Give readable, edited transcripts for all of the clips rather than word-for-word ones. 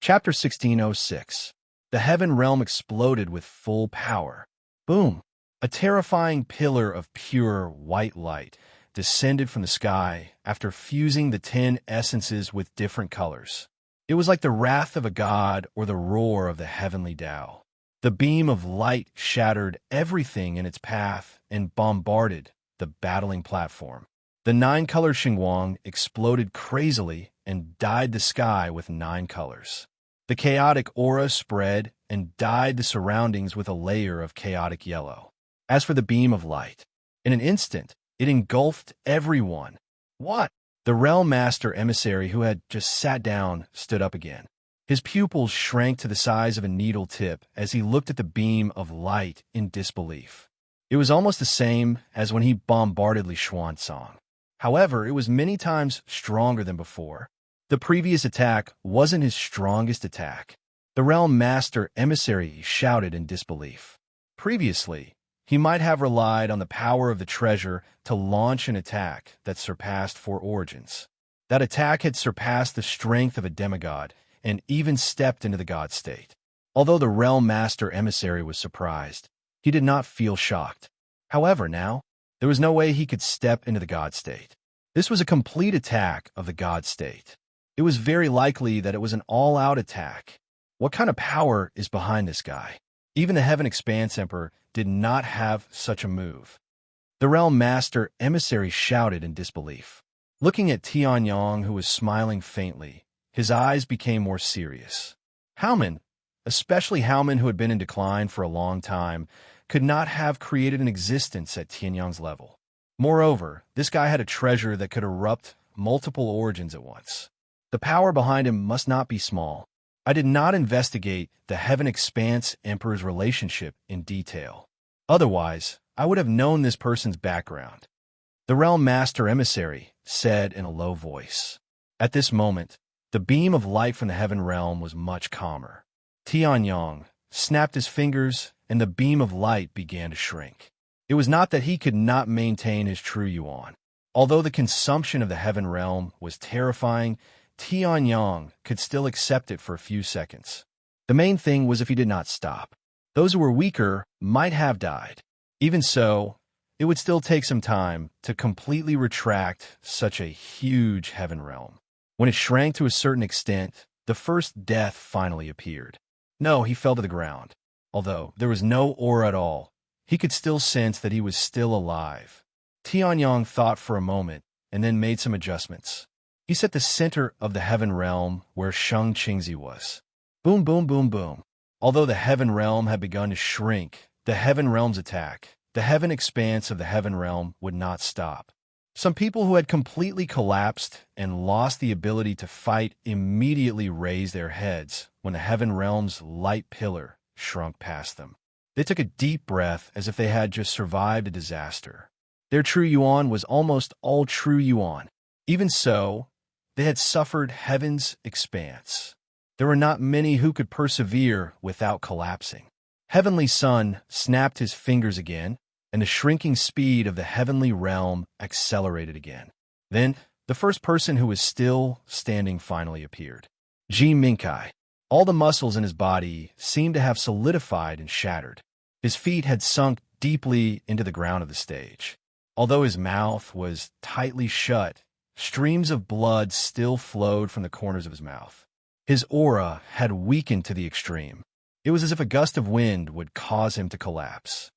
Chapter 1606. The heaven realm exploded with full power. Boom! A terrifying pillar of pure white light descended from the sky after fusing the 10 essences with different colors. It was like the wrath of a god or the roar of the heavenly Tao. The beam of light shattered everything in its path and bombarded the battling platform. The 9-color Xingguang exploded crazily and dyed the sky with 9 colors. The chaotic aura spread and dyed the surroundings with a layer of chaotic yellow. As for the beam of light, in an instant, it engulfed everyone. What? The Realm Master Emissary, who had just sat down, stood up again. His pupils shrank to the size of a needle tip as he looked at the beam of light in disbelief. It was almost the same as when he bombarded Li Xuanzang. However, it was many times stronger than before. The previous attack wasn't his strongest attack. The Realm Master Emissary shouted in disbelief. Previously, he might have relied on the power of the treasure to launch an attack that surpassed 4 origins. That attack had surpassed the strength of a demigod and even stepped into the god state. Although the Realm Master Emissary was surprised, he did not feel shocked. However, now, there was no way he could step into the god state. This was a complete attack of the god state. It was very likely that it was an all-out attack. What kind of power is behind this guy? Even the Heaven Expanse Emperor did not have such a move. The Realm Master Emissary shouted in disbelief. Looking at Tianyang, who was smiling faintly, his eyes became more serious. Haoman, especially Haoman, who had been in decline for a long time, could not have created an existence at Tianyang's level. Moreover, this guy had a treasure that could erupt multiple origins at once. The power behind him must not be small. I did not investigate the Heaven Expanse Emperor's relationship in detail. Otherwise, I would have known this person's background. The Realm Master Emissary said in a low voice. At this moment, the beam of light from the Heaven Realm was much calmer. Tianyang snapped his fingers, and the beam of light began to shrink. It was not that he could not maintain his true yuan. Although the consumption of the Heaven Realm was terrifying, Tianyang could still accept it for a few seconds. The main thing was if he did not stop. Those who were weaker might have died. Even so, it would still take some time to completely retract such a huge Heaven Realm. When it shrank to a certain extent, the first death finally appeared. No, he fell to the ground. Although there was no aura at all, he could still sense that he was still alive. Tianyang thought for a moment and then made some adjustments. He set the center of the Heaven Realm where Sheng Qingzi was. Boom, boom, boom, boom. Although the Heaven Realm had begun to shrink, the Heaven Realm's attack, the Heaven Expanse of the Heaven Realm, would not stop. Some people who had completely collapsed and lost the ability to fight immediately raised their heads when the Heaven Realm's light pillar shrunk past them. They took a deep breath as if they had just survived a disaster. Their true yuan was almost all true yuan. Even so, they had suffered Heaven's expanse. There were not many who could persevere without collapsing. Heavenly Sun snapped his fingers again, and the shrinking speed of the heavenly realm accelerated again. Then, the first person who was still standing finally appeared. Ji Minkai. All the muscles in his body seemed to have solidified and shattered. His feet had sunk deeply into the ground of the stage. Although his mouth was tightly shut, streams of blood still flowed from the corners of his mouth. His aura had weakened to the extreme. It was as if a gust of wind would cause him to collapse.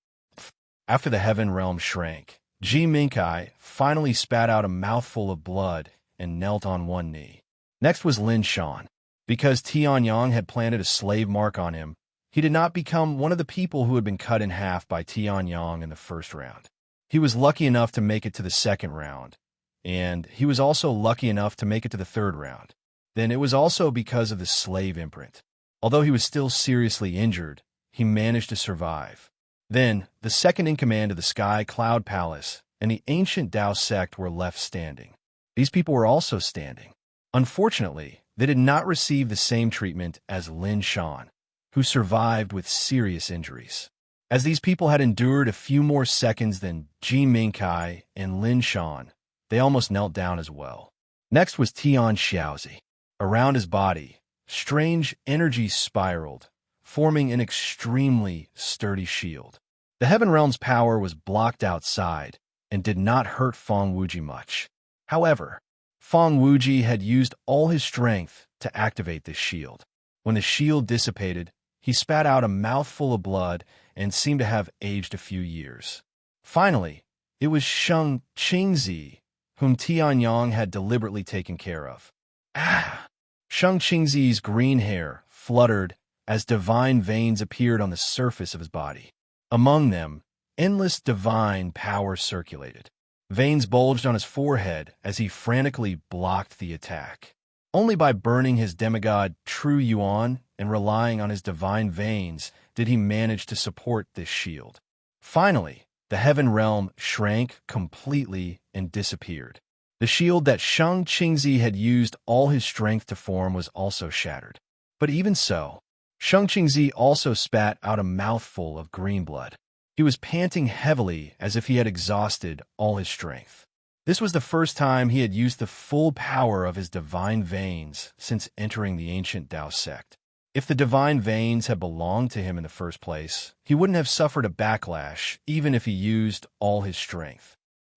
After the Heaven Realm shrank, Ji Minkai finally spat out a mouthful of blood and knelt on one knee. Next was Lin Shan. Because Tianyang had planted a slave mark on him, he did not become one of the people who had been cut in half by Tianyang in the first round. He was lucky enough to make it to the second round, and he was also lucky enough to make it to the third round. Then it was also because of the slave imprint. Although he was still seriously injured, he managed to survive. Then, the second-in-command of the Sky Cloud Palace and the ancient Tao sect were left standing. These people were also standing. Unfortunately, they did not receive the same treatment as Lin Shan, who survived with serious injuries. As these people had endured a few more seconds than Ji Minkai and Lin Shan, they almost knelt down as well. Next was Tian Xiaozi. Around his body, strange energy spiraled, forming an extremely sturdy shield. The Heaven Realm's power was blocked outside and did not hurt Feng Wuji much. However, Feng Wuji had used all his strength to activate this shield. When the shield dissipated, he spat out a mouthful of blood and seemed to have aged a few years. Finally, it was Shang Qingzi, whom Tianyang had deliberately taken care of. Ah! Shang Qingzi's green hair fluttered as divine veins appeared on the surface of his body. Among them, endless divine power circulated. Veins bulged on his forehead as he frantically blocked the attack. Only by burning his demigod True Yuan and relying on his divine veins did he manage to support this shield. Finally, the Heaven Realm shrank completely and disappeared. The shield that Shang Qingzi had used all his strength to form was also shattered. But even so, Shang Qingzi also spat out a mouthful of green blood. He was panting heavily as if he had exhausted all his strength. This was the first time he had used the full power of his divine veins since entering the ancient Dao sect. If the divine veins had belonged to him in the first place, he wouldn't have suffered a backlash even if he used all his strength.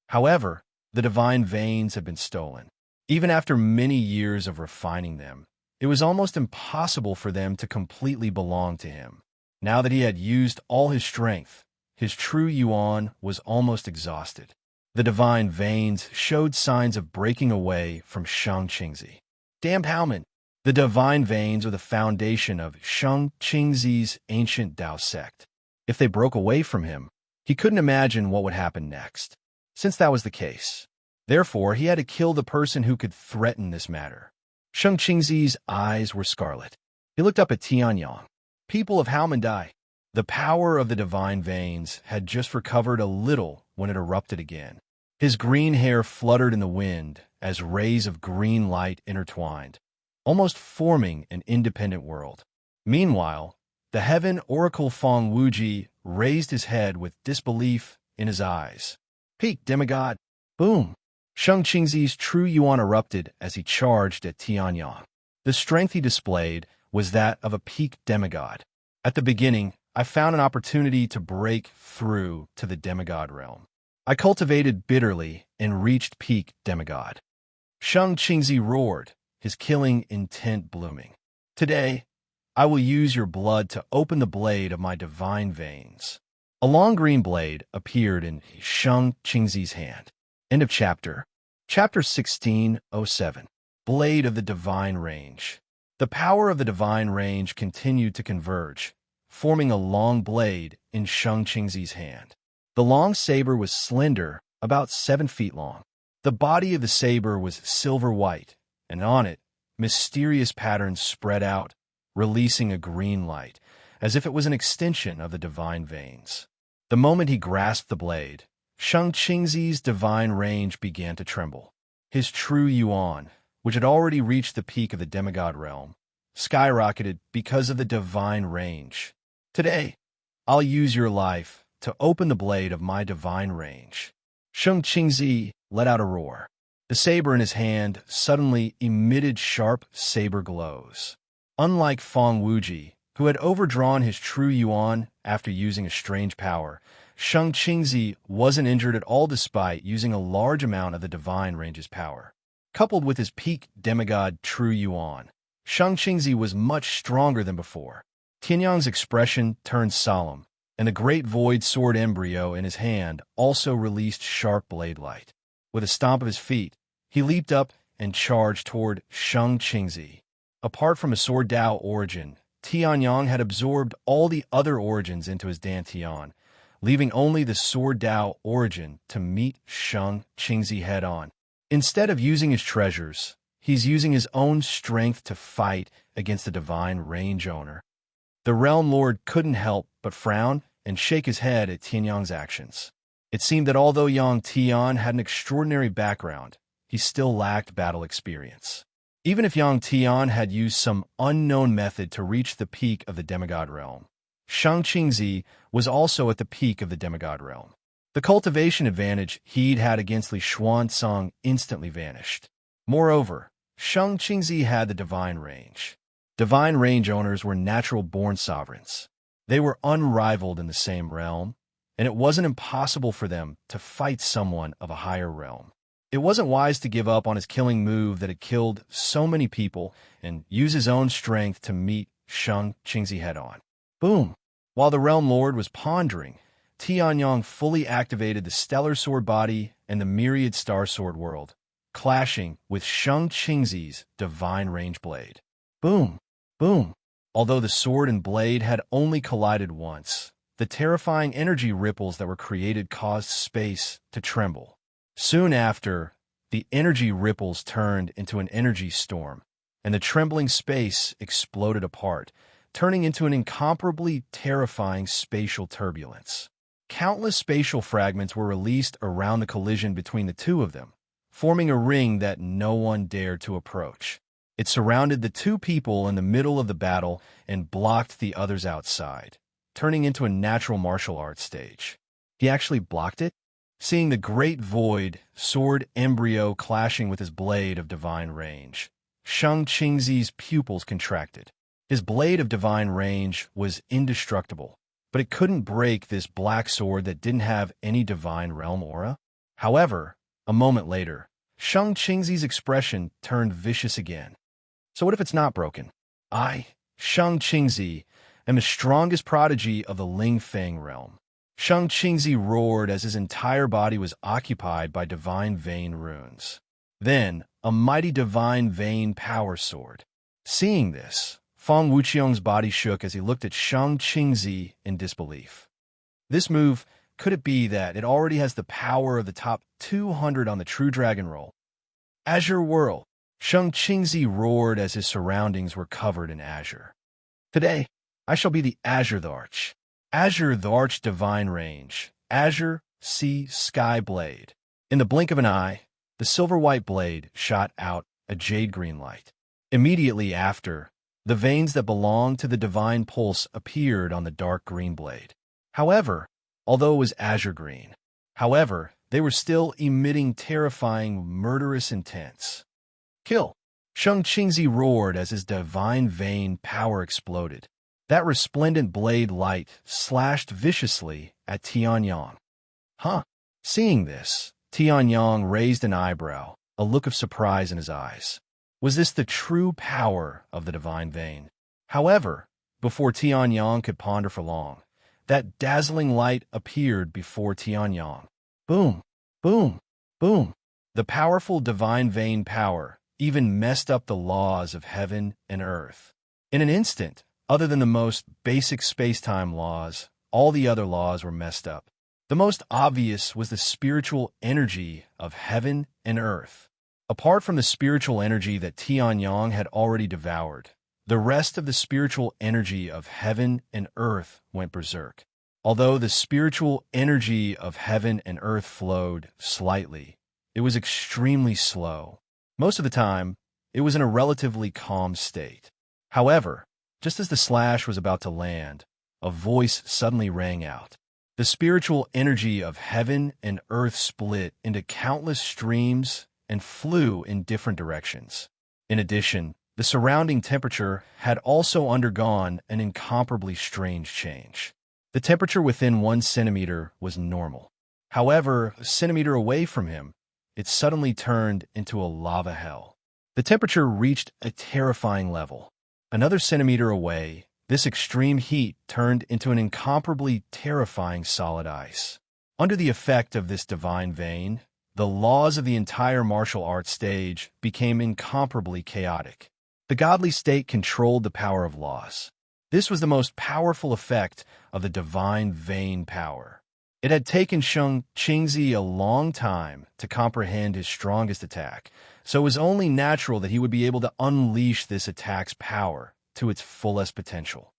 However, the divine veins had been stolen. Even after many years of refining them, it was almost impossible for them to completely belong to him. Now that he had used all his strength, his True Yuan was almost exhausted. The divine veins showed signs of breaking away from Shang Qingzi. Damn Howman! The divine veins were the foundation of Shang Qingzi's ancient Dao sect. If they broke away from him, he couldn't imagine what would happen next. Since that was the case, therefore he had to kill the person who could threaten this matter. Shang Qingzi's eyes were scarlet. He looked up at Tianyang. People of Haomandai. The power of the divine veins had just recovered a little when it erupted again. His green hair fluttered in the wind as rays of green light intertwined, almost forming an independent world. Meanwhile, the Heaven Oracle Feng Wuji raised his head with disbelief in his eyes. Peak demigod! Boom! Shang Qingzi's True Yuan erupted as he charged at Tianyang. The strength he displayed was that of a peak demigod. At the beginning, I found an opportunity to break through to the demigod realm. I cultivated bitterly and reached peak demigod. Shang Qingzi roared, his killing intent blooming. Today, I will use your blood to open the blade of my divine veins. A long green blade appeared in Shang Qingzi's hand. End of chapter. Chapter 1607. Blade of the Divine Range. The power of the Divine Range continued to converge, forming a long blade in Shang Qingzi's hand. The long saber was slender, about 7 feet long. The body of the saber was silver white, and on it, mysterious patterns spread out, releasing a green light, as if it was an extension of the divine veins. The moment he grasped the blade, Shang Qingzi's divine range began to tremble. His True Yuan, which had already reached the peak of the demigod realm, skyrocketed because of the divine range. Today, I'll use your life to open the blade of my divine range. Shang Qingzi let out a roar. The saber in his hand suddenly emitted sharp saber glows. Unlike Feng Wuji, who had overdrawn his True Yuan after using a strange power, Shang Qingzi wasn't injured at all despite using a large amount of the divine range's power. Coupled with his peak demigod True Yuan, Shang Qingzi was much stronger than before. Tianyang's expression turned solemn, and the great void sword embryo in his hand also released sharp blade light. With a stomp of his feet, he leaped up and charged toward Shang Qingzi. Apart from a sword Dao origin, Tianyang had absorbed all the other origins into his Dantian, leaving only the sword Dao origin to meet Shang Qingzi head-on. Instead of using his treasures, he's using his own strength to fight against the divine range owner. The Realm Lord couldn't help but frown and shake his head at Tianyang's actions. It seemed that although Yang Tian had an extraordinary background, he still lacked battle experience. Even if Yang Tian had used some unknown method to reach the peak of the demigod realm, Shang Qingzi was also at the peak of the demigod realm. The cultivation advantage he'd had against Li Xuanzang instantly vanished. Moreover, Shang Qingzi had the divine range. Divine range owners were natural-born sovereigns. They were unrivaled in the same realm, and it wasn't impossible for them to fight someone of a higher realm. It wasn't wise to give up on his killing move that had killed so many people and use his own strength to meet Shang Qingzi head-on. Boom! While the Realm Lord was pondering, Tianyong fully activated the Stellar Sword body and the Myriad Star Sword world, clashing with Shang Qingzi's Divine Range blade. Boom! Boom! Although the sword and blade had only collided once, the terrifying energy ripples that were created caused space to tremble. Soon after, the energy ripples turned into an energy storm, and the trembling space exploded apart, turning into an incomparably terrifying spatial turbulence. Countless spatial fragments were released around the collision between the two of them, forming a ring that no one dared to approach. It surrounded the two people in the middle of the battle and blocked the others outside, turning into a natural martial arts stage. He actually blocked it? Seeing the great void sword embryo clashing with his blade of divine range, Shang Qingzi's pupils contracted. His blade of divine range was indestructible, but it couldn't break this black sword that didn't have any divine realm aura. However, a moment later, Shang Qingzi's expression turned vicious again. So what if it's not broken? I, Shang Qingzi, am the strongest prodigy of the Ling Feng realm. Shang Qingzi roared as his entire body was occupied by divine vein runes. Then, a mighty divine vein power sword. Seeing this, Feng Wuqiang's body shook as he looked at Shang Qingzi in disbelief. This move, could it be that it already has the power of the top 200 on the True Dragon roll? Azure World. Shang Qingzi roared as his surroundings were covered in azure. Today, I shall be the Azure the Arch. Azure the Arch Divine Range. Azure Sea Sky Blade. In the blink of an eye, the silver-white blade shot out a jade-green light. Immediately after, the veins that belonged to the divine pulse appeared on the dark green blade. However, although it was azure green, they were still emitting terrifying, murderous intents. Kill! Shang Qingzi roared as his divine vein power exploded. That resplendent blade light slashed viciously at Tianyong. Huh? Seeing this, Tianyong raised an eyebrow, a look of surprise in his eyes. Was this the true power of the divine vein? However, before Tianyong could ponder for long, that dazzling light appeared before Tianyong. Boom! Boom! Boom! The powerful divine vein power even messed up the laws of heaven and earth. In an instant, other than the most basic space-time laws, all the other laws were messed up. The most obvious was the spiritual energy of heaven and earth. Apart from the spiritual energy that Tianyong had already devoured, the rest of the spiritual energy of heaven and earth went berserk. Although the spiritual energy of heaven and earth flowed slightly, it was extremely slow. Most of the time, it was in a relatively calm state. However, just as the slash was about to land, a voice suddenly rang out. The spiritual energy of heaven and earth split into countless streams and flew in different directions. In addition, the surrounding temperature had also undergone an incomparably strange change. The temperature within 1 centimeter was normal. However, a centimeter away from him, it suddenly turned into a lava hell. The temperature reached a terrifying level. Another centimeter away, this extreme heat turned into an incomparably terrifying solid ice. Under the effect of this divine vein, the laws of the entire martial arts stage became incomparably chaotic. The godly state controlled the power of laws. This was the most powerful effect of the divine vein power. It had taken Shang Qingzi a long time to comprehend his strongest attack, so it was only natural that he would be able to unleash this attack's power to its fullest potential.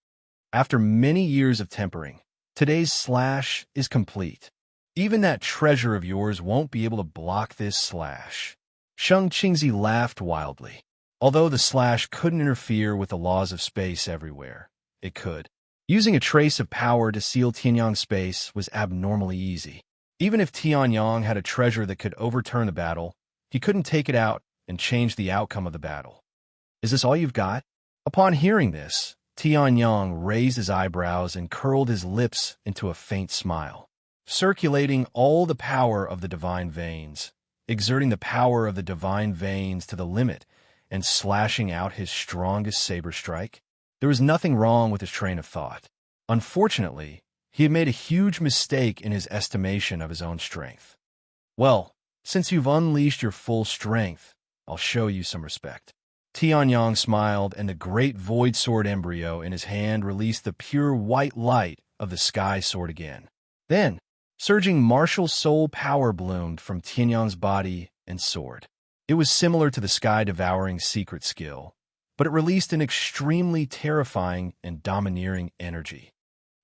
After many years of tempering, today's slash is complete. Even that treasure of yours won't be able to block this slash. Shang Qingzi laughed wildly. Although the slash couldn't interfere with the laws of space everywhere, it could. Using a trace of power to seal Tianyong's space was abnormally easy. Even if Tianyong had a treasure that could overturn the battle, he couldn't take it out and change the outcome of the battle. Is this all you've got? Upon hearing this, Tianyang raised his eyebrows and curled his lips into a faint smile, circulating all the power of the divine veins, exerting the power of the divine veins to the limit and slashing out his strongest saber strike. There was nothing wrong with his train of thought. Unfortunately, he had made a huge mistake in his estimation of his own strength. Well, since you've unleashed your full strength, I'll show you some respect. Tianyang smiled, and the great void sword embryo in his hand released the pure white light of the sky sword again. Then, surging martial soul power bloomed from Tianyang's body and sword. It was similar to the sky-devouring secret skill, but it released an extremely terrifying and domineering energy.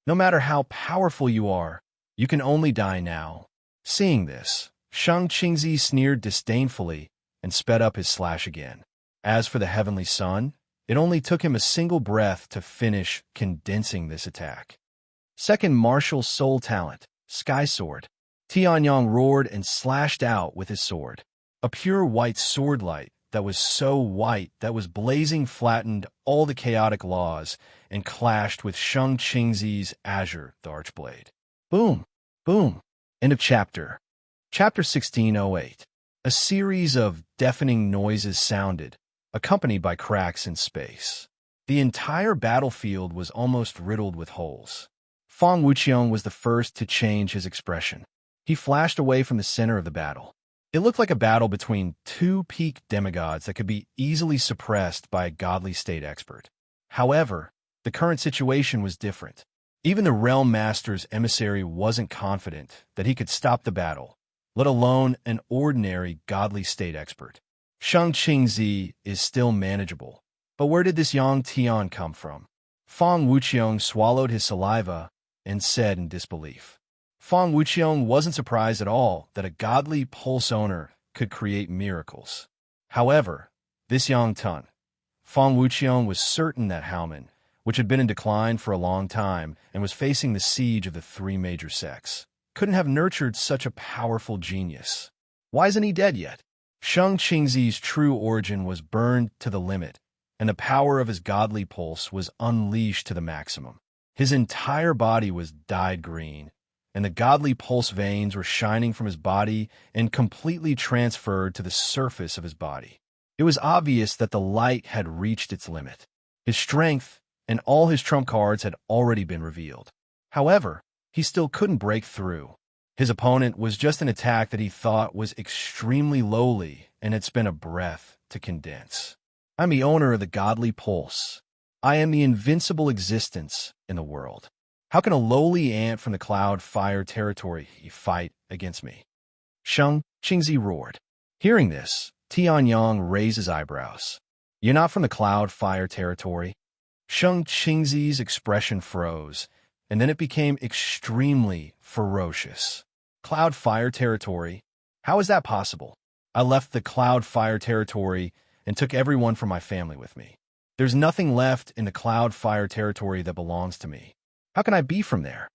No matter how powerful you are, you can only die now. Seeing this, Shang Qingzi sneered disdainfully and sped up his slash again. As for the heavenly sun, it only took him a single breath to finish condensing this attack. Second martial soul talent, Sky Sword. Tianyang roared and slashed out with his sword. A pure white sword light that was so white that was blazing flattened all the chaotic laws and clashed with Shang Qingzi's azure, the archblade. Boom! Boom! End of chapter. Chapter 1608. A series of deafening noises sounded, accompanied by cracks in space. The entire battlefield was almost riddled with holes. Fang Wuqiang was the first to change his expression. He flashed away from the center of the battle. It looked like a battle between two peak demigods that could be easily suppressed by a godly state expert. However, the current situation was different. Even the Realm Master's emissary wasn't confident that he could stop the battle, let alone an ordinary godly state expert. Shang Qingzi is still manageable, but where did this Yang Tian come from? Fang Wuqiang swallowed his saliva and said in disbelief. Fang Wuqiang wasn't surprised at all that a godly pulse owner could create miracles. However, this Yang Tun, Fang Wuqiang was certain that Haomen, which had been in decline for a long time and was facing the siege of the three major sects, couldn't have nurtured such a powerful genius. Why isn't he dead yet? Shang Qingzi's true origin was burned to the limit, and the power of his godly pulse was unleashed to the maximum. His entire body was dyed green, and the godly pulse veins were shining from his body and completely transferred to the surface of his body. It was obvious that the light had reached its limit. His strength and all his trump cards had already been revealed. However, he still couldn't break through. His opponent was just an attack that he thought was extremely lowly and had spent a breath to condense. I'm the owner of the godly pulse. I am the invincible existence in the world. How can a lowly ant from the cloud fire territory fight against me? Shang Qingzi roared. Hearing this, Tianyang raised his eyebrows. You're not from the cloud fire territory? Shang Qingzi's expression froze, and then it became extremely ferocious. Cloud fire territory? How is that possible? I left the cloud fire territory and took everyone from my family with me. There's nothing left in the cloud fire territory that belongs to me. How can I be from there?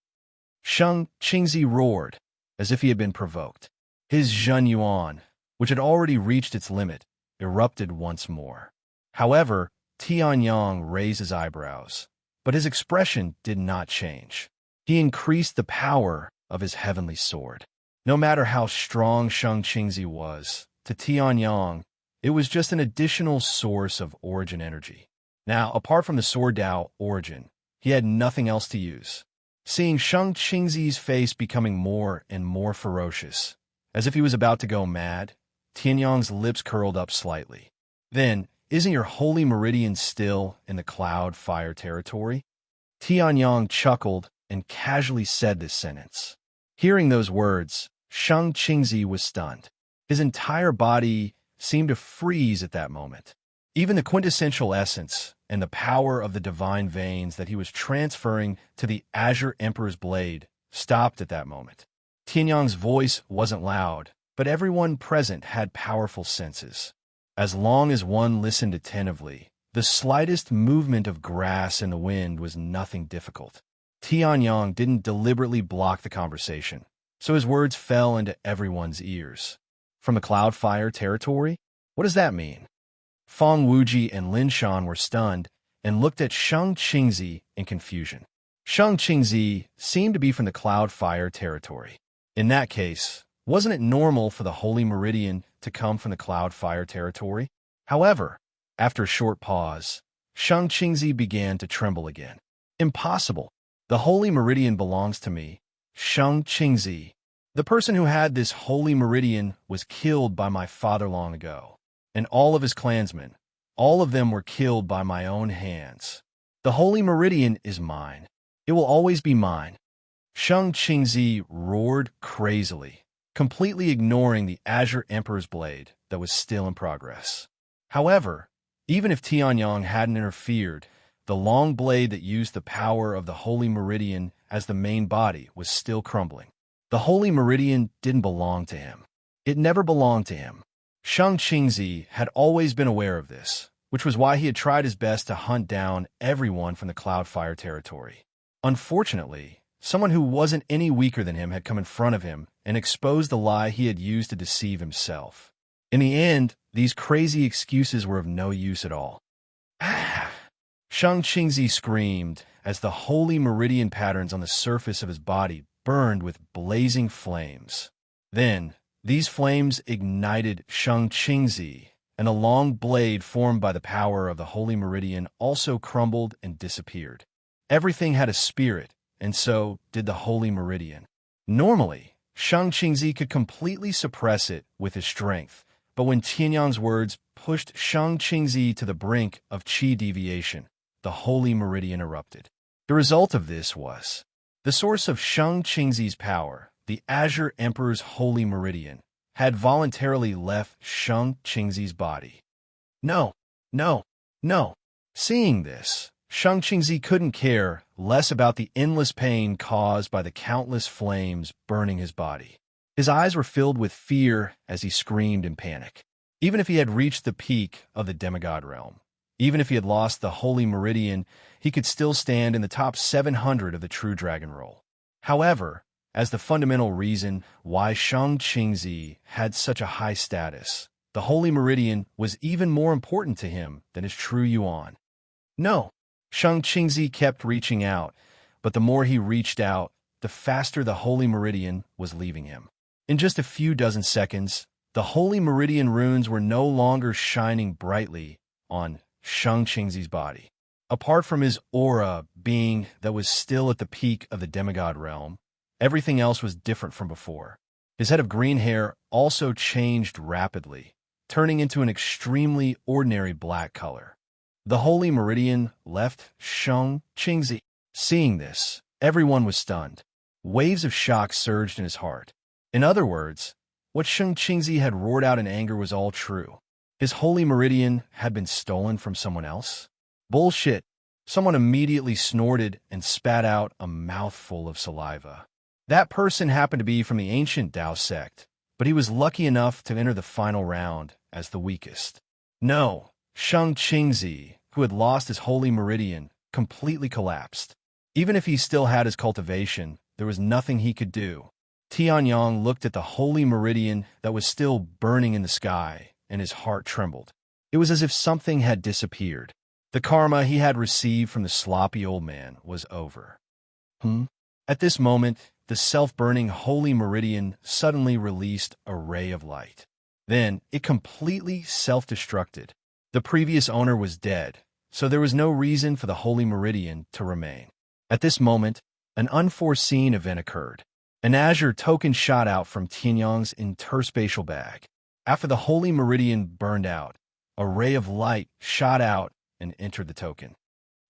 Shang Qingzi roared, as if he had been provoked. His Zhen Yuan, which had already reached its limit, erupted once more. However, Tianyang raised his eyebrows, but his expression did not change. He increased the power of his heavenly sword. No matter how strong Shang Qingzi was, to Tianyang, it was just an additional source of origin energy. Now, apart from the sword Dao origin, he had nothing else to use. Seeing Shang Qingzi's face becoming more and more ferocious, as if he was about to go mad, Tianyang's lips curled up slightly. Then, isn't your holy meridian still in the cloud fire territory? Tianyang chuckled and casually said this sentence. Hearing those words, Shang Qingzi was stunned. His entire body seemed to freeze at that moment. Even the quintessential essence and the power of the divine veins that he was transferring to the Azure Emperor's blade stopped at that moment. Tianyang's voice wasn't loud, but everyone present had powerful senses. As long as one listened attentively, the slightest movement of grass in the wind was nothing difficult. Tianyang didn't deliberately block the conversation, so his words fell into everyone's ears. From the cloud fire territory? What does that mean? Fang Wuji and Lin Shan were stunned and looked at Shang Qingzi in confusion. Shang Qingzi seemed to be from the Cloud Fire territory. In that case, wasn't it normal for the Holy Meridian to come from the Cloud Fire territory? However, after a short pause, Shang Qingzi began to tremble again. Impossible. The Holy Meridian belongs to me. Shang Qingzi. The person who had this Holy Meridian was killed by my father long ago, and all of his clansmen, all of them were killed by my own hands. The Holy Meridian is mine. It will always be mine. Shang Qingzi roared crazily, completely ignoring the Azure Emperor's blade that was still in progress. However, even if Tianyang hadn't interfered, the long blade that used the power of the Holy Meridian as the main body was still crumbling. The Holy Meridian didn't belong to him. It never belonged to him. Shang Qingzi had always been aware of this, which was why he had tried his best to hunt down everyone from the Cloudfire territory. Unfortunately, someone who wasn't any weaker than him had come in front of him and exposed the lie he had used to deceive himself. In the end, these crazy excuses were of no use at all. Ah! Shang Qingzi screamed as the holy meridian patterns on the surface of his body burned with blazing flames. Then, these flames ignited Shang Qingzi, and the long blade formed by the power of the holy meridian also crumbled and disappeared. Everything had a spirit, and so did the holy meridian. Normally, Shang Qingzi could completely suppress it with his strength, but when Tianyang's words pushed Shang Qingzi to the brink of qi deviation, the holy meridian erupted. The result of this was the source of Shang Qingzi's power, the Azure Emperor's holy meridian, had voluntarily left Shang Qingzi's body. No, no, no. Seeing this, Shang Qingzi couldn't care less about the endless pain caused by the countless flames burning his body. His eyes were filled with fear as he screamed in panic. Even if he had reached the peak of the demigod realm, even if he had lost the holy meridian, he could still stand in the top 700 of the true dragon roll. However, as the fundamental reason why Shang Qingzi had such a high status, the holy meridian was even more important to him than his true yuan. No, Shang Qingzi kept reaching out, but the more he reached out, the faster the holy meridian was leaving him. In just a few dozen seconds, the holy meridian runes were no longer shining brightly on Shang Qingzi's body. Apart from his aura being that was still at the peak of the demigod realm, everything else was different from before. His head of green hair also changed rapidly, turning into an extremely ordinary black color. The holy meridian left Shang Qingzi. Seeing this, everyone was stunned. Waves of shock surged in his heart. In other words, what Shang Qingzi had roared out in anger was all true. His holy meridian had been stolen from someone else? Bullshit. Someone immediately snorted and spat out a mouthful of saliva. That person happened to be from the ancient Tao sect, but he was lucky enough to enter the final round as the weakest. No, Shang Qingzi, who had lost his holy meridian, completely collapsed. Even if he still had his cultivation, there was nothing he could do. Tianyang looked at the holy meridian that was still burning in the sky, and his heart trembled. It was as if something had disappeared. The karma he had received from the sloppy old man was over. At this moment, the self-burning holy meridian suddenly released a ray of light. Then, it completely self-destructed. The previous owner was dead, so there was no reason for the holy meridian to remain. At this moment, an unforeseen event occurred. An azure token shot out from Tianyang's interspatial bag. After the holy meridian burned out, a ray of light shot out and entered the token.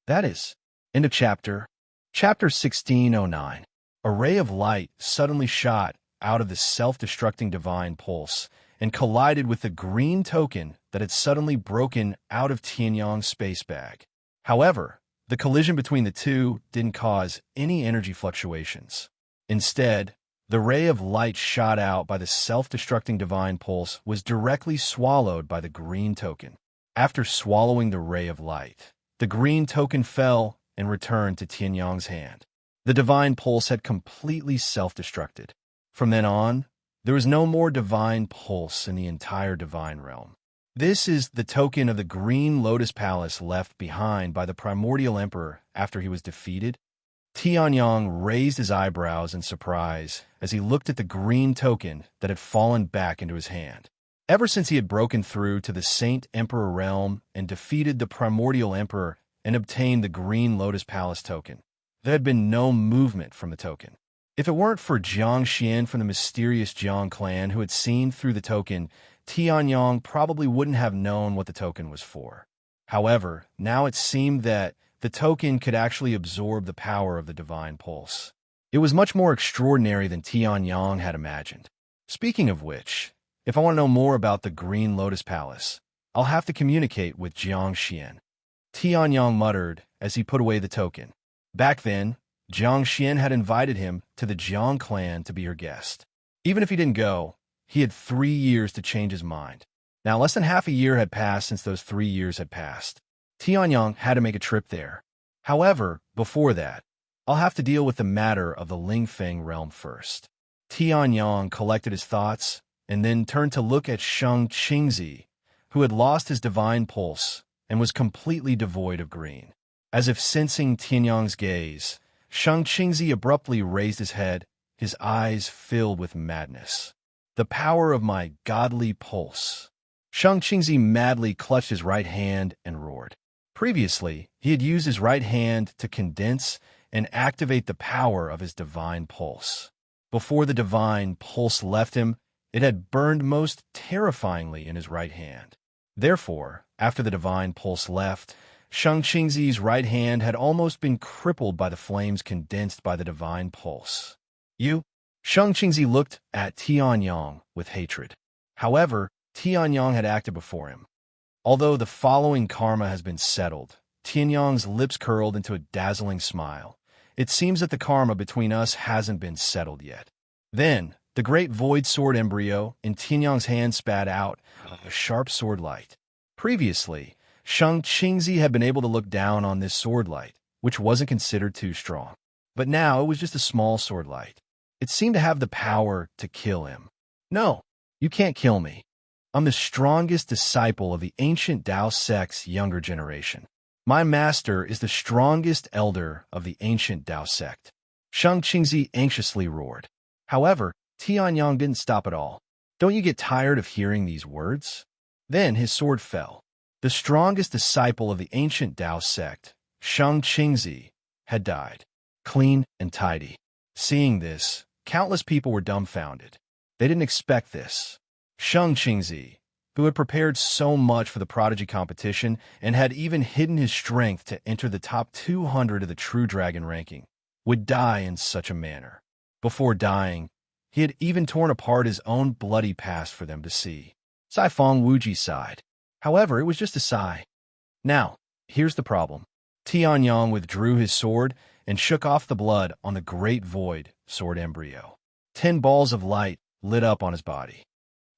That is, end of chapter. Chapter 1609. A ray of light suddenly shot out of the self-destructing divine pulse and collided with the green token that had suddenly broken out of Tianyang's space bag. However, the collision between the two didn't cause any energy fluctuations. Instead, the ray of light shot out by the self-destructing divine pulse was directly swallowed by the green token. After swallowing the ray of light, the green token fell and returned to Tianyang's hand. The divine pulse had completely self-destructed. From then on, there was no more divine pulse in the entire divine realm. This is the token of the Green Lotus Palace left behind by the primordial emperor after he was defeated. Tianyong raised his eyebrows in surprise as he looked at the green token that had fallen back into his hand. Ever since he had broken through to the Saint Emperor realm and defeated the primordial emperor and obtained the Green Lotus Palace token, there had been no movement from the token. If it weren't for Jiang Xian from the mysterious Jiang clan who had seen through the token, Tianyong probably wouldn't have known what the token was for. However, now it seemed that the token could actually absorb the power of the divine pulse. It was much more extraordinary than Tianyong had imagined. Speaking of which, if I want to know more about the Green Lotus Palace, I'll have to communicate with Jiang Xian. Tianyong muttered as he put away the token. Back then, Jiang Xian had invited him to the Jiang clan to be her guest. Even if he didn't go, he had 3 years to change his mind. Now, less than half a year had passed since those 3 years had passed. Tianyong had to make a trip there. However, before that, I'll have to deal with the matter of the Lingfeng realm first. Tianyong collected his thoughts and then turned to look at Shang Qingzi, who had lost his divine pulse and was completely devoid of green. As if sensing Tianyong's gaze, Shang Qingzi abruptly raised his head, his eyes filled with madness. The power of my godly pulse. Shang Qingzi madly clutched his right hand and roared. Previously, he had used his right hand to condense and activate the power of his divine pulse. Before the divine pulse left him, it had burned most terrifyingly in his right hand. Therefore, after the divine pulse left, Shang Qingzi's right hand had almost been crippled by the flames condensed by the divine pulse. You? Shang Qingzi looked at Tianyong with hatred. However, Tianyong had acted before him. Although the following karma has been settled, Tianyong's lips curled into a dazzling smile. It seems that the karma between us hasn't been settled yet. Then, the great void sword embryo in Tianyong's hand spat out a sharp sword light. Previously, Shang Qingzi had been able to look down on this sword light, which wasn't considered too strong. But now it was just a small sword light. It seemed to have the power to kill him. No, you can't kill me. I'm the strongest disciple of the ancient Tao sect's younger generation. My master is the strongest elder of the ancient Tao sect. Shang Qingzi anxiously roared. However, Tianyong didn't stop at all. Don't you get tired of hearing these words? Then his sword fell. The strongest disciple of the ancient Tao sect, Shang Qingzi, had died. Clean and tidy. Seeing this, countless people were dumbfounded. They didn't expect this. Shang Qingzi, who had prepared so much for the prodigy competition and had even hidden his strength to enter the top 200 of the True Dragon ranking, would die in such a manner. Before dying, he had even torn apart his own bloody past for them to see. Saifeng Wuji sighed. However, it was just a sigh. Now, here's the problem. Tianyong withdrew his sword and shook off the blood on the great void sword embryo. 10 balls of light lit up on his body.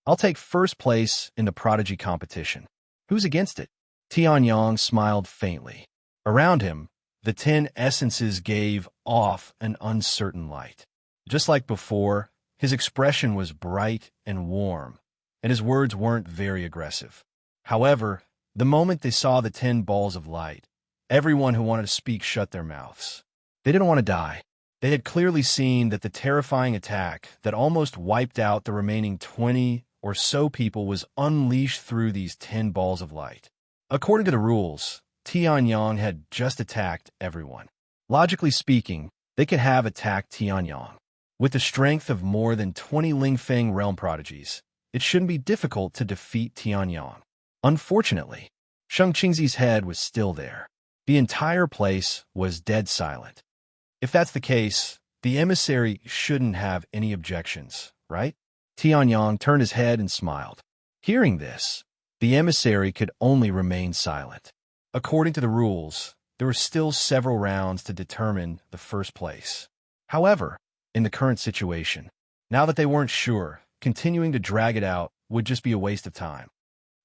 I'll take first place in the prodigy competition. Who's against it? Tianyong smiled faintly. Around him, the 10 essences gave off an uncertain light. Just like before, his expression was bright and warm, and his words weren't very aggressive. However, the moment they saw the 10 balls of light, everyone who wanted to speak shut their mouths. They didn't want to die. They had clearly seen that the terrifying attack that almost wiped out the remaining 20 or so people was unleashed through these 10 balls of light. According to the rules, Tianyong had just attacked everyone. Logically speaking, they could have attacked Tianyong. With the strength of more than 20 Lingfeng realm prodigies, it shouldn't be difficult to defeat Tianyong. Unfortunately, Shang Qingzi's head was still there. The entire place was dead silent. If that's the case, the emissary shouldn't have any objections, right? Tianyong turned his head and smiled. Hearing this, the emissary could only remain silent. According to the rules, there were still several rounds to determine the first place. However, in the current situation, now that they weren't sure, continuing to drag it out would just be a waste of time.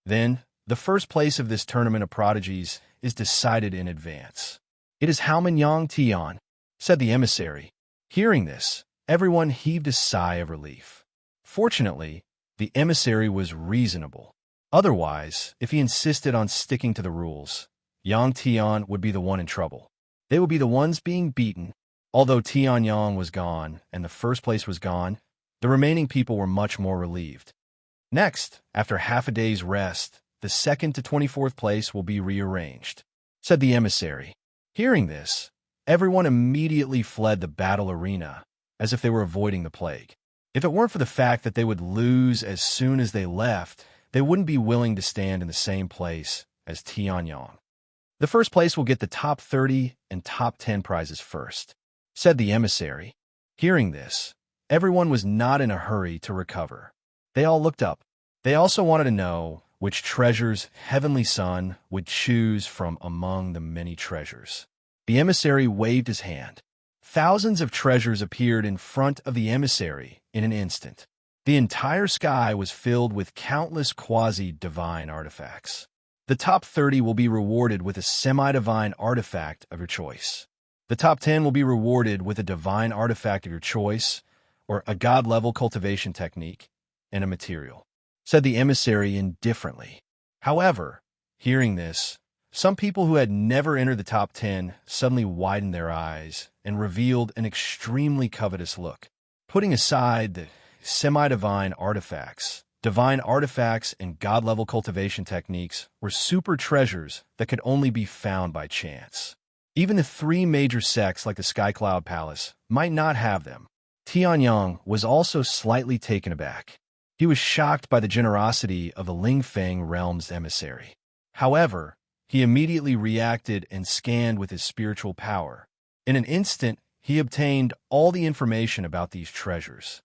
Then, the first place of this tournament of prodigies is decided in advance. It is Haomenyang Tian, said the emissary. Hearing this, everyone heaved a sigh of relief. Fortunately, the emissary was reasonable. Otherwise, if he insisted on sticking to the rules, Yang Tian would be the one in trouble. They would be the ones being beaten. Although Tianyang was gone and the first place was gone, the remaining people were much more relieved. Next, after half a day's rest, the 2nd to 24th place will be rearranged, said the emissary. Hearing this, everyone immediately fled the battle arena, as if they were avoiding the plague. If it weren't for the fact that they would lose as soon as they left, they wouldn't be willing to stand in the same place as Tianyang. The first place will get the top 30 and top 10 prizes first, said the emissary. Hearing this, everyone was not in a hurry to recover. They all looked up. They also wanted to know which treasures Heavenly Son would choose from among the many treasures. The emissary waved his hand. Thousands of treasures appeared in front of the emissary in an instant. The entire sky was filled with countless quasi-divine artifacts. The top 30 will be rewarded with a semi-divine artifact of your choice. The top 10 will be rewarded with a divine artifact of your choice, or a god-level cultivation technique, and a material, said the emissary indifferently. However, hearing this, some people who had never entered the top 10 suddenly widened their eyes and revealed an extremely covetous look. Putting aside the semi-divine artifacts, divine artifacts and god-level cultivation techniques were super treasures that could only be found by chance. Even the 3 major sects like the Sky Cloud Palace might not have them. Tianyang was also slightly taken aback. He was shocked by the generosity of the Lingfeng realm's emissary. However, he immediately reacted and scanned with his spiritual power. In an instant, he obtained all the information about these treasures.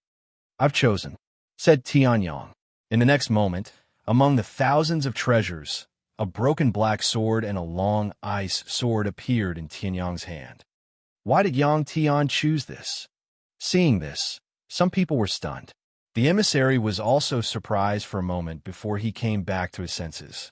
I've chosen, said Tianyang. In the next moment, among the thousands of treasures, a broken black sword and a long ice sword appeared in Tianyang's hand. Why did Yang Tian choose this? Seeing this, some people were stunned. The emissary was also surprised for a moment before he came back to his senses.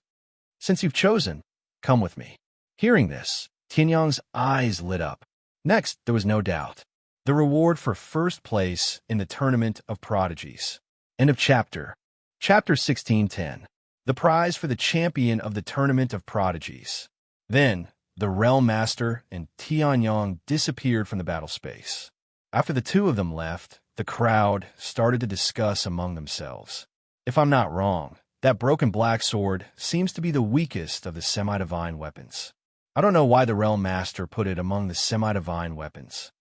Since you've chosen, come with me. Hearing this, Tianyang's eyes lit up. Next, there was no doubt. The reward for first place in the Tournament of Prodigies. End of chapter. Chapter 1610. The prize for the champion of the Tournament of Prodigies. Then, the Realm Master and Tianyang disappeared from the battle space. After the two of them left, the crowd started to discuss among themselves. If I'm not wrong, that broken black sword seems to be the weakest of the semi-divine weapons. I don't know why the Realm Master put it among the semi-divine weapons.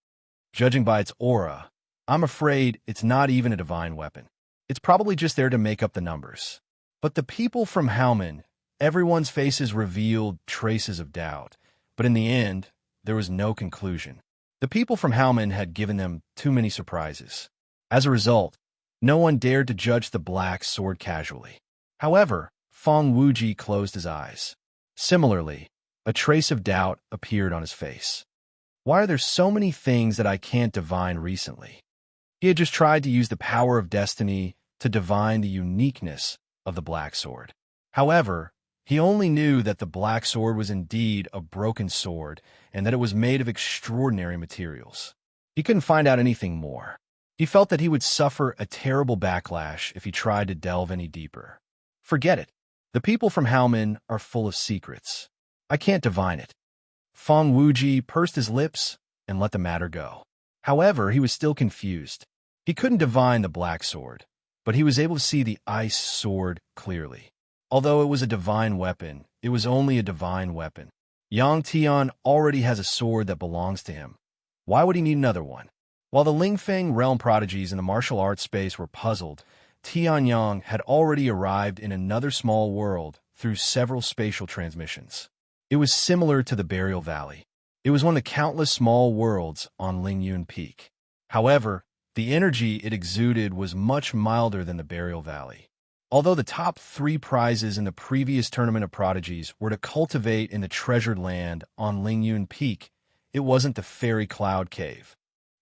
Judging by its aura, I'm afraid it's not even a divine weapon. It's probably just there to make up the numbers. But the people from Howman, everyone's faces revealed traces of doubt, but in the end, there was no conclusion. The people from Howman had given them too many surprises. As a result, no one dared to judge the black sword casually. However, Feng Wuji closed his eyes. Similarly, a trace of doubt appeared on his face. Why are there so many things that I can't divine recently? He had just tried to use the power of destiny to divine the uniqueness of the black sword. However, he only knew that the black sword was indeed a broken sword and that it was made of extraordinary materials. He couldn't find out anything more. He felt that he would suffer a terrible backlash if he tried to delve any deeper. Forget it. The people from Howman are full of secrets. I can't divine it. Feng Wuji pursed his lips and let the matter go. However, he was still confused. He couldn't divine the black sword, but he was able to see the ice sword clearly. Although it was a divine weapon, it was only a divine weapon. Yang Tian already has a sword that belongs to him. Why would he need another one? While the Lingfeng realm prodigies in the martial arts space were puzzled, Tianyang had already arrived in another small world through several spatial transmissions. It was similar to the Burial Valley. It was one of the countless small worlds on Lingyun Peak. However, the energy it exuded was much milder than the Burial Valley. Although the top 3 prizes in the previous Tournament of Prodigies were to cultivate in the treasured land on Lingyun Peak, it wasn't the Fairy Cloud Cave.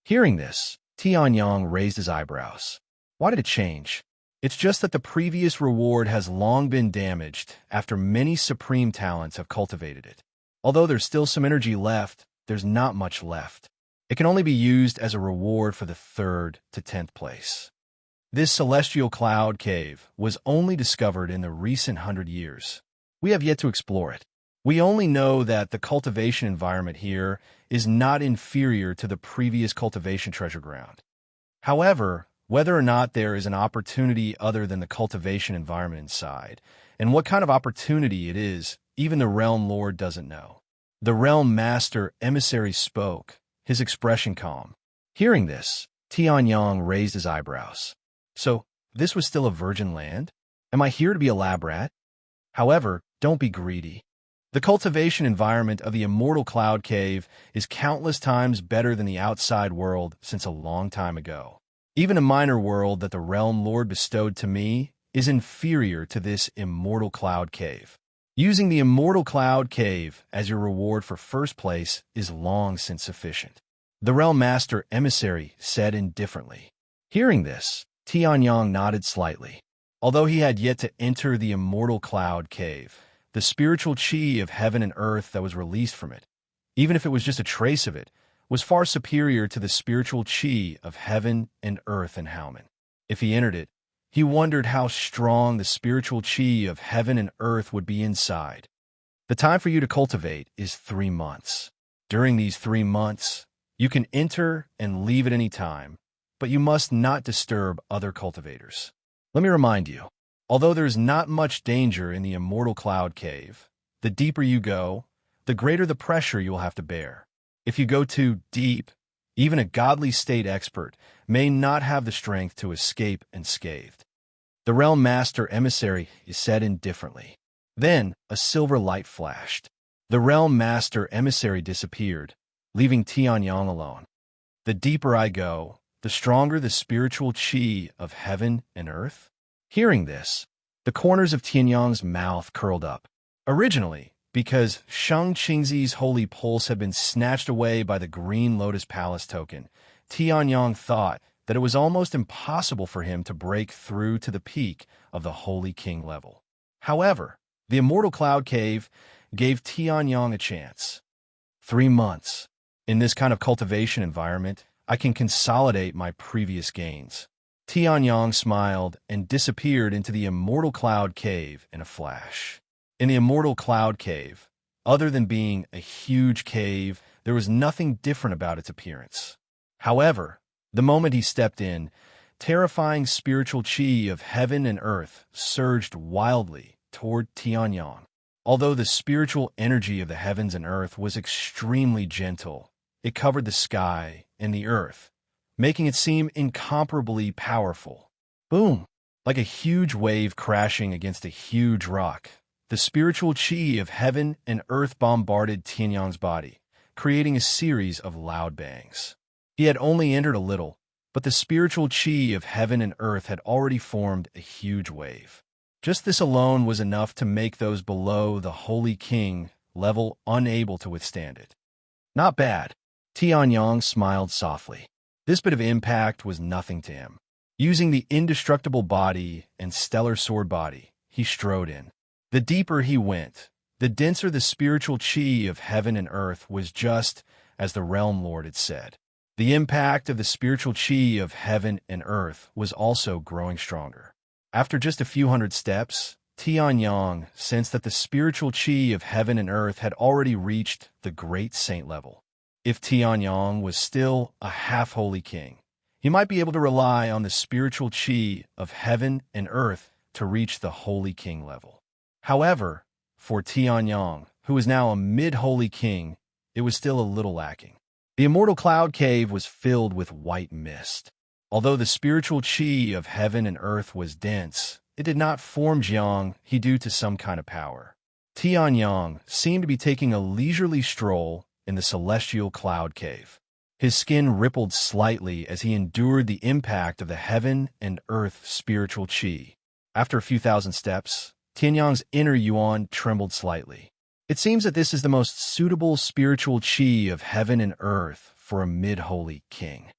Hearing this, Tianyang raised his eyebrows. Why did it change? It's just that the previous reward has long been damaged after many supreme talents have cultivated it. Although there's still some energy left, there's not much left. It can only be used as a reward for the 3rd to 10th place. This celestial cloud cave was only discovered in the recent 100 years. We have yet to explore it. We only know that the cultivation environment here is not inferior to the previous cultivation treasure ground. However, whether or not there is an opportunity other than the cultivation environment inside, and what kind of opportunity it is, even the Realm Lord doesn't know. The Realm Master emissary spoke, his expression calm. Hearing this, Tianyang raised his eyebrows. So, this was still a virgin land? Am I here to be a lab rat? However, don't be greedy. The cultivation environment of the immortal cloud cave is countless times better than the outside world since a long time ago. Even a minor world that the Realm Lord bestowed to me is inferior to this immortal cloud cave. Using the immortal cloud cave as your reward for first place is long since sufficient. The Realm Master emissary said indifferently. Hearing this, Tianyang nodded slightly. Although he had yet to enter the immortal cloud cave, the spiritual chi of heaven and earth that was released from it, even if it was just a trace of it, was far superior to the spiritual chi of heaven and earth in Howman. If he entered it, he wondered how strong the spiritual chi of heaven and earth would be inside. The time for you to cultivate is 3 months. During these 3 months, you can enter and leave at any time, but you must not disturb other cultivators. Let me remind you, although there is not much danger in the immortal cloud cave, the deeper you go, the greater the pressure you will have to bear. If you go too deep, even a godly state expert may not have the strength to escape unscathed. The Realm Master emissary said indifferently. Then a silver light flashed. The Realm Master emissary disappeared, leaving Tianyang alone. The deeper I go, the stronger the spiritual chi of heaven and earth. Hearing this, the corners of Tianyang's mouth curled up. Originally, because Shang Qingzi's holy pulse had been snatched away by the Green Lotus Palace token, Tianyang thought that it was almost impossible for him to break through to the peak of the Holy King level. However, the Immortal Cloud Cave gave Tianyang a chance. 3 months. In this kind of cultivation environment, I can consolidate my previous gains. Tianyang smiled and disappeared into the Immortal Cloud Cave in a flash. In the Immortal Cloud Cave, other than being a huge cave, there was nothing different about its appearance. However, the moment he stepped in, terrifying spiritual chi of heaven and earth surged wildly toward Tianyang. Although the spiritual energy of the heavens and earth was extremely gentle, it covered the sky and the earth, making it seem incomparably powerful. Boom! Like a huge wave crashing against a huge rock, the spiritual chi of heaven and earth bombarded Tianyang's body, creating a series of loud bangs. He had only entered a little, but the spiritual chi of heaven and earth had already formed a huge wave. Just this alone was enough to make those below the Holy King level unable to withstand it. Not bad. Tianyang smiled softly. This bit of impact was nothing to him. Using the indestructible body and stellar sword body, he strode in. The deeper he went, the denser the spiritual chi of heaven and earth was, just as the Realm Lord had said. The impact of the spiritual chi of heaven and earth was also growing stronger. After just a few hundred steps, Tianyang sensed that the spiritual chi of heaven and earth had already reached the great saint level. If Tianyang was still a half-holy king, he might be able to rely on the spiritual chi of heaven and earth to reach the holy king level. However, for Tianyang, who was now a mid-holy king, it was still a little lacking. The Immortal Cloud Cave was filled with white mist. Although the spiritual chi of heaven and earth was dense, it did not form Jiang he due to some kind of power. Tianyang seemed to be taking a leisurely stroll in the celestial cloud cave. His skin rippled slightly as he endured the impact of the heaven and earth spiritual chi. After a few thousand steps, Tianyang's inner yuan trembled slightly. It seems that this is the most suitable spiritual chi of heaven and earth for a mid-holy king.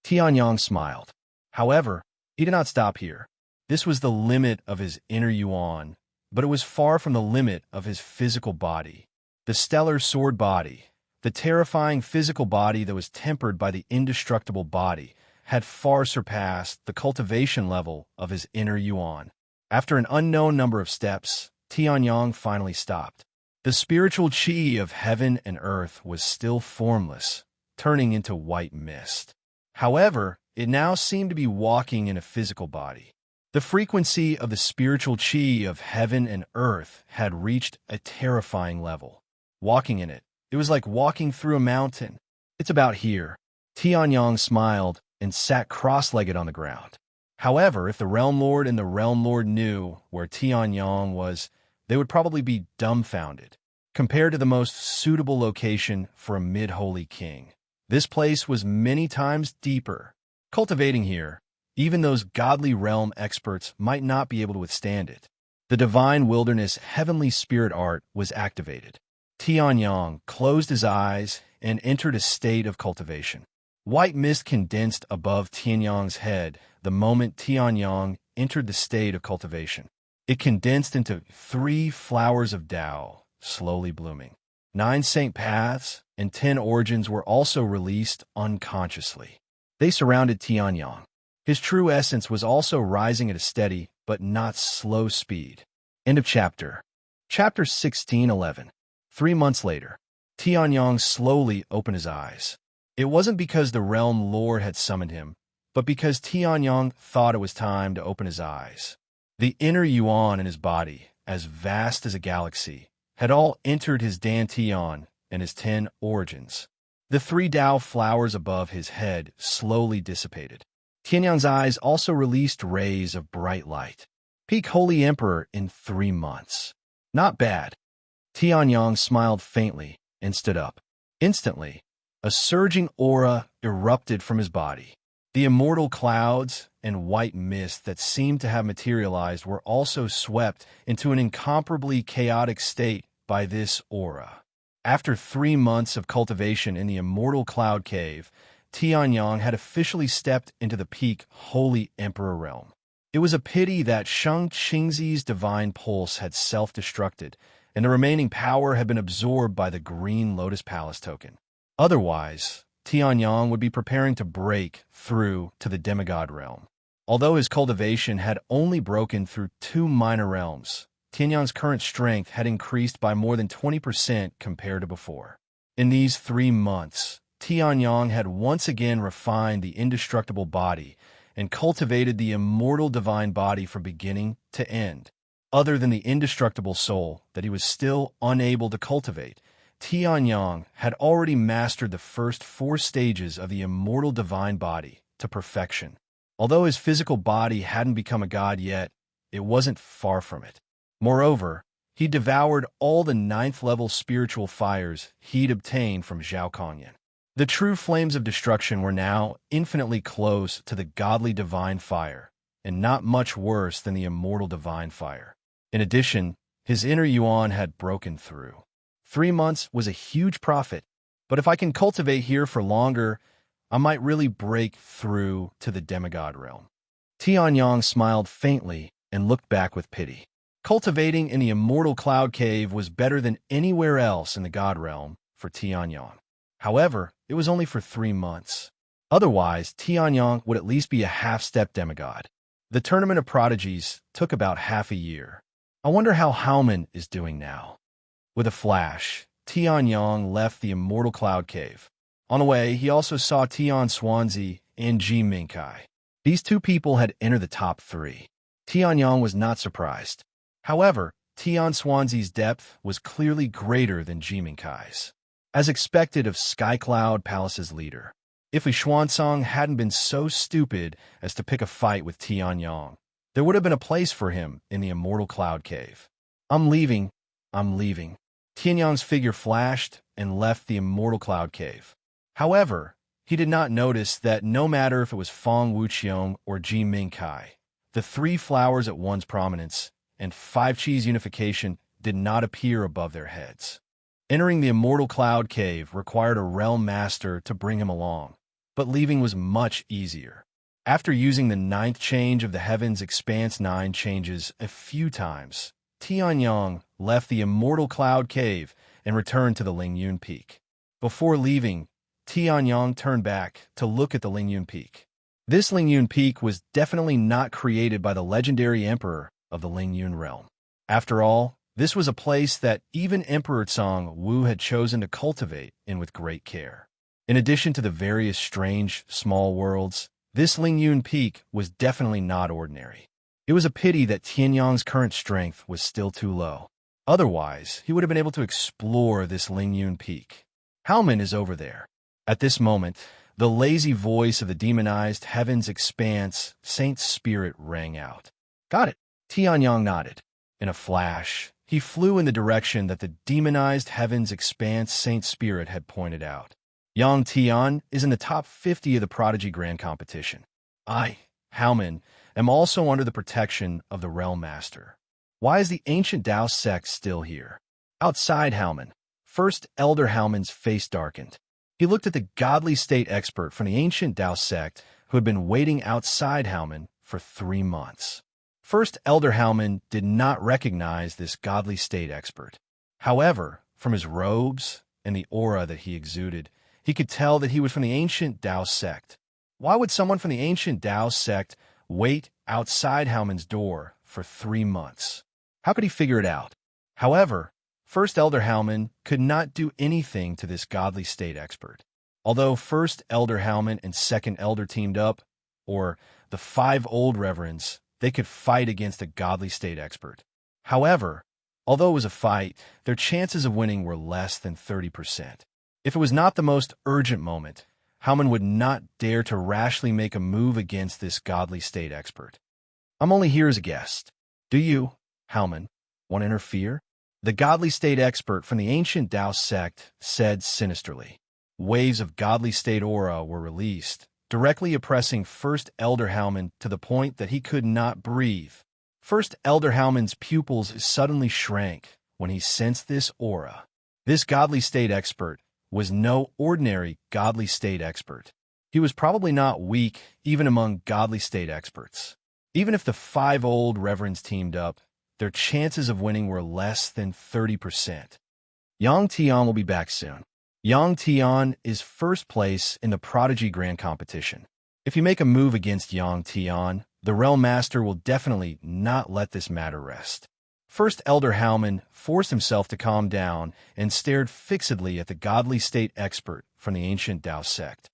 Tianyang smiled. However, he did not stop here. This was the limit of his inner yuan, but it was far from the limit of his physical body. The stellar sword body, the terrifying physical body that was tempered by the indestructible body, had far surpassed the cultivation level of his inner yuan. After an unknown number of steps, Tianyang finally stopped. The spiritual qi of heaven and earth was still formless, turning into white mist. However, it now seemed to be walking in a physical body. The frequency of the spiritual qi of heaven and earth had reached a terrifying level. Walking in it, it was like walking through a mountain. "It's about here." Tianyang smiled and sat cross-legged on the ground. However, if the Realm Lord and the Realm Lord knew where Tianyang was, they would probably be dumbfounded. Compared to the most suitable location for a mid-holy king, this place was many times deeper. Cultivating here, even those godly realm experts might not be able to withstand it. The divine wilderness heavenly spirit art was activated. Tianyang closed his eyes and entered a state of cultivation. White mist condensed above Tianyang's head the moment Tianyang entered the state of cultivation. It condensed into 3 flowers of Tao, slowly blooming. 9 saint paths and 10 origins were also released unconsciously. They surrounded Tianyang. His true essence was also rising at a steady but not slow speed. End of chapter. Chapter 16:11. 3 months later, Tianyang slowly opened his eyes. It wasn't because the Realm Lord had summoned him, but because Tianyang thought it was time to open his eyes. The inner yuan in his body, as vast as a galaxy, had all entered his dantian and his 10 origins. The 3 Tao flowers above his head slowly dissipated. Tianyang's eyes also released rays of bright light. Peak Holy Emperor in 3 months. Not bad. Tianyang smiled faintly and stood up. Instantly, a surging aura erupted from his body. The immortal clouds and white mist that seemed to have materialized were also swept into an incomparably chaotic state by this aura. After 3 months of cultivation in the immortal cloud cave, Tianyang had officially stepped into the peak Holy Emperor realm. It was a pity that Shang Qingzi's divine pulse had self-destructed, and the remaining power had been absorbed by the Green Lotus Palace token. Otherwise, Tianyang would be preparing to break through to the demigod realm. Although his cultivation had only broken through 2 minor realms, Tianyang's current strength had increased by more than 20% compared to before. In these 3 months, Tianyang had once again refined the indestructible body and cultivated the immortal divine body from beginning to end. Other than the indestructible soul that he was still unable to cultivate, Tianyang had already mastered the first 4 stages of the immortal divine body to perfection. Although his physical body hadn't become a god yet, it wasn't far from it. Moreover, he devoured all the 9th-level spiritual fires he'd obtained from Zhao Kongyan. The true flames of destruction were now infinitely close to the godly divine fire, and not much worse than the immortal divine fire. In addition, his inner yuan had broken through. 3 months was a huge profit, but if I can cultivate here for longer, I might really break through to the demigod realm. Tianyang smiled faintly and looked back with pity. Cultivating in the immortal cloud cave was better than anywhere else in the god realm for Tianyang. However, it was only for 3 months. Otherwise, Tianyang would at least be a half-step demigod. The Tournament of Prodigies took about half a year. I wonder how Haoman is doing now. With a flash, Tianyang left the immortal cloud cave. On the way, he also saw Tian Xuanzi and Ji Mingkai. These 2 people had entered the top 3. Tianyang was not surprised. However, Tian Xuanzi's depth was clearly greater than Ji Mingkai's. As expected of Skycloud Palace's leader, if Li Xuanzong hadn't been so stupid as to pick a fight with Tianyang, there would have been a place for him in the immortal cloud cave. I'm leaving. Tianyang's figure flashed and left the immortal cloud cave. However, he did not notice that no matter if it was Feng Wuqiong or Ji Mingkai, the 3 flowers at one's prominence and 5 Chi's unification did not appear above their heads. Entering the immortal cloud cave required a realm master to bring him along, but leaving was much easier. After using the 9th change of the Heaven's Expanse 9 changes a few times, Tianyang left the immortal cloud cave and returned to the Lingyun Peak. Before leaving, Tianyang turned back to look at the Lingyun Peak. This Lingyun Peak was definitely not created by the legendary emperor of the Lingyun realm. After all, this was a place that even Emperor Tsang Wu had chosen to cultivate in with great care. In addition to the various strange, small worlds, this Lingyun Peak was definitely not ordinary. It was a pity that Tianyang's current strength was still too low. Otherwise, he would have been able to explore this Lingyun Peak. Haomen is over there. At this moment, the lazy voice of the demonized heaven's expanse, Saint Spirit, rang out. Got it. Tianyang nodded. In a flash, he flew in the direction that the demonized heaven's expanse Saint Spirit had pointed out. Yang Tian is in the top 50 of the Prodigy Grand Competition. I, Haomen, am also under the protection of the Realm Master. Why is the ancient Tao sect still here? Outside Haomen, First Elder Haomen's face darkened. He looked at the godly state expert from the ancient Tao sect who had been waiting outside Haomen for 3 months. First Elder Haomen did not recognize this godly state expert. However, from his robes and the aura that he exuded, he could tell that he was from the ancient Tao sect. Why would someone from the ancient Tao sect wait outside Haomen's door for 3 months? How could he figure it out? However, First Elder Haomen could not do anything to this godly state expert. Although First Elder Haomen and Second Elder teamed up, or the 5 old reverends, they could fight against a godly state expert. However, although it was a fight, their chances of winning were less than 30%. If it was not the most urgent moment, Haomen would not dare to rashly make a move against this godly state expert. I'm only here as a guest. Do you, Haomen, want to interfere? The godly state expert from the ancient Tao sect said sinisterly. Waves of godly state aura were released, directly oppressing First Elder Haomen to the point that he could not breathe. First Elder Haomen's pupils suddenly shrank when he sensed this aura. This godly state expert was no ordinary godly state expert. He was probably not weak even among godly state experts. Even if the 5 old reverends teamed up, their chances of winning were less than 30%. Yang Tian will be back soon. Yang Tian is first place in the Prodigy Grand Competition. If you make a move against Yang Tian, the Realm Master will definitely not let this matter rest. First Elder Haomen forced himself to calm down and stared fixedly at the godly state expert from the ancient Tao sect.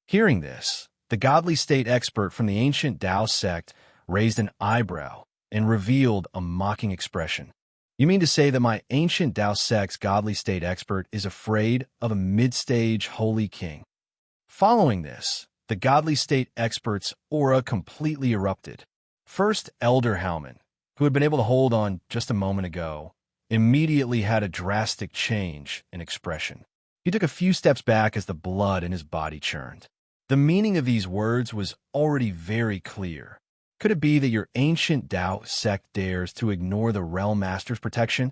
Hearing this, the godly state expert from the ancient Tao sect raised an eyebrow and revealed a mocking expression. You mean to say that my ancient Tao sect's godly state expert is afraid of a mid-stage holy king? Following this, the godly state expert's aura completely erupted. First Elder Haomen, who had been able to hold on just a moment ago, immediately had a drastic change in expression. He took a few steps back as the blood in his body churned. The meaning of these words was already very clear. Could it be that your ancient Tao sect dares to ignore the Realm Master's protection?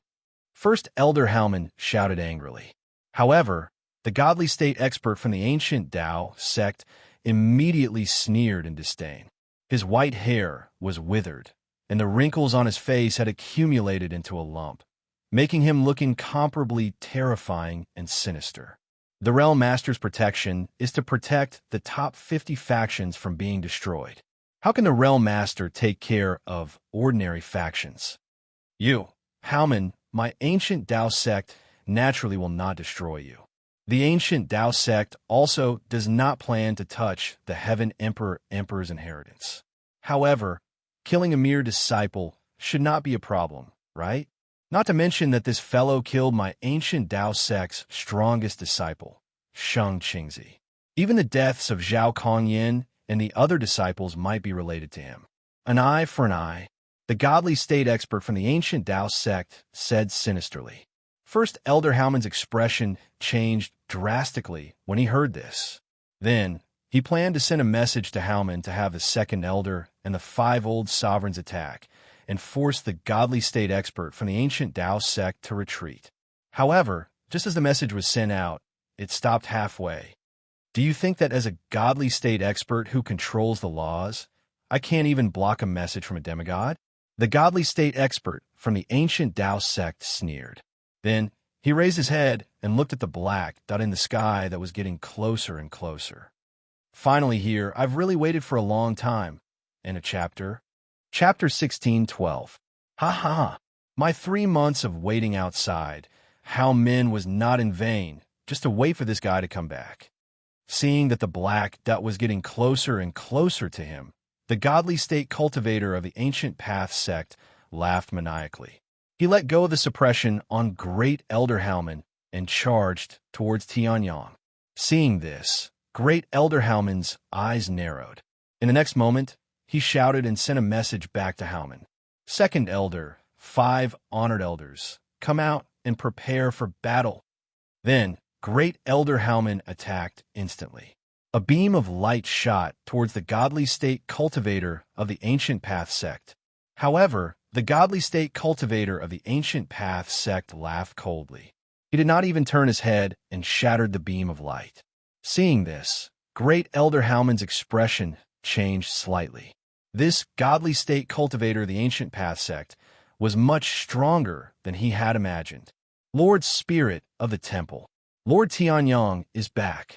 First Elder Haomen shouted angrily. However, the godly state expert from the ancient Tao sect immediately sneered in disdain. His white hair was withered, and the wrinkles on his face had accumulated into a lump, making him look incomparably terrifying and sinister. The Realm Master's protection is to protect the top 50 factions from being destroyed. How can the Realm Master take care of ordinary factions? You, Haomen, my ancient Tao sect, naturally will not destroy you. The ancient Tao sect also does not plan to touch the Heaven Emperor's inheritance. However, killing a mere disciple should not be a problem, right? Not to mention that this fellow killed my ancient Tao sect's strongest disciple, Sheng Qingzi. Even the deaths of Zhao Kongyin and the other disciples might be related to him. An eye for an eye, the godly state expert from the ancient Tao sect said sinisterly. First Elder Haomen's expression changed drastically when he heard this. Then, he planned to send a message to Haomen to have the Second Elder and the 5 old sovereigns attack and force the godly state expert from the ancient Tao sect to retreat. However, just as the message was sent out, it stopped halfway. Do you think that as a godly state expert who controls the laws, I can't even block a message from a demigod? The godly state expert from the ancient Tao sect sneered. Then he raised his head and looked at the black dot in the sky that was getting closer and closer. Finally here, I've really waited for a long time. And a chapter? Chapter 16:12. Ha ha. My 3 months of waiting outside. How Min was not in vain, just to wait for this guy to come back. Seeing that the black dot was getting closer and closer to him, the godly state cultivator of the ancient path sect laughed maniacally. He let go of the suppression on Great Elder Halman and charged towards Tianyang. Seeing this, Great Elder Halman's eyes narrowed. In the next moment, he shouted and sent a message back to Halman. Second Elder, 5 honored elders, come out and prepare for battle. Then, Great Elder Halman attacked instantly. A beam of light shot towards the godly state cultivator of the ancient path sect. However, the godly state cultivator of the ancient path sect laughed coldly. He did not even turn his head and shattered the beam of light. Seeing this, Great Elder Halman's expression changed slightly. This godly state cultivator of the ancient path sect was much stronger than he had imagined. Lord Spirit of the Temple, Lord Tianyang is back.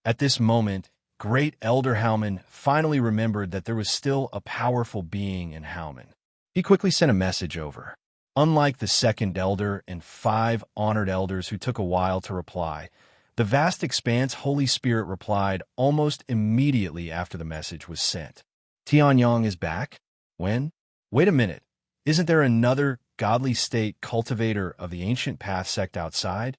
At this moment, Great Elder Halman finally remembered that there was still a powerful being in Halman. He quickly sent a message over. Unlike the second elder and 5 honored elders who took a while to reply, the vast expanse Holy Spirit replied almost immediately after the message was sent. Tianyang is back? When? Wait a minute. Isn't there another godly state cultivator of the ancient path sect outside?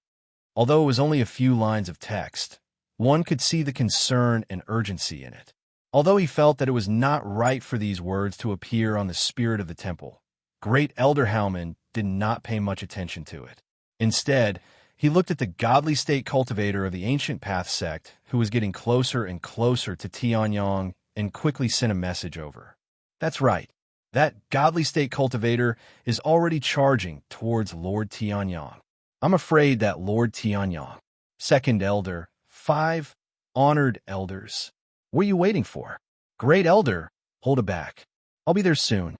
Although it was only a few lines of text, one could see the concern and urgency in it. Although he felt that it was not right for these words to appear on the spirit of the temple, Great Elder Halman did not pay much attention to it. Instead, he looked at the godly state cultivator of the ancient path sect, who was getting closer and closer to Tianyang, and quickly sent a message over. That's right. That godly state cultivator is already charging towards Lord Tianyang. I'm afraid that Lord Tianyang, second elder, 5 honored elders. What are you waiting for? Great Elder, hold it back. I'll be there soon.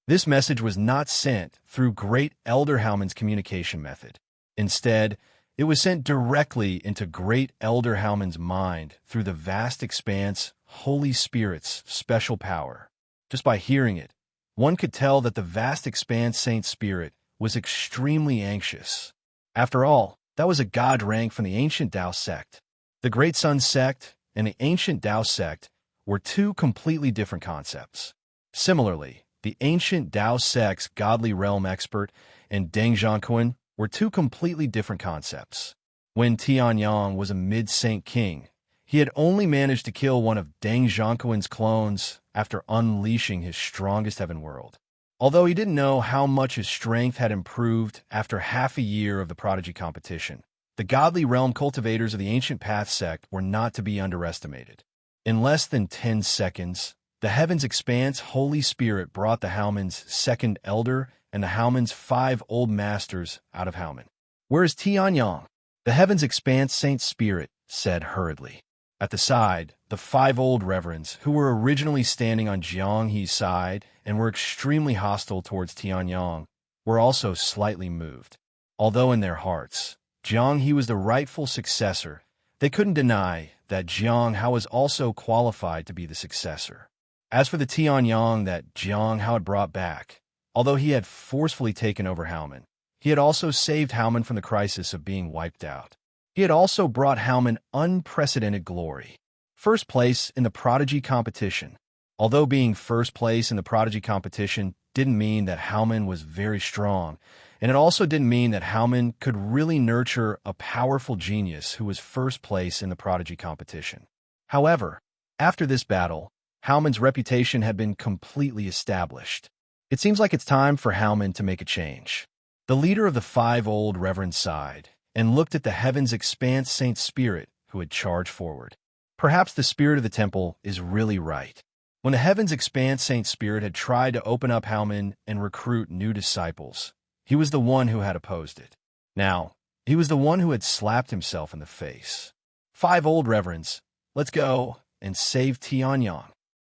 This message was not sent through Great Elder Halman's communication method. Instead, it was sent directly into Great Elder Halman's mind through the vast expanse Holy Spirit's special power. Just by hearing it, one could tell that the vast expanse Saint Spirit was extremely anxious. After all, that was a god rank from the ancient Tao sect. The Great Sun sect and the ancient Tao sect were 2 completely different concepts. Similarly, the ancient Tao sect's godly realm expert and Deng Zhangquan were 2 completely different concepts. When Tianyang was a mid-saint king, he had only managed to kill one of Deng Zhangquan's clones after unleashing his strongest heaven world. Although he didn't know how much his strength had improved after half a year of the prodigy competition, the godly realm cultivators of the ancient path sect were not to be underestimated. In less than 10 seconds, the heavens expanse Holy Spirit brought the Halman's second elder and the Halman's 5 old masters out of Halman. Where is Tianyang? The heavens expanse Saint Spirit said hurriedly. At the side, the 5 old reverends, who were originally standing on Jiang He's side and were extremely hostile towards Tianyang, were also slightly moved. Although in their hearts, Jiang He was the rightful successor, they couldn't deny that Jiang Hao was also qualified to be the successor. As for the Tianyang that Jiang Hao had brought back, although he had forcefully taken over Halman, he had also saved Halman from the crisis of being wiped out. He had also brought Halman unprecedented glory. First place in the prodigy competition. Although being first place in the prodigy competition didn't mean that Halman was very strong, and it also didn't mean that Halman could really nurture a powerful genius who was first place in the prodigy competition. However, after this battle, Halman's reputation had been completely established. It seems like it's time for Halman to make a change. The leader of the 5 old reverends sighed and looked at the heavens expanse Saint Spirit who had charged forward. Perhaps the spirit of the temple is really right. When the heavens expanse Saint Spirit had tried to open up Halman and recruit new disciples, he was the one who had opposed it. Now, he was the one who had slapped himself in the face. 5 old reverends, let's go and save Tianyang.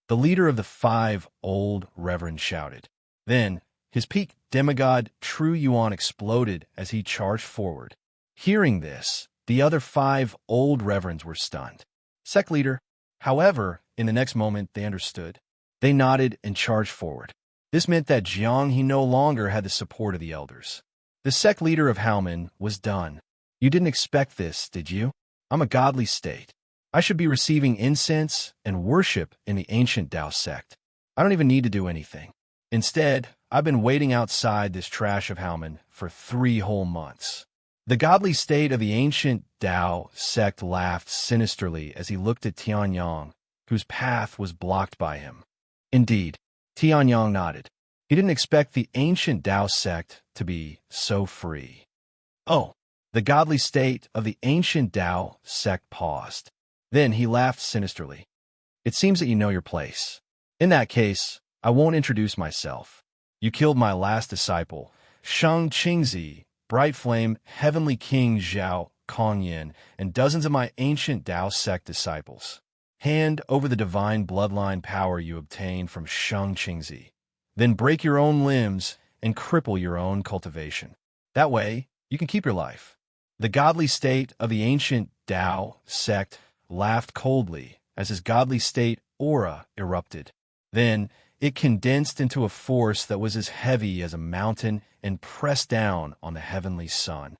The leader of the 5 old reverends shouted. Then, his peak demigod True Yuan exploded as he charged forward. Hearing this, the other 5 old reverends were stunned. Sect leader, However, in the next moment, they understood. They nodded and charged forward. This meant that Jiang he no longer had the support of the elders. The sect leader of Haomen was done. You didn't expect this, did you? I'm a godly state. I should be receiving incense and worship in the ancient Tao sect. I don't even need to do anything. Instead, I've been waiting outside this trash of Haomen for 3 whole months. The godly state of the ancient Tao sect laughed sinisterly as he looked at Tianyang, whose path was blocked by him. Indeed, Tianyang nodded. He didn't expect the ancient Tao sect to be so free. Oh, the godly state of the ancient Tao sect paused. Then he laughed sinisterly. It seems that you know your place. In that case, I won't introduce myself. You killed my last disciple, Shang Qingzi, Bright Flame, Heavenly King Zhao Kongyin, and dozens of my ancient Tao sect disciples. Hand over the divine bloodline power you obtained from Shang Qingzi. Then break your own limbs and cripple your own cultivation. That way, you can keep your life. The godly state of the ancient Tao sect laughed coldly as his godly state aura erupted. Then, it condensed into a force that was as heavy as a mountain and pressed down on the heavenly sun.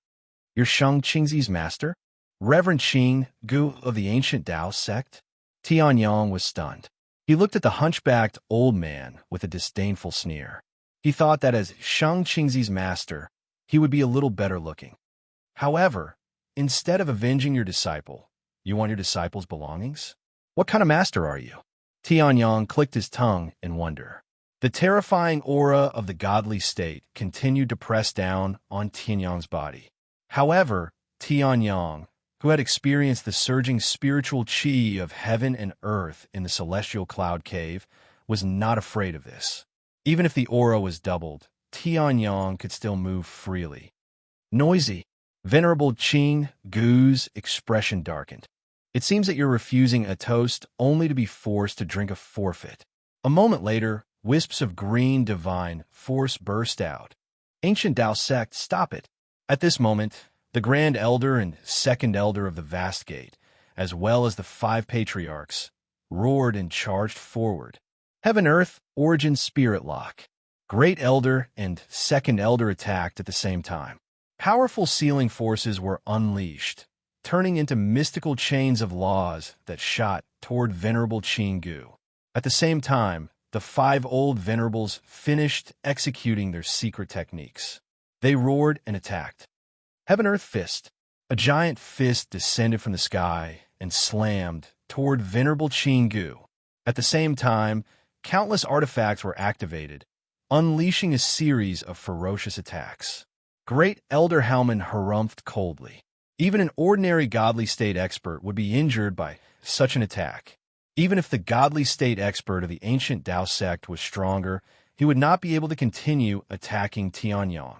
You're Shang Qingzi's master? Reverend Qing Gu of the ancient Tao sect? Tianyang was stunned. He looked at the hunchbacked old man with a disdainful sneer. He thought that as Shang Qingzi's master, he would be a little better looking. However, instead of avenging your disciple, you want your disciple's belongings? What kind of master are you? Tianyang clicked his tongue in wonder. The terrifying aura of the godly state continued to press down on Tianyang's body. However, Tianyang, who had experienced the surging spiritual qi of heaven and earth in the celestial cloud cave, was not afraid of this. Even if the aura was doubled, Tianyang could still move freely. Noisy, Venerable Qing Gu's expression darkened. It seems that you're refusing a toast only to be forced to drink a forfeit. A moment later, wisps of green divine force burst out. Ancient Tao sect, stop it. At this moment, the Grand Elder and Second Elder of the Vast Gate, as well as the 5 patriarchs, roared and charged forward. Heaven-Earth Origin Spirit Lock. Great Elder and Second Elder attacked at the same time. Powerful sealing forces were unleashed, turning into mystical chains of laws that shot toward Venerable Qinggu. At the same time, the 5 old venerables finished executing their secret techniques. They roared and attacked. Heaven-Earth Fist. A giant fist descended from the sky and slammed toward Venerable Qinggu. At the same time, countless artifacts were activated, unleashing a series of ferocious attacks. Great Elder Haomen harumphed coldly. Even an ordinary godly state expert would be injured by such an attack. Even if the godly state expert of the ancient Tao sect was stronger, he would not be able to continue attacking Tianyang.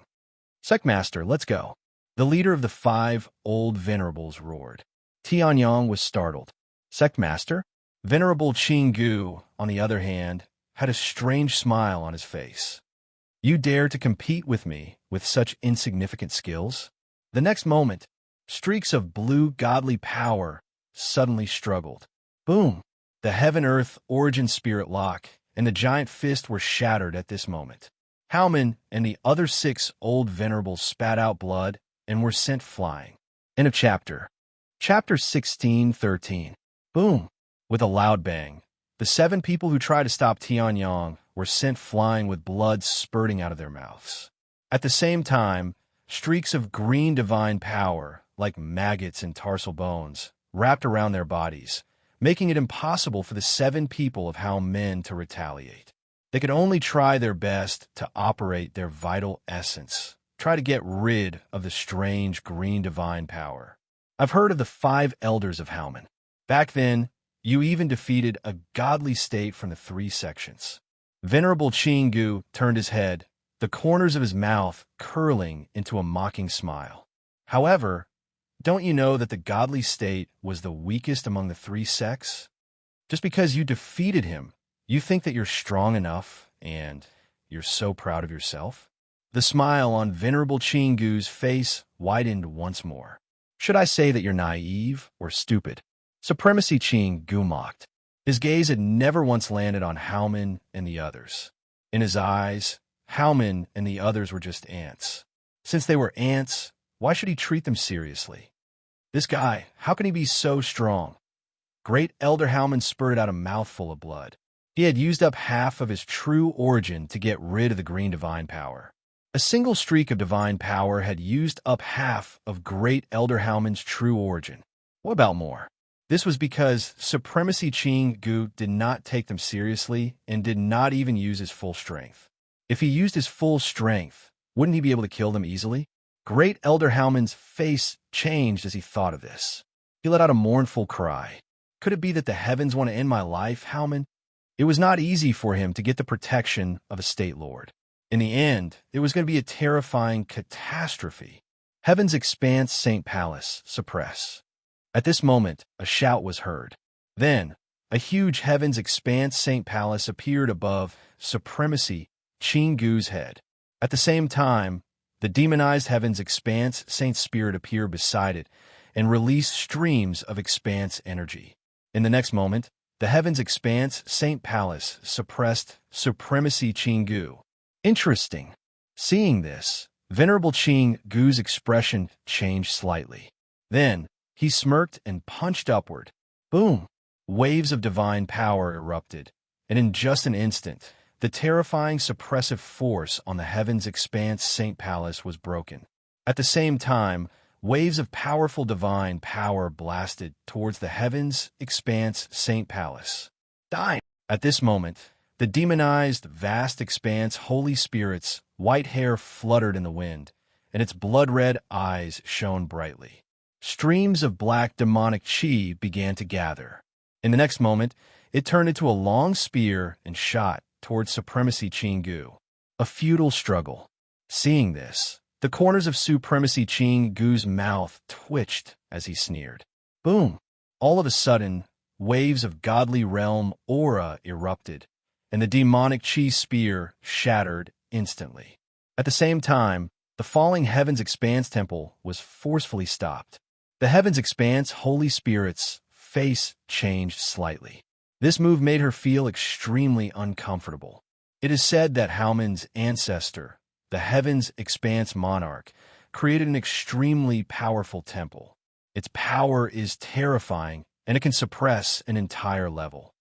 Sectmaster, let's go. The leader of the 5 old venerables roared. Tianyang was startled. Sectmaster? Venerable Qinggu, on the other hand, had a strange smile on his face. You dare to compete with me with such insignificant skills? The next moment, streaks of blue godly power suddenly struggled. Boom! The Heaven-Earth Origin Spirit Lock and the giant fist were shattered at this moment. Haomen and the other 6 old venerables spat out blood and were sent flying. End of chapter. Chapter 16:13. Boom! With a loud bang, the 7 people who tried to stop Tianyang were sent flying with blood spurting out of their mouths. At the same time, streaks of green divine power, like maggots and tarsal bones, wrapped around their bodies, making it impossible for the 7 people of Haomen to retaliate. They could only try their best to operate their vital essence, try to get rid of the strange green divine power. I've heard of the 5 elders of Haomen. Back then, you even defeated a godly state from the 3 sections. Venerable Qinggu turned his head, the corners of his mouth curling into a mocking smile. However, don't you know that the godly state was the weakest among the 3 sects? Just because you defeated him, you think that you're strong enough and you're so proud of yourself? The smile on Venerable Qinggu's face widened once more. Should I say that you're naive or stupid? Supremacy Qinggu mocked. His gaze had never once landed on Howman and the others. In his eyes, Howman and the others were just ants. Since they were ants, why should he treat them seriously? This guy, how can he be so strong? Great Elder Howman spurted out a mouthful of blood. He had used up half of his true origin to get rid of the green divine power. A single streak of divine power had used up half of Great Elder Howman's true origin. What about more? This was because Supremacy Ching Gu did not take them seriously and did not even use his full strength. If he used his full strength, wouldn't he be able to kill them easily? Great Elder Howman's face changed as he thought of this. He let out a mournful cry. Could it be that the heavens want to end my life, Howman? It was not easy for him to get the protection of a state lord. In the end, it was going to be a terrifying catastrophe. Heaven's Expanse St. Palace, suppress. At this moment, a shout was heard. Then, a huge Heaven's Expanse St. Palace appeared above Supremacy Ching Gu's head. At the same time, the demonized Heaven's Expanse Saint Spirit appeared beside it and released streams of expanse energy. In the next moment, the Heaven's Expanse Saint Palace suppressed Supremacy Ching Gu. Interesting. Seeing this, Venerable Ching Gu's expression changed slightly. Then, he smirked and punched upward. Boom! Waves of divine power erupted, and in just an instant, the terrifying suppressive force on the Heaven's Expanse Saint Palace was broken. At the same time, waves of powerful divine power blasted towards the Heaven's Expanse Saint Palace. Die! At this moment, the demonized vast expanse Holy Spirit's white hair fluttered in the wind, and its blood-red eyes shone brightly. Streams of black demonic chi began to gather. In the next moment, it turned into a long spear and shot towards Supremacy Ching Gu. A futile struggle. Seeing this, the corners of Supremacy Ching Gu's mouth twitched as he sneered. Boom! All of a sudden, waves of godly realm aura erupted, and the demonic chi spear shattered instantly. At the same time, the falling Heaven's Expanse temple was forcefully stopped. The Heaven's Expanse Holy Spirit's face changed slightly. This move made her feel extremely uncomfortable. It is said that Howman's ancestor, the Heaven's Expanse monarch, created an extremely powerful temple. Its power is terrifying, and it can suppress an entire level.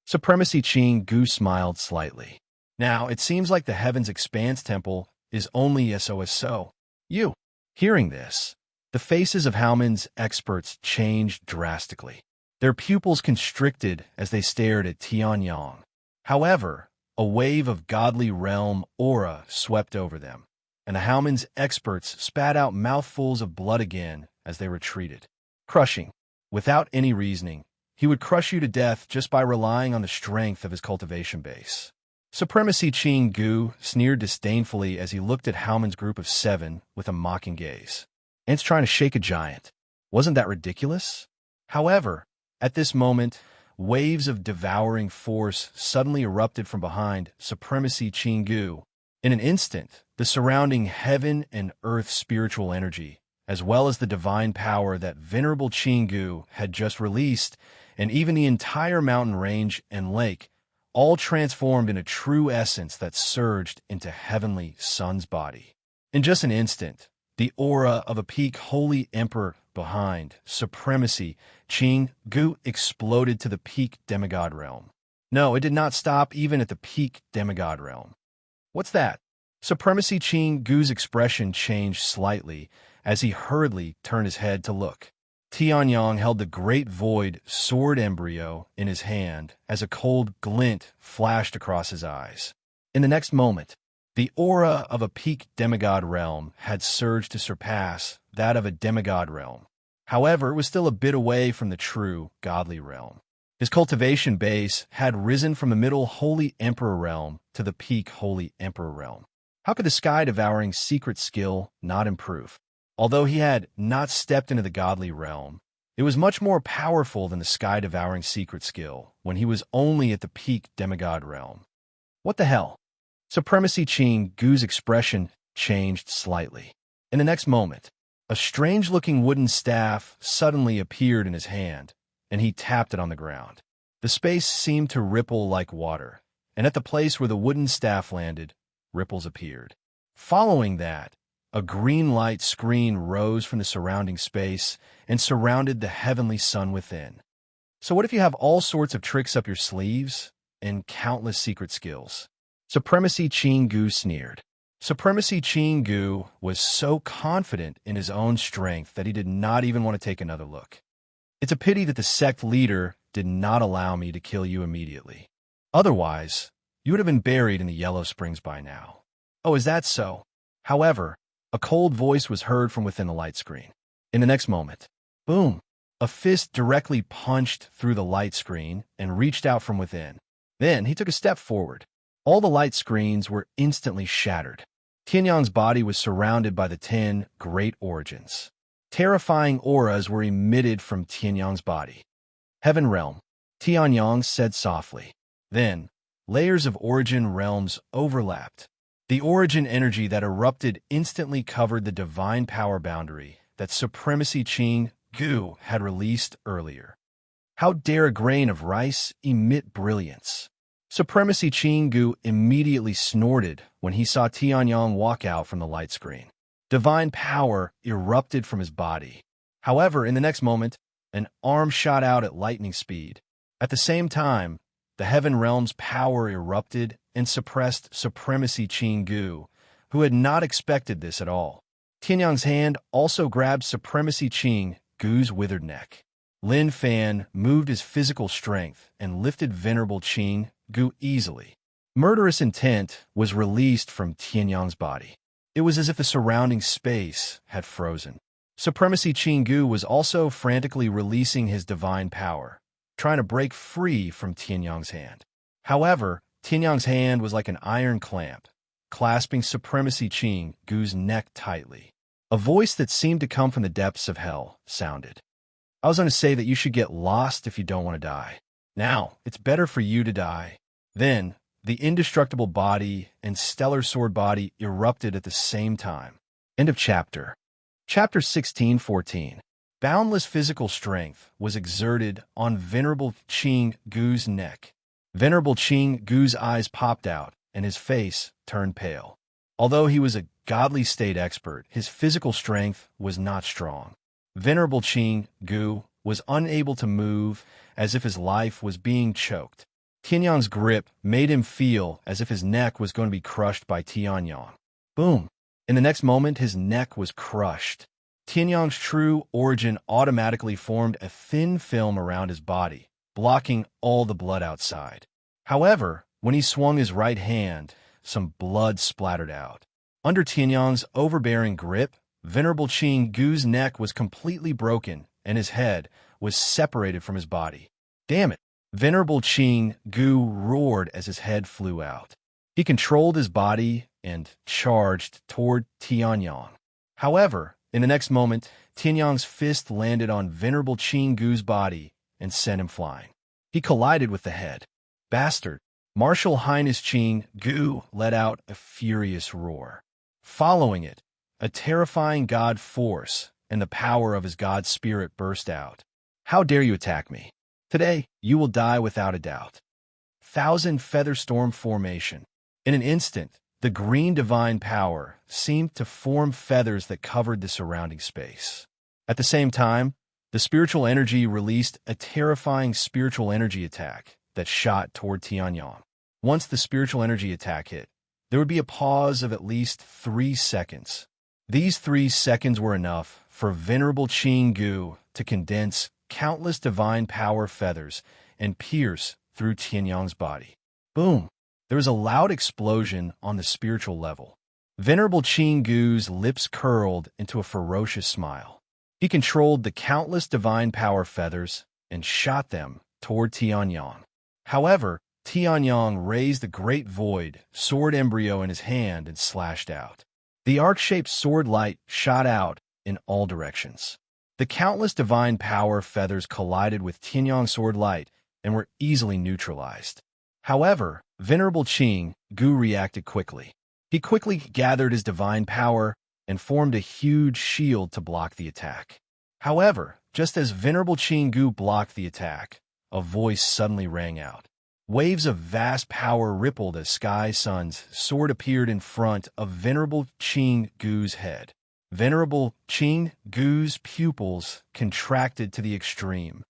Supremacy Ching Gu smiled slightly. Now, it seems like the Heaven's Expanse temple is only so. You. Hearing this, the faces of Howman's experts changed drastically. Their pupils constricted as they stared at Tianyang. However, a wave of godly realm aura swept over them, and the Howman's experts spat out mouthfuls of blood again as they retreated. Crushing. Without any reasoning, he would crush you to death just by relying on the strength of his cultivation base. Supremacy Ching Gu sneered disdainfully as he looked at Howman's group of 7 with a mocking gaze. Ants trying to shake a giant. Wasn't that ridiculous? However, at this moment, waves of devouring force suddenly erupted from behind Supremacy Ching Gu. In an instant, the surrounding heaven and earth spiritual energy, as well as the divine power that Venerable Ching Gu had just released, and even the entire mountain range and lake, all transformed in a true essence that surged into Heavenly Sun's body. In just an instant, the aura of a peak holy emperor behind Supremacy Ching Gu exploded to the peak demigod realm. No, it did not stop even at the peak demigod realm. What's that? Supremacy Ching Gu's expression changed slightly as he hurriedly turned his head to look. Tianyang held the great void sword embryo in his hand as a cold glint flashed across his eyes. In the next moment, the aura of a peak demigod realm had surged to surpass that of a demigod realm. However, it was still a bit away from the true godly realm. His cultivation base had risen from the middle holy emperor realm to the peak holy emperor realm. How could the sky-devouring secret skill not improve? Although he had not stepped into the godly realm, it was much more powerful than the sky-devouring secret skill when he was only at the peak demigod realm. What the hell? Supremacy Ching Gu's expression changed slightly. In the next moment, a strange-looking wooden staff suddenly appeared in his hand, and he tapped it on the ground. The space seemed to ripple like water, and at the place where the wooden staff landed, ripples appeared. Following that, a green light screen rose from the surrounding space and surrounded the heavenly sun within. So what if you have all sorts of tricks up your sleeves and countless secret skills? Supremacy Chingu sneered. Supremacy Chingu was so confident in his own strength that he did not even want to take another look. It's a pity that the sect leader did not allow me to kill you immediately. Otherwise, you would have been buried in the Yellow Springs by now. Oh, is that so? However, a cold voice was heard from within the light screen. In the next moment, boom, a fist directly punched through the light screen and reached out from within. Then he took a step forward. All the light screens were instantly shattered. Tianyang's body was surrounded by the 10 great origins. Terrifying auras were emitted from Tianyang's body. Heaven Realm, Tianyang said softly. Then, layers of origin realms overlapped. The origin energy that erupted instantly covered the divine power boundary that Supremacy Qing Gu had released earlier. How dare a grain of rice emit brilliance? Supremacy Qing Gu immediately snorted when he saw Tianyang walk out from the light screen. Divine power erupted from his body. However, in the next moment, an arm shot out at lightning speed. At the same time, the Heaven Realm's power erupted and suppressed Supremacy Qing Gu, who had not expected this at all. Tianyang's hand also grabbed Supremacy Qing Gu's withered neck. Lin Fan moved his physical strength and lifted Venerable Qing Gu easily. Murderous intent was released from Tianyang's body. It was as if the surrounding space had frozen. Supremacy Qing Gu was also frantically releasing his divine power, trying to break free from Tianyang's hand. However, Tianyang's hand was like an iron clamp, clasping Supremacy Qing Gu's neck tightly. A voice that seemed to come from the depths of hell sounded. I was going to say that you should get lost if you don't want to die. Now, it's better for you to die. Then, the indestructible body and stellar sword body erupted at the same time. End of chapter. Chapter 16:14. Boundless physical strength was exerted on Venerable Qing Gu's neck. Venerable Qing Gu's eyes popped out, and his face turned pale. Although he was a godly state expert, his physical strength was not strong. Venerable Qing Gu was unable to move, as if his life was being choked. Tianyang's grip made him feel as if his neck was going to be crushed by Tianyang. Boom! In the next moment, his neck was crushed. Tianyang's true origin automatically formed a thin film around his body, blocking all the blood outside. However, when he swung his right hand, some blood splattered out. Under Tianyang's overbearing grip, Venerable Qing Gu's neck was completely broken, and his head was separated from his body. Damn it! Venerable Qing Gu roared as his head flew out. He controlled his body and charged toward Tianyang. However, in the next moment, Tianyang's fist landed on Venerable Qing Gu's body and sent him flying. He collided with the head. Bastard! Martial Highness Qing Gu let out a furious roar. Following it, a terrifying god force and the power of his god spirit burst out. How dare you attack me? Today, you will die without a doubt. Thousand Feather Storm Formation. In an instant, the green divine power seemed to form feathers that covered the surrounding space. At the same time, the spiritual energy released a terrifying spiritual energy attack that shot toward Tianyang. Once the spiritual energy attack hit, there would be a pause of at least 3 seconds. These 3 seconds were enough for Venerable Qing Gu to condense countless divine power feathers and pierce through Tianyang's body. Boom! There was a loud explosion on the spiritual level. Venerable Qing Gu's lips curled into a ferocious smile. He controlled the countless divine power feathers and shot them toward Tianyang. However, Tianyang raised the great void sword embryo in his hand and slashed out. The arc-shaped sword light shot out in all directions. The countless divine power feathers collided with Tianyang's sword light and were easily neutralized. However, Venerable Qing Gu reacted quickly. He quickly gathered his divine power and formed a huge shield to block the attack. However, just as Venerable Qing Gu blocked the attack, a voice suddenly rang out. Waves of vast power rippled as Sky Sun's sword appeared in front of Venerable Qing Gu's head. Venerable Qing Gu's pupils contracted to the extreme.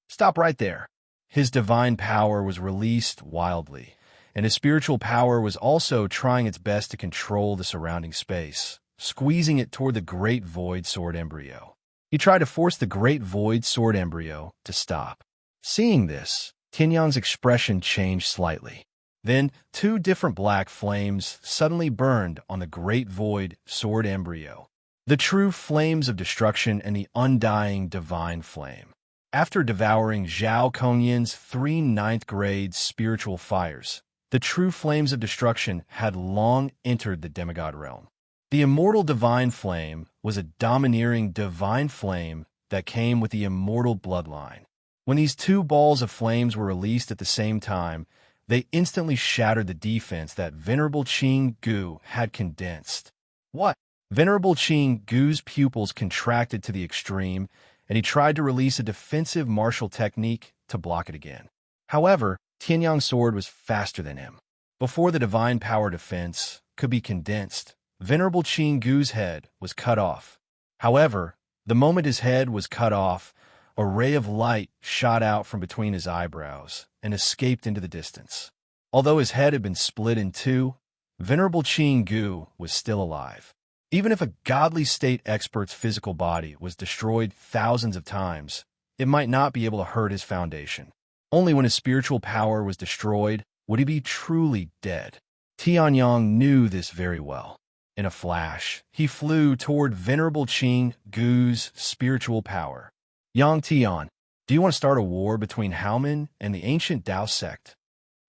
Stop right there. His divine power was released wildly, and his spiritual power was also trying its best to control the surrounding space, squeezing it toward the Great Void Sword embryo. He tried to force the Great Void Sword embryo to stop. Seeing this, Tianyang's expression changed slightly. Then, two different black flames suddenly burned on the Great Void Sword embryo. The true flames of destruction and the undying divine flame. After devouring Zhao Kongyin's 3 ninth-grade spiritual fires, the true flames of destruction had long entered the demigod realm. The immortal divine flame was a domineering divine flame that came with the immortal bloodline. When these two balls of flames were released at the same time, they instantly shattered the defense that Venerable Qing Gu had condensed. What? Venerable Qing Gu's pupils contracted to the extreme, and he tried to release a defensive martial technique to block it again. However, Tianyang's sword was faster than him. Before the divine power defense could be condensed, Venerable Qing Gu's head was cut off. However, the moment his head was cut off, a ray of light shot out from between his eyebrows and escaped into the distance. Although his head had been split in two, Venerable Qing Gu was still alive. Even if a godly state expert's physical body was destroyed thousands of times, it might not be able to hurt his foundation. Only when his spiritual power was destroyed would he be truly dead. Tianyang knew this very well. In a flash, he flew toward Venerable Qing Gu's spiritual power. Yang Tian, do you want to start a war between Haomen and the ancient Dao sect?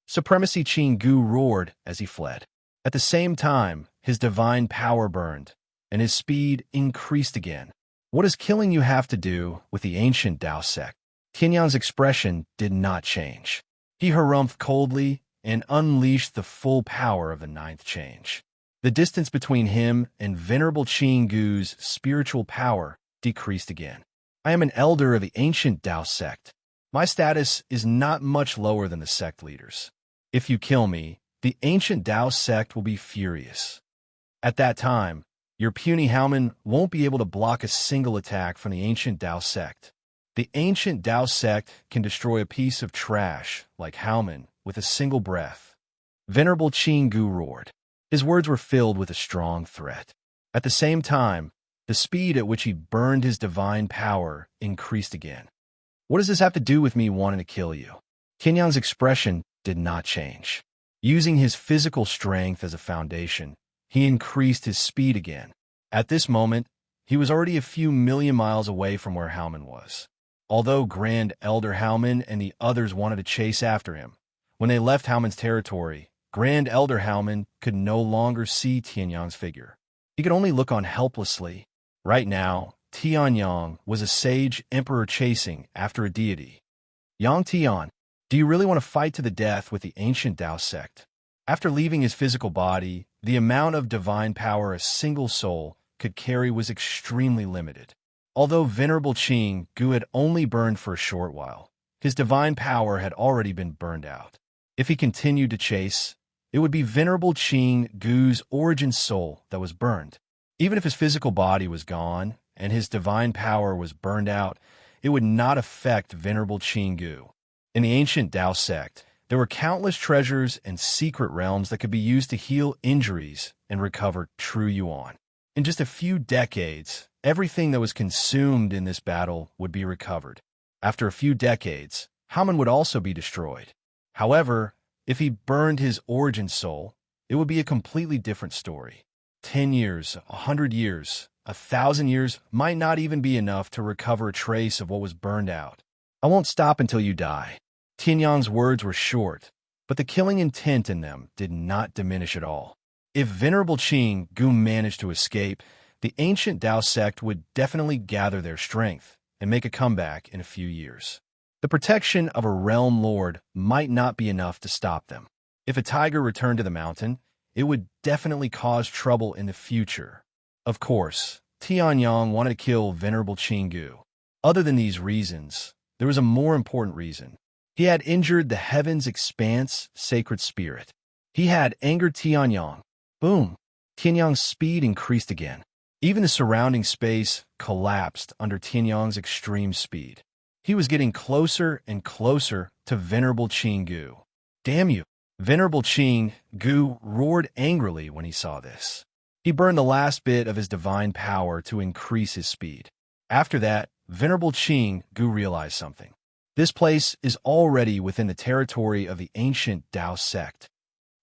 Supremacy Qing Gu roared as he fled. At the same time, his divine power burned, and his speed increased again. What does killing you have to do with the ancient Dao sect? Tianyang's expression did not change. He harumphed coldly and unleashed the full power of the ninth change. The distance between him and Venerable Qing Gu's spiritual power decreased again. I am an elder of the ancient Dao sect. My status is not much lower than the sect leaders. If you kill me, the ancient Dao sect will be furious. At that time, your puny Haomen won't be able to block a single attack from the ancient Dao sect. The ancient Dao sect can destroy a piece of trash like Haomen with a single breath. Venerable Qing Gu roared. His words were filled with a strong threat. At the same time, the speed at which he burned his divine power increased again. What does this have to do with me wanting to kill you? Tianyang's expression did not change. Using his physical strength as a foundation, he increased his speed again. At this moment, he was already a few million miles away from where Haomen was. Although Grand Elder Haomen and the others wanted to chase after him, when they left Haomen's territory, Grand Elder Haomen could no longer see Tianyang's figure. He could only look on helplessly. Right now, Tianyang was a sage emperor chasing after a deity. Yang Tian, do you really want to fight to the death with the ancient Dao sect? After leaving his physical body, the amount of divine power a single soul could carry was extremely limited. Although Venerable Qing Gu had only burned for a short while, his divine power had already been burned out. If he continued to chase, it would be Venerable Qing Gu's origin soul that was burned. Even if his physical body was gone and his divine power was burned out, it would not affect Venerable Qing Gu. In the ancient Dao sect, there were countless treasures and secret realms that could be used to heal injuries and recover true yuan. In just a few decades, everything that was consumed in this battle would be recovered. After a few decades, Haomen would also be destroyed. However, if he burned his origin soul, it would be a completely different story. 10 years, 100 years, 1,000 years might not even be enough to recover a trace of what was burned out. I won't stop until you die. Tianyang's words were short, but the killing intent in them did not diminish at all. If Venerable Qing Gu managed to escape, the ancient Dao sect would definitely gather their strength and make a comeback in a few years. The protection of a realm lord might not be enough to stop them. If a tiger returned to the mountain, it would definitely cause trouble in the future. Of course, Tianyang wanted to kill Venerable Qing Gu. Other than these reasons, there was a more important reason. He had injured the heavens' expanse sacred spirit. He had angered Tianyang. Boom! Tianyang's speed increased again. Even the surrounding space collapsed under Tianyang's extreme speed. He was getting closer and closer to Venerable Qing Gu. Damn you! Venerable Qing Gu roared angrily when he saw this. He burned the last bit of his divine power to increase his speed. After that, Venerable Qing Gu realized something. This place is already within the territory of the ancient Tao sect.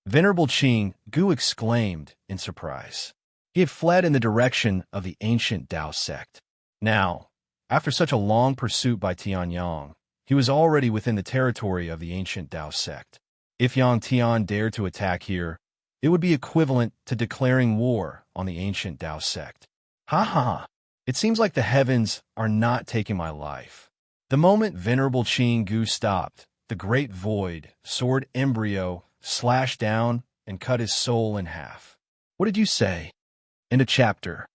Venerable Qing Gu exclaimed in surprise. He had fled in the direction of the ancient Tao sect. Now, after such a long pursuit by Tianyang, he was already within the territory of the ancient Tao sect. If Yang Tian dared to attack here, it would be equivalent to declaring war on the ancient Tao sect. Ha ha ha! It seems like the heavens are not taking my life. The moment Venerable Qing Gu stopped, the great void, sword embryo, slashed down and cut his soul in half. What did you say? End of chapter.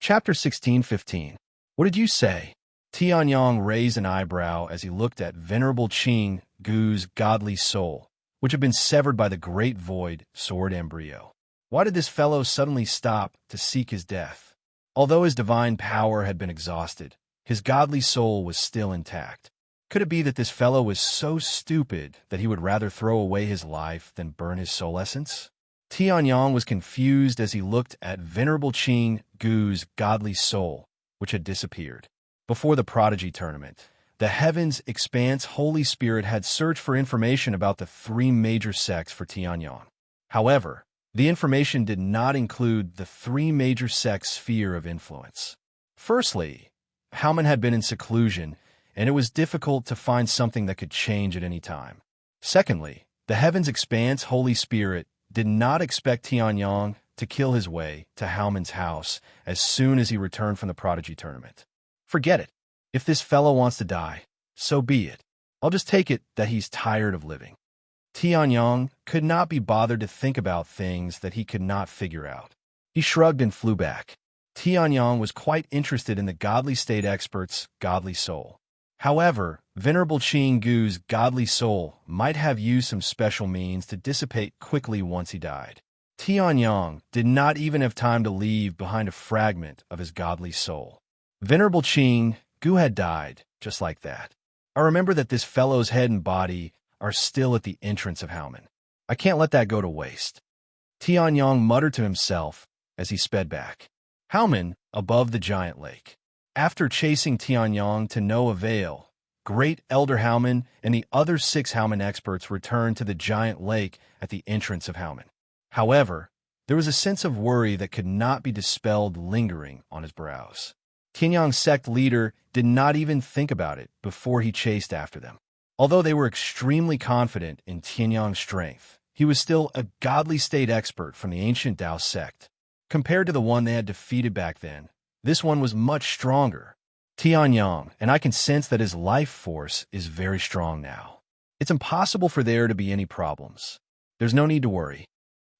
Chapter 16:15. What did you say? Tianyang raised an eyebrow as he looked at Venerable Qing Gu's godly soul, which had been severed by the great void, sword embryo. Why did this fellow suddenly stop to seek his death? Although his divine power had been exhausted, his godly soul was still intact. Could it be that this fellow was so stupid that he would rather throw away his life than burn his soul essence? Tianyang was confused as he looked at Venerable Qing Gu's godly soul, which had disappeared. Before the Prodigy Tournament, the Heavens Expanse Holy Spirit had searched for information about the three major sects for Tianyang. However, the information did not include the three major sects' sphere of influence. Firstly, Haomen had been in seclusion, and it was difficult to find something that could change at any time. Secondly, the Heavens Expanse Holy Spirit did not expect Tianyang to kill his way to Haomen's house as soon as he returned from the Prodigy Tournament. Forget it. If this fellow wants to die, so be it. I'll just take it that he's tired of living. Tianyang could not be bothered to think about things that he could not figure out. He shrugged and flew back. Tianyang was quite interested in the godly state expert's godly soul. However, Venerable Qing Gu's godly soul might have used some special means to dissipate quickly once he died. Tianyang did not even have time to leave behind a fragment of his godly soul. Venerable Qing Gu had died, just like that. I remember that this fellow's head and body are still at the entrance of Haomen. I can't let that go to waste. Tianyang muttered to himself as he sped back. Haomen, above the giant lake. After chasing Tianyang to no avail, Great Elder Haomen and the other 6 Haomen experts returned to the giant lake at the entrance of Haomen. However, there was a sense of worry that could not be dispelled lingering on his brows. Tianyang's sect leader did not even think about it before he chased after them. Although they were extremely confident in Tianyang's strength, he was still a godly state expert from the ancient Tao sect. Compared to the one they had defeated back then, this one was much stronger. Tianyang, and I can sense that his life force is very strong now. It's impossible for there to be any problems. There's no need to worry.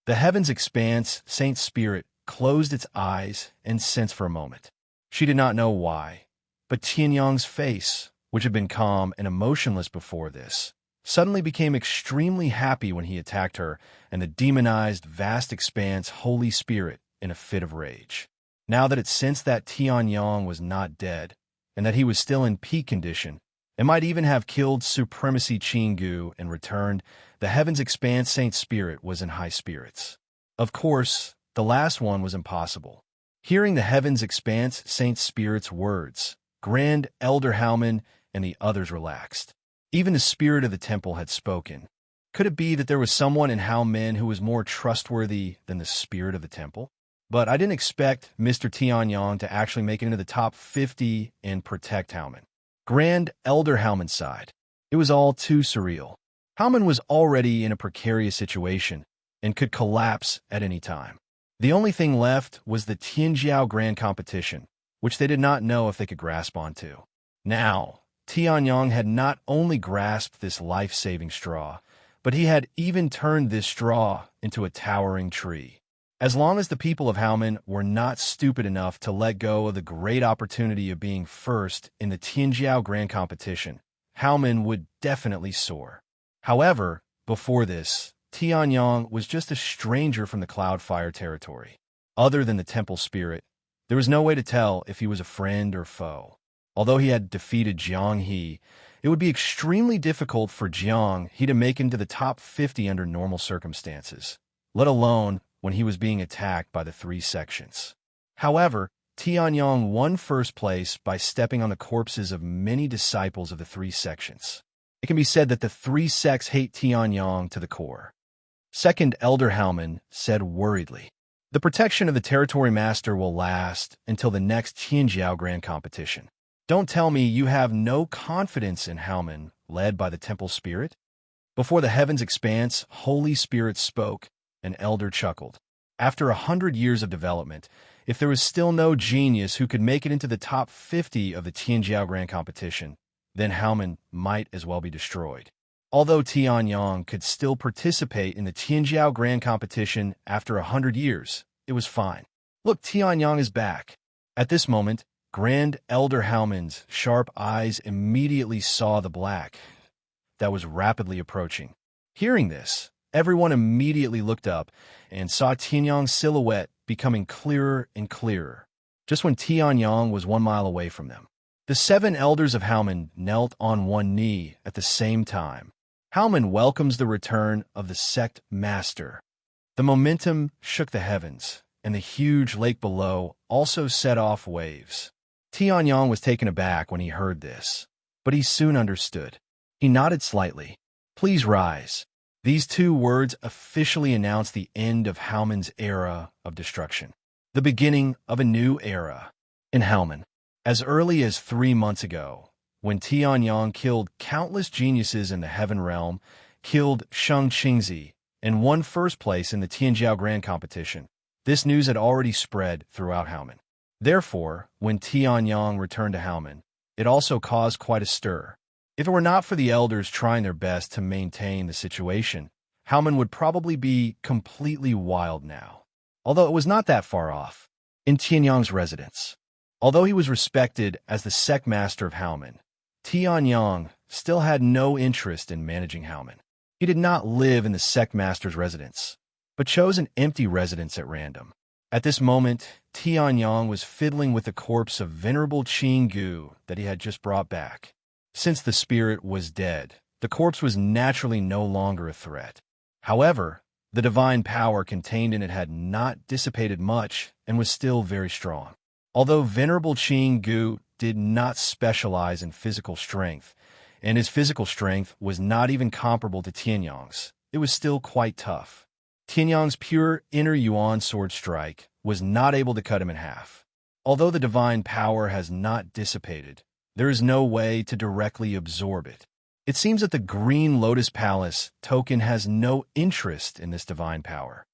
The Heavens Expanse Saint Spirit closed its eyes and sensed for a moment. She did not know why, but Tianyang's face, which had been calm and emotionless before this, suddenly became extremely happy when he attacked her and the demonized vast expanse Holy Spirit in a fit of rage. Now that it sensed that Tianyang was not dead, and that he was still in peak condition, it might even have killed Supremacy Qing Gu and returned, the Heavens Expanse Saint Spirit was in high spirits. Of course, the last one was impossible. Hearing the Heavens Expanse Saint Spirit's words, Grand Elder Haomen and the others relaxed. Even the spirit of the temple had spoken. Could it be that there was someone in Haomen who was more trustworthy than the spirit of the temple? But I didn't expect Mr. Tianyang to actually make it into the top 50 and protect Haomen. Grand Elder Haomen sighed. It was all too surreal. Haomen was already in a precarious situation and could collapse at any time. The only thing left was the Tianjiao Grand Competition, which they did not know if they could grasp onto. Now, Tianyang had not only grasped this life-saving straw, but he had even turned this straw into a towering tree. As long as the people of Haomen were not stupid enough to let go of the great opportunity of being first in the Tianjiao Grand Competition, Haomen would definitely soar. However, before this, Tianyong was just a stranger from the Cloudfire territory. Other than the temple spirit, there was no way to tell if he was a friend or foe. Although he had defeated Jiang He, it would be extremely difficult for Jiang He to make it into the top 50 under normal circumstances, let alone when he was being attacked by the three sections. However, Tianyong won first place by stepping on the corpses of many disciples of the three sections. It can be said that the three sects hate Tianyong to the core. Second Elder Haomen said worriedly, "The protection of the territory master will last until the next Qianjiao Grand Competition. Don't tell me you have no confidence in Haomen, led by the temple spirit?" Before the heavens' expanse, Holy Spirit spoke, and Elder chuckled. After 100 years of development, if there was still no genius who could make it into the top 50 of the Qianjiao Grand Competition, then Haomen might as well be destroyed. Although Tianyong could still participate in the Qianjiao Grand Competition after 100 years, it was fine. Look, Tianyong is back. At this moment, Grand Elder Haomen's sharp eyes immediately saw the black that was rapidly approaching. Hearing this, everyone immediately looked up and saw Tianyong's silhouette becoming clearer and clearer, just when Tianyong was 1 mile away from them. The 7 elders of Haomen knelt on one knee at the same time. Haomen welcomes the return of the sect master. The momentum shook the heavens, and the huge lake below also set off waves. Tianyong was taken aback when he heard this, but he soon understood. He nodded slightly. "Please rise." These 2 words officially announced the end of Haomen's era of destruction, the beginning of a new era in Haomen. As early as 3 months ago, when Tianyong killed countless geniuses in the Heaven Realm, killed Sheng Qingzi, and won first place in the Tianjiao Grand Competition, this news had already spread throughout Haomen. Therefore, when Tianyong returned to Haomen, it also caused quite a stir. If it were not for the elders trying their best to maintain the situation, Haomen would probably be completely wild now. Although it was not that far off, in Tianyong's residence. Although he was respected as the sect master of Haomen, Tianyong still had no interest in managing Haomen. He did not live in the sect master's residence, but chose an empty residence at random. At this moment, Tianyong was fiddling with the corpse of Venerable Qing Gu that he had just brought back. Since the spirit was dead, the corpse was naturally no longer a threat. However, the divine power contained in it had not dissipated much and was still very strong. Although Venerable Qing Gu did not specialize in physical strength, and his physical strength was not even comparable to Tianyong's, it was still quite tough. Tianyong's pure inner Yuan sword strike was not able to cut him in half. Although the divine power has not dissipated, there is no way to directly absorb it. It seems that the Green Lotus Palace token has no interest in this divine power.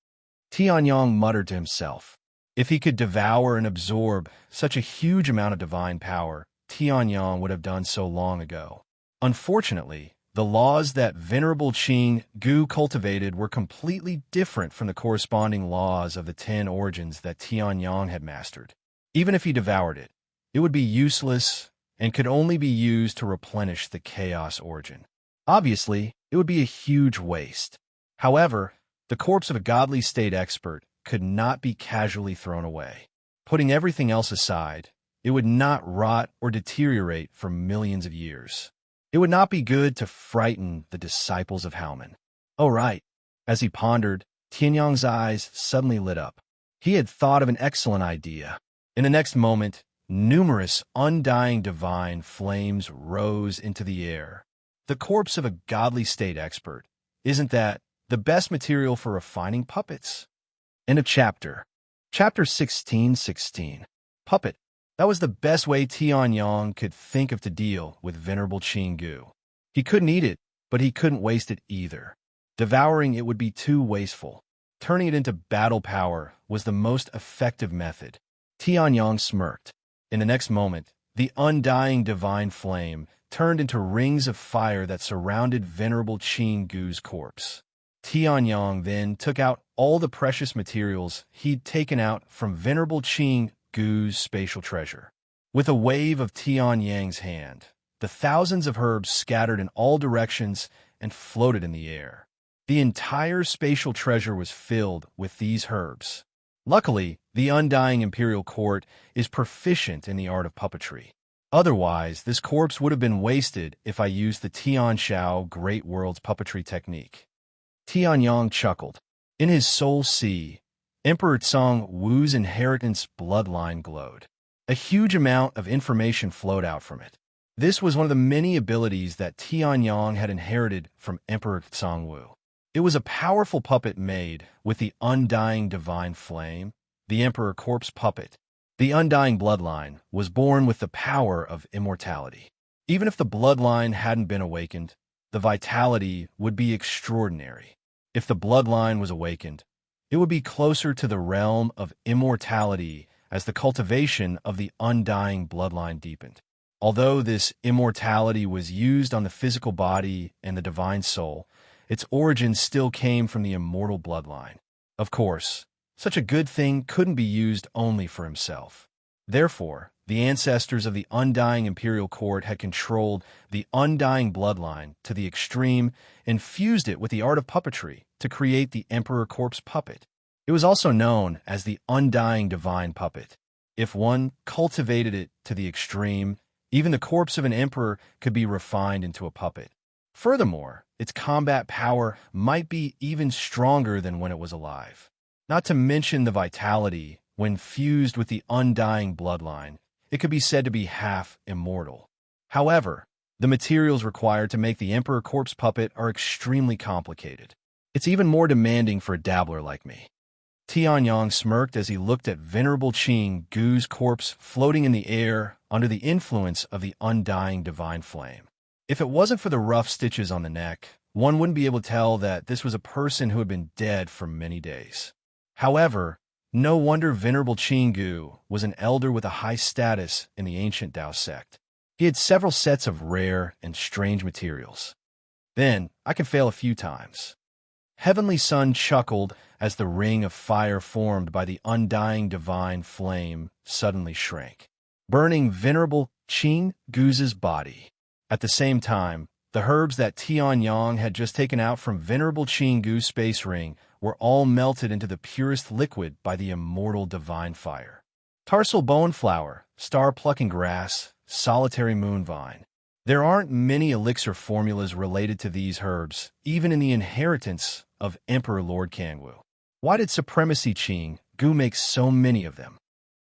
Tianyong muttered to himself. If he could devour and absorb such a huge amount of divine power, Tianyong would have done so long ago. Unfortunately, the laws that Venerable Qing Gu cultivated were completely different from the corresponding laws of the 10 origins that Tianyong had mastered. Even if he devoured it, it would be useless and could only be used to replenish the chaos origin. Obviously, it would be a huge waste. However, the corpse of a godly state expert could not be casually thrown away. Putting everything else aside, it would not rot or deteriorate for millions of years. It would not be good to frighten the disciples of Haomen. Oh, right. As he pondered, Tianyong's eyes suddenly lit up. He had thought of an excellent idea. In the next moment, numerous undying divine flames rose into the air. The corpse of a godly state expert. Isn't that the best material for refining puppets? End of chapter. Chapter 16:16. Puppet. That was the best way Tianyong could think of to deal with Venerable Qing Gu. He couldn't eat it, but he couldn't waste it either. Devouring it would be too wasteful. Turning it into battle power was the most effective method. Tianyong smirked. In the next moment, the undying divine flame turned into rings of fire that surrounded Venerable Qing Gu's corpse. Tianyong then took out all the precious materials he'd taken out from Venerable Qing Gu's spatial treasure. With a wave of Tianyong's hand, the thousands of herbs scattered in all directions and floated in the air. The entire spatial treasure was filled with these herbs. Luckily, the undying imperial court is proficient in the art of puppetry. Otherwise, this corpse would have been wasted if I used the Tianxiao Great World's puppetry technique. Tianyang chuckled. In his soul sea, Emperor Tsang Wu's inheritance bloodline glowed. A huge amount of information flowed out from it. This was one of the many abilities that Tianyang had inherited from Emperor Tsang Wu. It was a powerful puppet made with the undying divine flame, the Emperor Corpse puppet. The undying bloodline was born with the power of immortality. Even if the bloodline hadn't been awakened, the vitality would be extraordinary. If the bloodline was awakened, it would be closer to the realm of immortality as the cultivation of the undying bloodline deepened. Although this immortality was used on the physical body and the divine soul, its origins still came from the immortal bloodline. Of course, such a good thing couldn't be used only for himself. Therefore, the ancestors of the undying imperial court had controlled the undying bloodline to the extreme and fused it with the art of puppetry to create the Emperor Corpse puppet. It was also known as the undying divine puppet. If one cultivated it to the extreme, even the corpse of an emperor could be refined into a puppet. Furthermore, its combat power might be even stronger than when it was alive. Not to mention the vitality, when fused with the undying bloodline, it could be said to be half immortal. However, the materials required to make the Emperor Corpse puppet are extremely complicated. It's even more demanding for a dabbler like me. Tianyang smirked as he looked at Venerable Qing Gu's corpse floating in the air under the influence of the undying divine flame. If it wasn't for the rough stitches on the neck, one wouldn't be able to tell that this was a person who had been dead for many days. However, no wonder Venerable Qing Gu was an elder with a high status in the ancient Tao sect. He had several sets of rare and strange materials. Then, I can fail a few times. Heavenly Sun chuckled as the ring of fire formed by the undying divine flame suddenly shrank, burning Venerable Qing Gu's body. At the same time, the herbs that Tianyang had just taken out from Venerable Qing Gu's space ring were all melted into the purest liquid by the immortal divine fire. Tarsal bone flower, star-plucking grass, solitary moon vine. There aren't many elixir formulas related to these herbs, even in the inheritance of Emperor Lord Kangwu. Why did Supremacy Qing Gu make so many of them?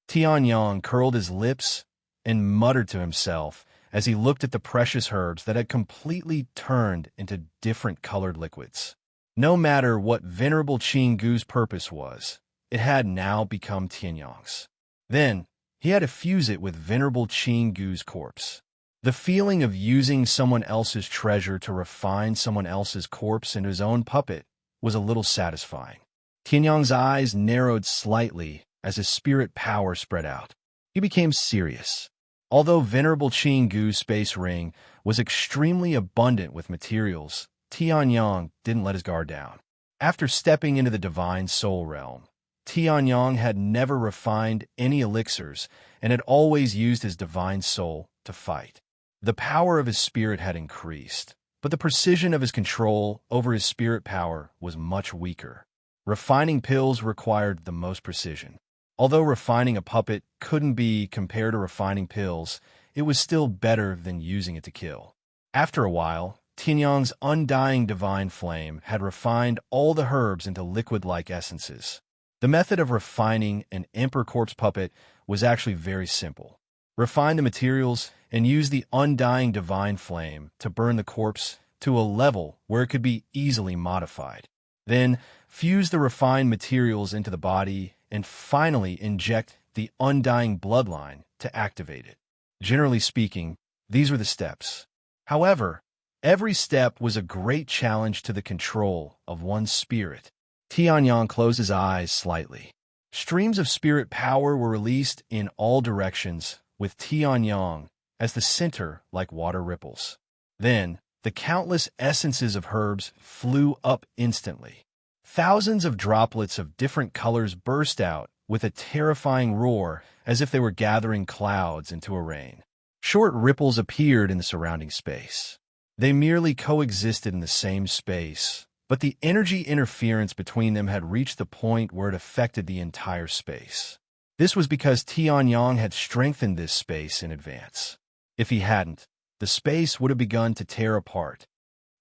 Tianyang curled his lips and muttered to himself as he looked at the precious herbs that had completely turned into different colored liquids. No matter what Venerable Qing Gu's purpose was, it had now become Tianyang's. Then, he had to fuse it with Venerable Qing Gu's corpse. The feeling of using someone else's treasure to refine someone else's corpse into his own puppet was a little satisfying. Tianyang's eyes narrowed slightly as his spirit power spread out. He became serious. Although Venerable Qing Gu's space ring was extremely abundant with materials, Tianyang didn't let his guard down. After stepping into the divine soul realm, Tianyang had never refined any elixirs and had always used his divine soul to fight. The power of his spirit had increased, but the precision of his control over his spirit power was much weaker. Refining pills required the most precision. Although refining a puppet couldn't be compared to refining pills, it was still better than using it to kill. After a while, Tianyang's undying divine flame had refined all the herbs into liquid-like essences. The method of refining an Emperor Corpse puppet was actually very simple. Refine the materials and use the undying divine flame to burn the corpse to a level where it could be easily modified. Then, fuse the refined materials into the body and finally inject the undying bloodline to activate it. Generally speaking, these were the steps. However, every step was a great challenge to the control of one's spirit. Tianyang closed his eyes slightly. Streams of spirit power were released in all directions, with Tianyang as the center like water ripples. Then, the countless essences of herbs flew up instantly. Thousands of droplets of different colors burst out with a terrifying roar as if they were gathering clouds into a rain. Short ripples appeared in the surrounding space. They merely coexisted in the same space, but the energy interference between them had reached the point where it affected the entire space. This was because Tianyang had strengthened this space in advance. If he hadn't, the space would have begun to tear apart.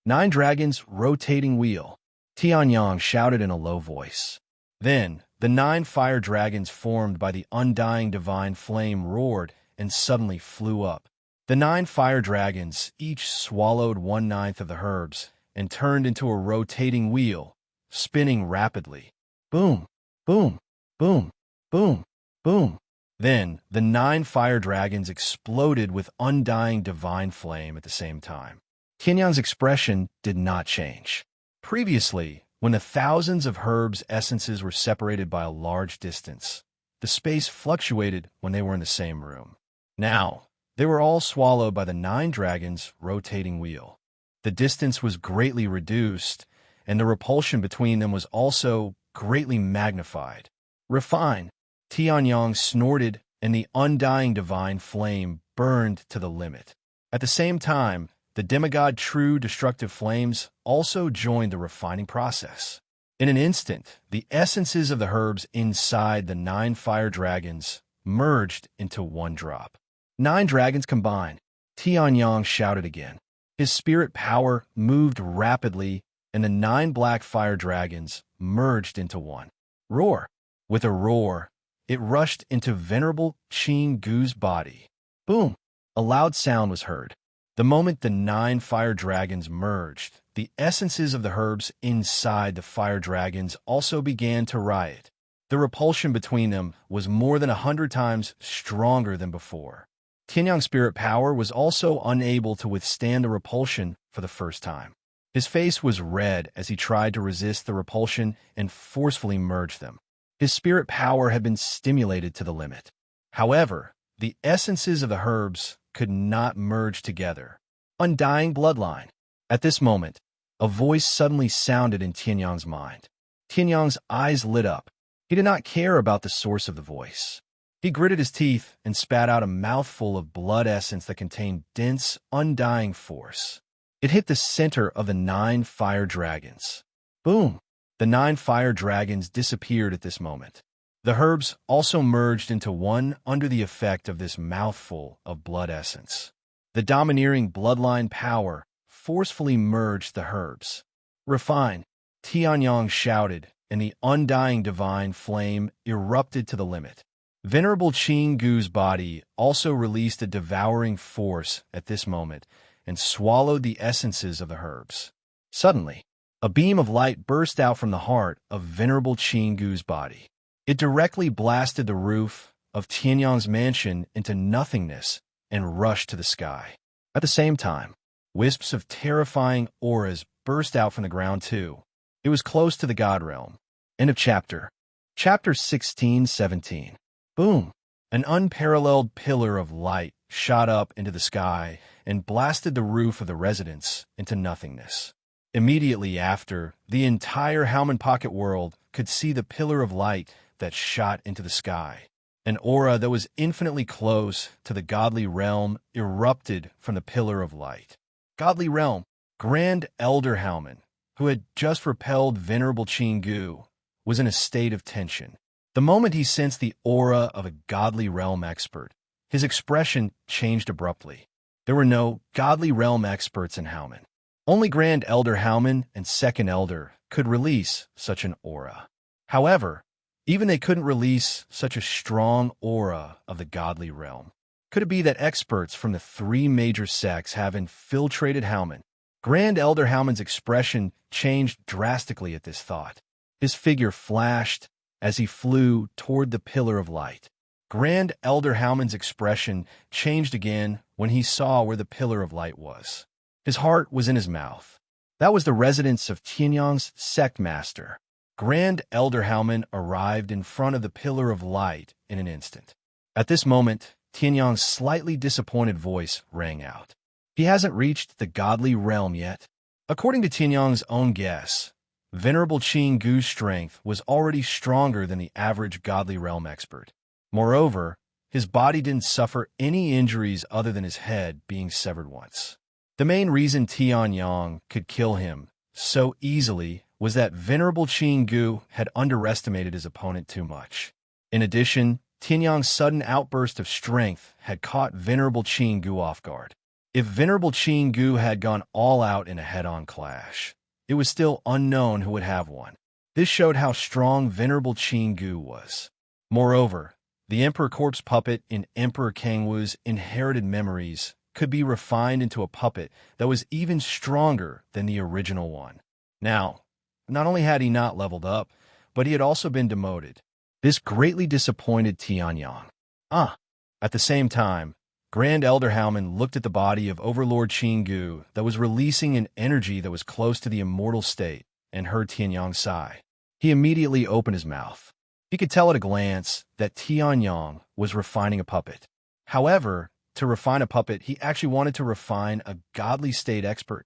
9 dragons rotating wheel, Tianyang shouted in a low voice. Then, the 9 fire dragons formed by the undying divine flame roared and suddenly flew up. The 9 fire dragons each swallowed 1/9 of the herbs and turned into a rotating wheel, spinning rapidly. Boom, boom, boom, boom, boom. Then, the 9 fire dragons exploded with undying divine flame at the same time. Tianyang's expression did not change. Previously, when the thousands of herbs' essences were separated by a large distance, the space fluctuated when they were in the same room. Now, they were all swallowed by the 9 dragons' rotating wheel. The distance was greatly reduced, and the repulsion between them was also greatly magnified. Refine, Tianyang snorted, and the undying divine flame burned to the limit. At the same time, the demigod true destructive flames also joined the refining process. In an instant, the essences of the herbs inside the 9 fire dragons merged into one drop. 9 dragons combined, Tianyang shouted again. His spirit power moved rapidly, and the 9 black fire dragons merged into one. Roar! With a roar, it rushed into Venerable Qing Gu's body. Boom! A loud sound was heard. The moment the 9 fire dragons merged, the essences of the herbs inside the fire dragons also began to riot. The repulsion between them was more than 100 times stronger than before. Tianyang's spirit power was also unable to withstand the repulsion for the first time. His face was red as he tried to resist the repulsion and forcefully merge them. His spirit power had been stimulated to the limit. However, the essences of the herbs could not merge together. Undying bloodline. At this moment, a voice suddenly sounded in Tianyang's mind. Tianyang's eyes lit up. He did not care about the source of the voice. He gritted his teeth and spat out a mouthful of blood essence that contained dense, undying force. It hit the center of the 9 fire dragons. Boom! The 9 fire dragons disappeared at this moment. The herbs also merged into one under the effect of this mouthful of blood essence. The domineering bloodline power forcefully merged the herbs. Refine, Tianyang shouted, and the undying divine flame erupted to the limit. Venerable Qing Gu's body also released a devouring force at this moment and swallowed the essences of the herbs. Suddenly, a beam of light burst out from the heart of Venerable Qing Gu's body. It directly blasted the roof of Tianyang's mansion into nothingness and rushed to the sky. At the same time, wisps of terrifying auras burst out from the ground too. It was close to the God realm. End of chapter. Chapter 16-17. Boom! An unparalleled pillar of light shot up into the sky and blasted the roof of the residence into nothingness. Immediately after, the entire Howman Pocket world could see the pillar of light that shot into the sky. An aura that was infinitely close to the godly realm erupted from the pillar of light. Godly realm, Grand Elder Howman, who had just repelled Venerable Qing Gu, was in a state of tension. The moment he sensed the aura of a godly realm expert, his expression changed abruptly. There were no godly realm experts in Howman. Only Grand Elder Howman and Second Elder could release such an aura. However, even they couldn't release such a strong aura of the godly realm. Could it be that experts from the 3 major sects have infiltrated Howman? Grand Elder Howman's expression changed drastically at this thought. His figure flashed as he flew toward the pillar of light. Grand Elder Howman's expression changed again when he saw where the pillar of light was. His heart was in his mouth. That was the residence of Tianyang's sect master. Grand Elder Howman arrived in front of the pillar of light in an instant. At this moment, Tianyang's slightly disappointed voice rang out. He hasn't reached the godly realm yet. According to Tianyang's own guess, Venerable Qing Gu's strength was already stronger than the average godly realm expert. Moreover, his body didn't suffer any injuries other than his head being severed once. The main reason Tianyang could kill him so easily was that Venerable Qinggu had underestimated his opponent too much. In addition, Tianyang's sudden outburst of strength had caught Venerable Qinggu off guard. If Venerable Qinggu had gone all out in a head-on clash, it was still unknown who would have won. This showed how strong Venerable Qinggu was. Moreover, the Emperor Corpse puppet in Emperor Kangwu's inherited memories could be refined into a puppet that was even stronger than the original one. Now, not only had he not leveled up, but he had also been demoted. This greatly disappointed Tianyang. At the same time, Grand Elder Haoman looked at the body of Overlord Qinggu that was releasing an energy that was close to the immortal state and heard Tianyang sigh. He immediately opened his mouth. He could tell at a glance that Tianyang was refining a puppet. However, to refine a puppet, he actually wanted to refine a godly state expert.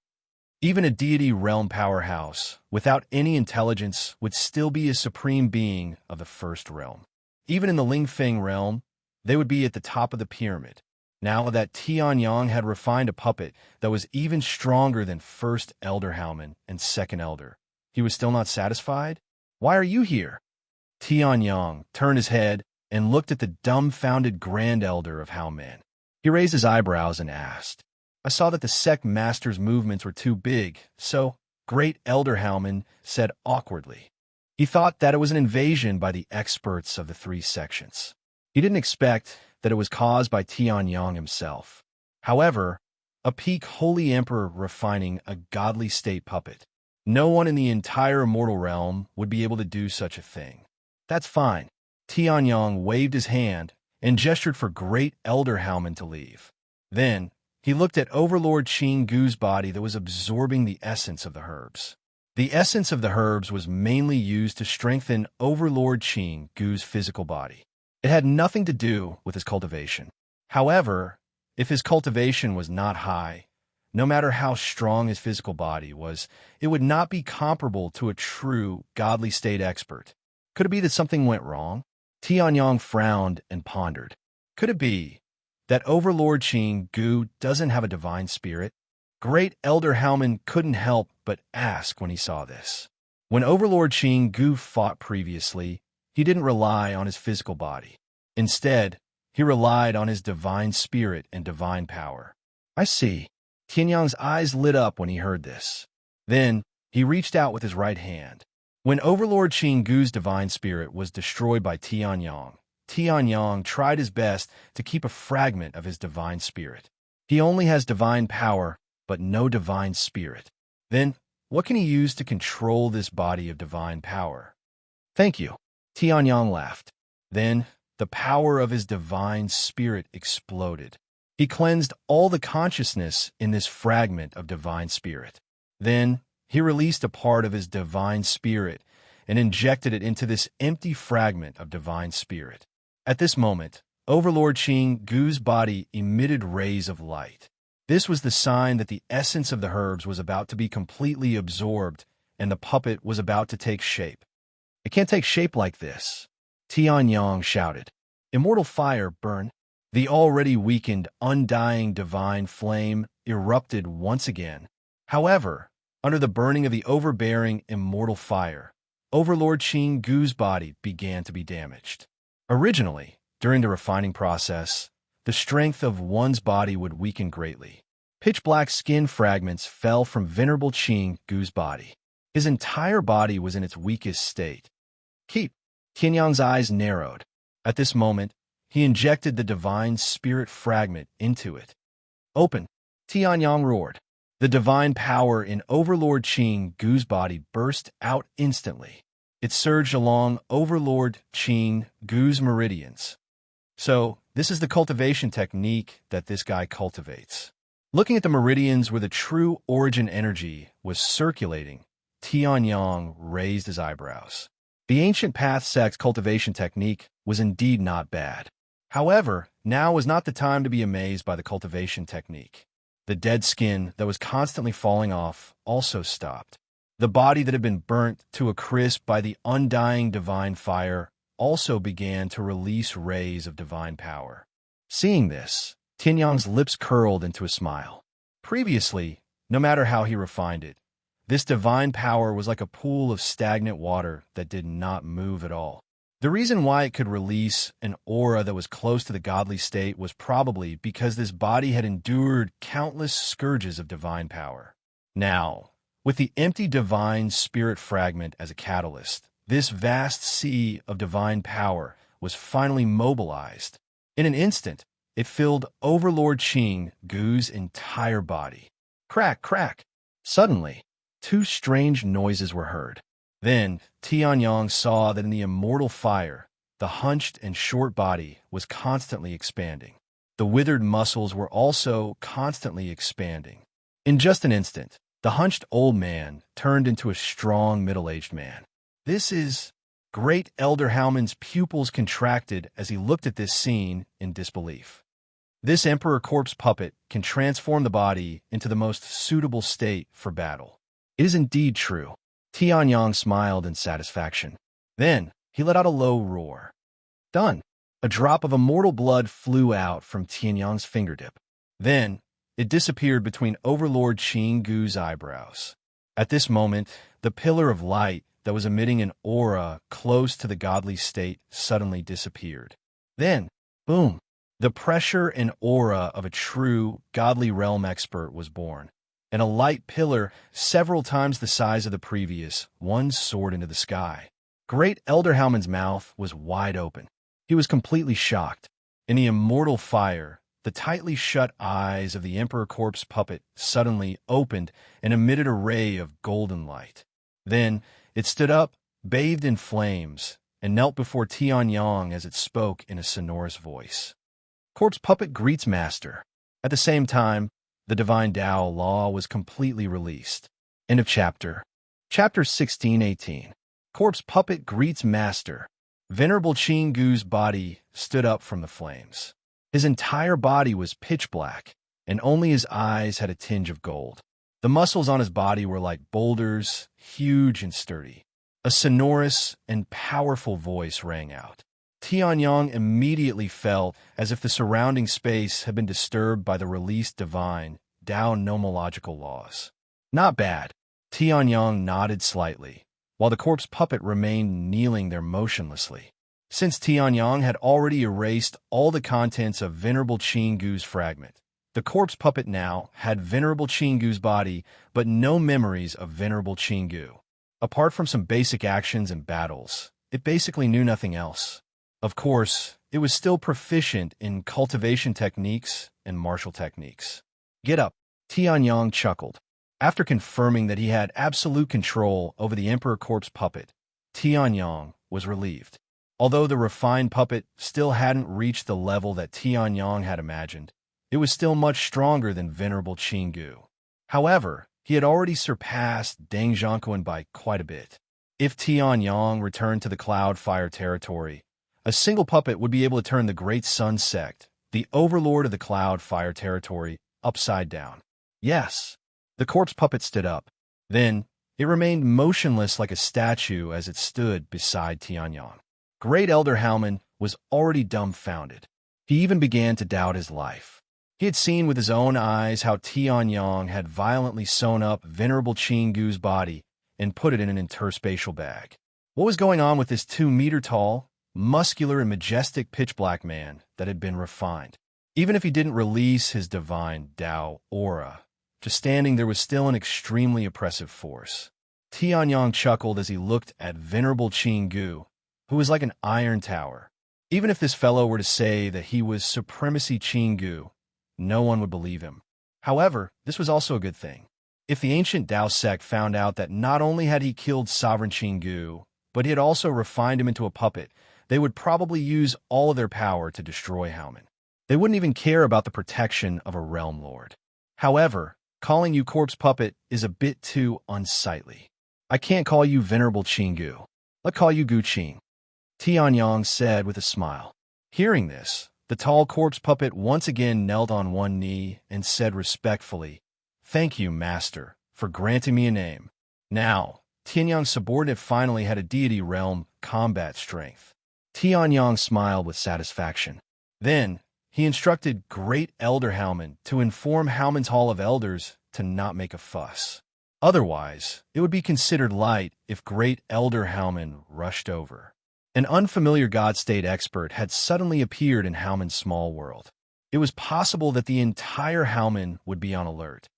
Even a deity realm powerhouse, without any intelligence, would still be a supreme being of the first realm. Even in the Lingfeng realm, they would be at the top of the pyramid. Now that Tianyang had refined a puppet that was even stronger than First Elder Haoman and Second Elder, he was still not satisfied? Why are you here? Tianyang turned his head and looked at the dumbfounded Grand Elder of Haoman. He raised his eyebrows and asked, I saw that the sect master's movements were too big, so Great Elder Haoman said awkwardly. He thought that it was an invasion by the experts of the three sections. He didn't expect that it was caused by Tianyang himself. However, a peak holy emperor refining a godly state puppet. No one in the entire immortal realm would be able to do such a thing. That's fine. Tianyang waved his hand and gestured for Great Elder Haoman to leave. Then, he looked at Overlord Qinggu's body that was absorbing the essence of the herbs. The essence of the herbs was mainly used to strengthen Overlord Qinggu's physical body. It had nothing to do with his cultivation. However, if his cultivation was not high, no matter how strong his physical body was, it would not be comparable to a true godly state expert. Could it be that something went wrong? Tianyang frowned and pondered. Could it be that Overlord Qinggu doesn't have a divine spirit? Great Elder Haoman couldn't help but ask when he saw this. When Overlord Qinggu fought previously, he didn't rely on his physical body. Instead, he relied on his divine spirit and divine power. I see. Tianyang's eyes lit up when he heard this. Then, he reached out with his right hand. When Overlord Qinggu's divine spirit was destroyed by Tianyang, Tianyang tried his best to keep a fragment of his divine spirit. He only has divine power, but no divine spirit. Then, what can he use to control this body of divine power? Thank you. Tianyang laughed. Then, the power of his divine spirit exploded. He cleansed all the consciousness in this fragment of divine spirit. Then, he released a part of his divine spirit and injected it into this empty fragment of divine spirit. At this moment, Overlord Qinggu's body emitted rays of light. This was the sign that the essence of the herbs was about to be completely absorbed and the puppet was about to take shape. It can't take shape like this, Tianyang shouted. Immortal fire, burn. The already weakened, undying divine flame erupted once again. However, under the burning of the overbearing immortal fire, Overlord Qinggu's body began to be damaged. Originally, during the refining process, the strength of one's body would weaken greatly. Pitch-black skin fragments fell from Venerable Qinggu's body. His entire body was in its weakest state. Keep. Tianyang's eyes narrowed. At this moment, he injected the divine spirit fragment into it. Open. Tianyang roared. The divine power in Overlord Qinggu's body burst out instantly. It surged along Overlord Qinggu's meridians. So, this is the cultivation technique that this guy cultivates. Looking at the meridians where the true origin energy was circulating, Tianyang raised his eyebrows. The ancient path sect's cultivation technique was indeed not bad. However, now was not the time to be amazed by the cultivation technique. The dead skin that was constantly falling off also stopped. The body that had been burnt to a crisp by the undying divine fire also began to release rays of divine power. Seeing this, Tianyang's lips curled into a smile. Previously, no matter how he refined it, this divine power was like a pool of stagnant water that did not move at all. The reason why it could release an aura that was close to the godly state was probably because this body had endured countless scourges of divine power. Now, with the empty divine spirit fragment as a catalyst, this vast sea of divine power was finally mobilized. In an instant, it filled Overlord Qing Gu's entire body. Crack, crack! Suddenly, two strange noises were heard. Then, Tianyang saw that in the immortal fire, the hunched and short body was constantly expanding. The withered muscles were also constantly expanding. In just an instant, the hunched old man turned into a strong middle-aged man. This is... Great Elder Howman's pupils contracted as he looked at this scene in disbelief. This Emperor Corpse puppet can transform the body into the most suitable state for battle. It is indeed true. Tianyang smiled in satisfaction. Then, he let out a low roar. Done. A drop of immortal blood flew out from Tianyang's fingertip. Then, it disappeared between Overlord Qing Gu's eyebrows. At this moment, the pillar of light that was emitting an aura close to the godly state suddenly disappeared. Then, boom, the pressure and aura of a true godly realm expert was born, and a light pillar several times the size of the previous one soared into the sky. Great Elder Howman's mouth was wide open. He was completely shocked. In the immortal fire, the tightly shut eyes of the Emperor Corpse puppet suddenly opened and emitted a ray of golden light. Then, it stood up, bathed in flames, and knelt before Tianyang as it spoke in a sonorous voice. Corpse puppet greets master. At the same time, the divine Tao law was completely released. End of chapter. Chapter 16-18. Corpse puppet greets master. Venerable Qing Gu's body stood up from the flames. His entire body was pitch black, and only his eyes had a tinge of gold. The muscles on his body were like boulders, huge and sturdy. A sonorous and powerful voice rang out. Tianyang immediately felt as if the surrounding space had been disturbed by the released divine Tao nomological laws. Not bad. Tianyang nodded slightly, while the corpse puppet remained kneeling there motionlessly. Since Tianyang had already erased all the contents of Venerable Qing Gu's fragment, the corpse puppet now had Venerable Qing Gu's body, but no memories of Venerable Qing Gu. Apart from some basic actions and battles, it basically knew nothing else. Of course, it was still proficient in cultivation techniques and martial techniques. Get up, Tianyang chuckled. After confirming that he had absolute control over the Emperor Corpse puppet, Tianyang was relieved. Although the refined puppet still hadn't reached the level that Tianyang had imagined, it was still much stronger than Venerable Qing Gu. However, he had already surpassed Deng Zhangquan by quite a bit. If Tianyang returned to the Cloud Fire territory, a single puppet would be able to turn the Great Sun Sect, the overlord of the Cloud Fire territory, upside down. Yes, the corpse puppet stood up. Then, it remained motionless like a statue as it stood beside Tianyang. Great Elder Howman was already dumbfounded. He even began to doubt his life. He had seen with his own eyes how Tianyang had violently sewn up Venerable Qing Gu's body and put it in an interspatial bag. What was going on with this 2-meter-tall, muscular and majestic pitch-black man that had been refined? Even if he didn't release his divine Tao aura, just standing there was still an extremely oppressive force. Tianyang chuckled as he looked at Venerable Qing Gu, who was like an iron tower. Even if this fellow were to say that he was Supremacy Qing Gu, no one would believe him. However, this was also a good thing. If the ancient Tao sect found out that not only had he killed Sovereign Qing Gu, but he had also refined him into a puppet, they would probably use all of their power to destroy Howman. They wouldn't even care about the protection of a realm lord. However, calling you corpse puppet is a bit too unsightly. I can't call you Venerable Qing Gu. Let's call you Gu Qing, Tianyang said with a smile. Hearing this, the tall corpse puppet once again knelt on one knee and said respectfully, "Thank you, Master, for granting me a name." Now, Tianyang's subordinate finally had a deity realm combat strength. Tianyang smiled with satisfaction. Then, he instructed Great Elder Haoman to inform Haoman's Hall of Elders to not make a fuss. Otherwise, it would be considered light if Great Elder Haoman rushed over. An unfamiliar God-state expert had suddenly appeared in Haoman's small world. It was possible that the entire Haoman would be on alert.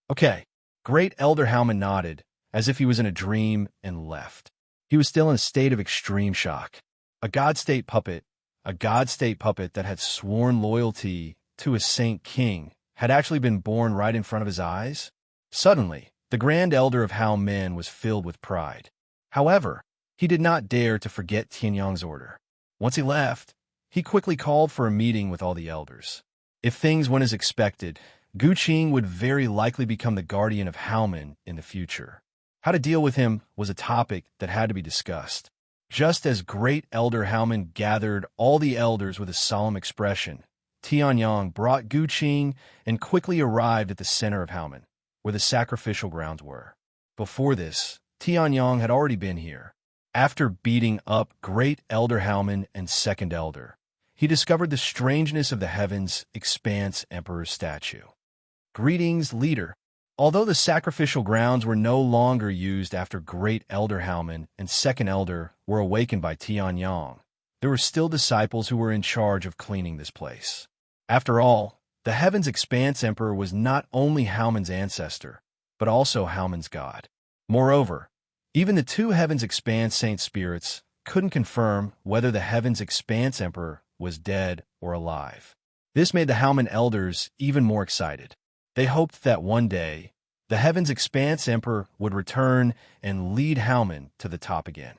Okay, Great Elder Haoman nodded, as if he was in a dream, and left. He was still in a state of extreme shock. A God-state puppet that had sworn loyalty to a saint king, had actually been born right in front of his eyes? Suddenly, the Grand Elder of Hao Men was filled with pride. However, he did not dare to forget Tianyang's order. Once he left, he quickly called for a meeting with all the elders. If things went as expected, Gu Qing would very likely become the guardian of Haoman in the future. How to deal with him was a topic that had to be discussed. Just as Great Elder Haoman gathered all the elders with a solemn expression, Tianyang brought Gu Qing and quickly arrived at the center of Haoman, where the sacrificial grounds were. Before this, Tianyang had already been here. After beating up Great Elder Haoman and Second Elder, he discovered the strangeness of the Heavens Expanse Emperor's statue. Greetings, leader. Although the sacrificial grounds were no longer used after Great Elder Haoman and Second Elder were awakened by Tianyang, there were still disciples who were in charge of cleaning this place. After all, the Heavens Expanse Emperor was not only Haoman's ancestor, but also Haoman's god. Moreover, even the two Heavens Expanse Saint Spirits couldn't confirm whether the Heavens Expanse Emperor was dead or alive. This made the Haoman elders even more excited. They hoped that one day, the Heavens Expanse Emperor would return and lead Haoman to the top again.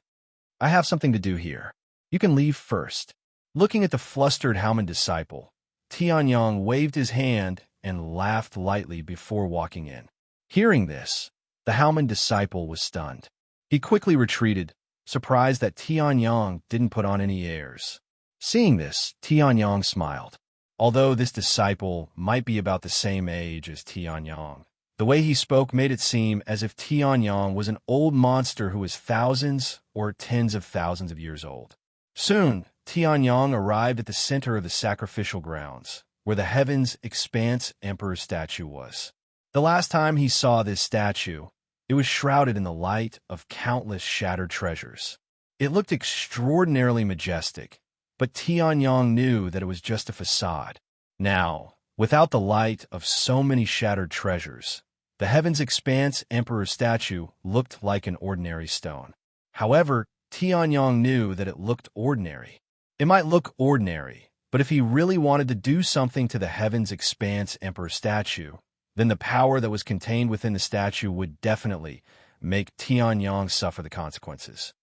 I have something to do here. You can leave first. Looking at the flustered Haoman disciple, Tianyang waved his hand and laughed lightly before walking in. Hearing this, the Haoman disciple was stunned. He quickly retreated, surprised that Tianyang didn't put on any airs. Seeing this, Tianyang smiled. Although this disciple might be about the same age as Tianyang, the way he spoke made it seem as if Tianyang was an old monster who was thousands or tens of thousands of years old. Soon, Tianyang arrived at the center of the sacrificial grounds, where the Heavens Expanse Emperor's statue was. The last time he saw this statue, it was shrouded in the light of countless shattered treasures. It looked extraordinarily majestic, but Tianyang knew that it was just a facade. Now, without the light of so many shattered treasures, the Heavens Expanse Emperor's statue looked like an ordinary stone. However, Tianyang knew that it looked ordinary. It might look ordinary, but if he really wanted to do something to the Heavens Expanse Emperor's statue, then the power that was contained within the statue would definitely make Tianyang suffer the consequences.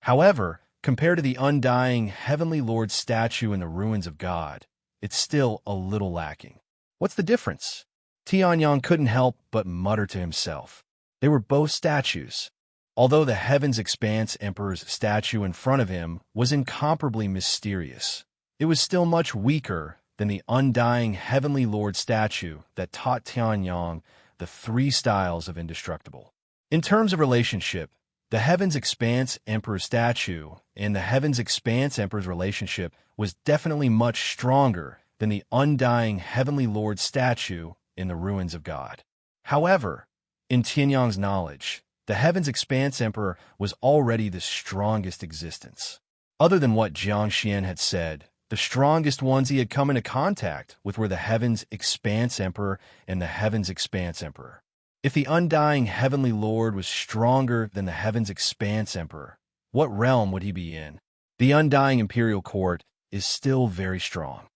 However, compared to the undying Heavenly Lord statue in the ruins of God, it's still a little lacking. What's the difference? Tianyang couldn't help but mutter to himself. They were both statues. Although the Heavens Expanse Emperor's statue in front of him was incomparably mysterious, it was still much weaker than the undying Heavenly Lord statue that taught Tianyang the three styles of indestructible. In terms of relationship, the Heavens Expanse Emperor's statue and the Heavens Expanse Emperor's relationship was definitely much stronger than the undying Heavenly Lord statue in the ruins of God. However, in Tianyang's knowledge, the Heavens Expanse Emperor was already the strongest existence. Other than what Jiang Xian had said, the strongest ones he had come into contact with were the Heavens Expanse Emperor and the Heavens Expanse Emperor. If the undying Heavenly Lord was stronger than the Heavens Expanse Emperor, what realm would he be in? The undying Imperial Court is still very strong.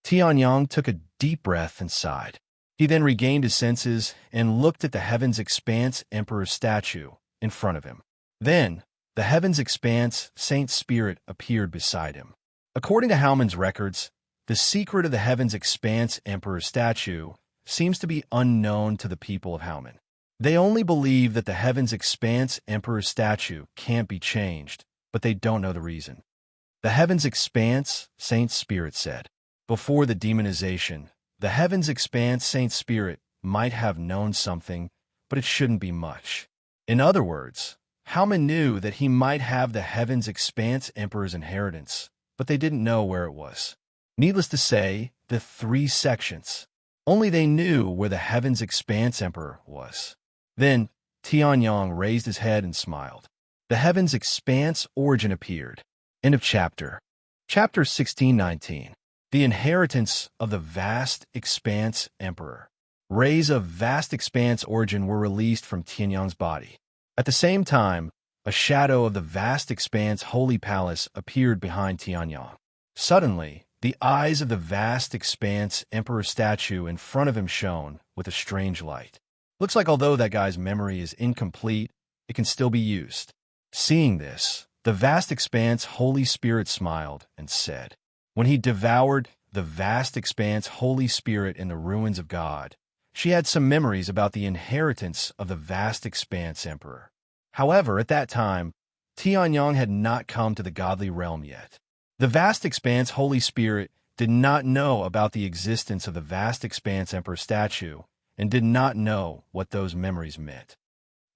Tianyang took a deep breath and sighed. He then regained his senses and looked at the Heavens Expanse Emperor's statue in front of him. Then, the Heavens Expanse Saint Spirit appeared beside him. According to Haoman's records, the secret of the Heavens Expanse Emperor's statue seems to be unknown to the people of Haoman. They only believe that the Heavens Expanse Emperor's statue can't be changed, but they don't know the reason. The Heavens Expanse Saint Spirit said, before the demonization, the Heavens Expanse Saint Spirit might have known something, but it shouldn't be much. In other words, Haoman knew that he might have the Heavens Expanse Emperor's inheritance, but they didn't know where it was. Needless to say, the 3 sections. Only they knew where the Heaven's Expanse Emperor was. Then, Tianyang raised his head and smiled. The Heaven's Expanse origin appeared. End of chapter. Chapter 1619. The Inheritance of the Vast Expanse Emperor. Rays of vast expanse origin were released from Tianyang's body. At the same time, a shadow of the vast expanse holy palace appeared behind Tianyang. Suddenly, the eyes of the vast expanse emperor statue in front of him shone with a strange light. Looks like although that guy's memory is incomplete, it can still be used. Seeing this, the vast expanse Holy Spirit smiled and said, "When he devoured the vast expanse Holy Spirit in the ruins of God, she had some memories about the inheritance of the vast expanse emperor." However, at that time, Tianyang had not come to the godly realm yet. The vast expanse Holy Spirit did not know about the existence of the vast expanse emperor statue and did not know what those memories meant.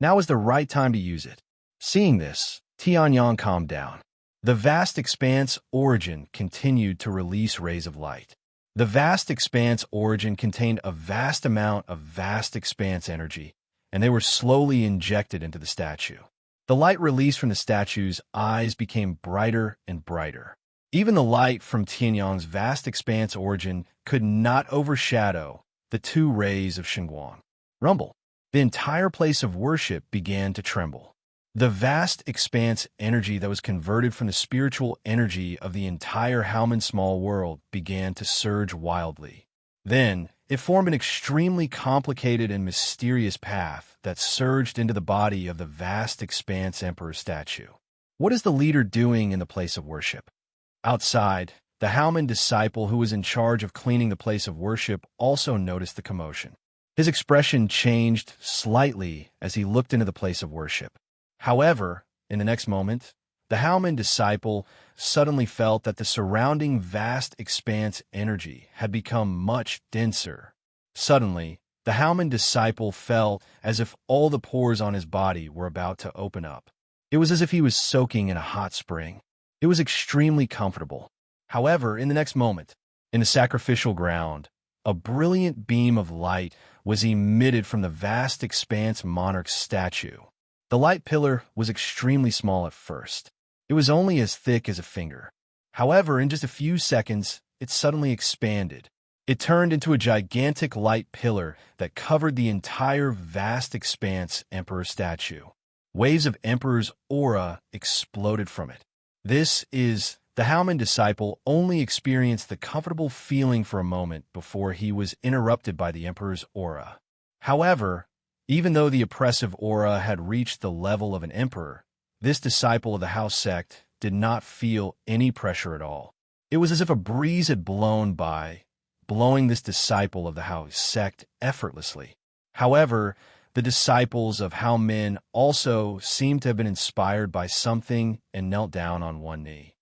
Now is the right time to use it. Seeing this, Tianyang calmed down. The vast expanse origin continued to release rays of light. The vast expanse origin contained a vast amount of vast expanse energy, and they were slowly injected into the statue. The light released from the statue's eyes became brighter and brighter. Even the light from Tianyang's vast expanse origin could not overshadow the 2 rays of Shengguang. Rumble. The entire place of worship began to tremble. The vast expanse energy that was converted from the spiritual energy of the entire Haomen small world began to surge wildly. Then, it formed an extremely complicated and mysterious path that surged into the body of the vast expanse emperor statue. What is the leader doing in the place of worship? Outside, the Haomen disciple who was in charge of cleaning the place of worship also noticed the commotion. His expression changed slightly as he looked into the place of worship. However, in the next moment, the Haomen disciple suddenly felt that the surrounding vast expanse energy had become much denser. Suddenly, the Haomen disciple felt as if all the pores on his body were about to open up. It was as if he was soaking in a hot spring. It was extremely comfortable. However, in the next moment, in the sacrificial ground, a brilliant beam of light was emitted from the vast expanse monarch's statue. The light pillar was extremely small at first. It was only as thick as a finger. However, in just a few seconds, it suddenly expanded. It turned into a gigantic light pillar that covered the entire vast expanse emperor statue. Waves of emperor's aura exploded from it. The Haomen disciple only experienced the comfortable feeling for a moment before he was interrupted by the emperor's aura. However, even though the oppressive aura had reached the level of an emperor, this disciple of the house sect did not feel any pressure at all. It was as if a breeze had blown by, blowing this disciple of the house sect effortlessly. However, the disciples of Haomen also seemed to have been inspired by something and knelt down on one knee.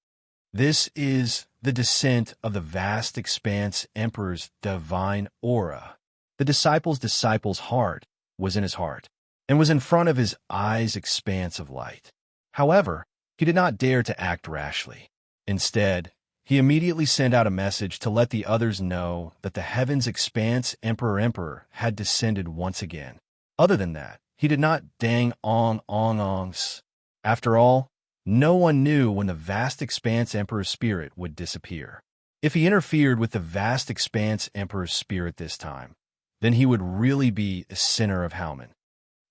This is the descent of the vast expanse emperor's divine aura. The disciple's heart was in his heart, and was in front of his eyes' expanse of light. However, he did not dare to act rashly. Instead, he immediately sent out a message to let the others know that the heaven's expanse emperor had descended once again. Other than that, he did not dang ongs. After all, no one knew when the vast expanse emperor's spirit would disappear. If he interfered with the vast expanse emperor's spirit this time, then he would really be a sinner of Haomen.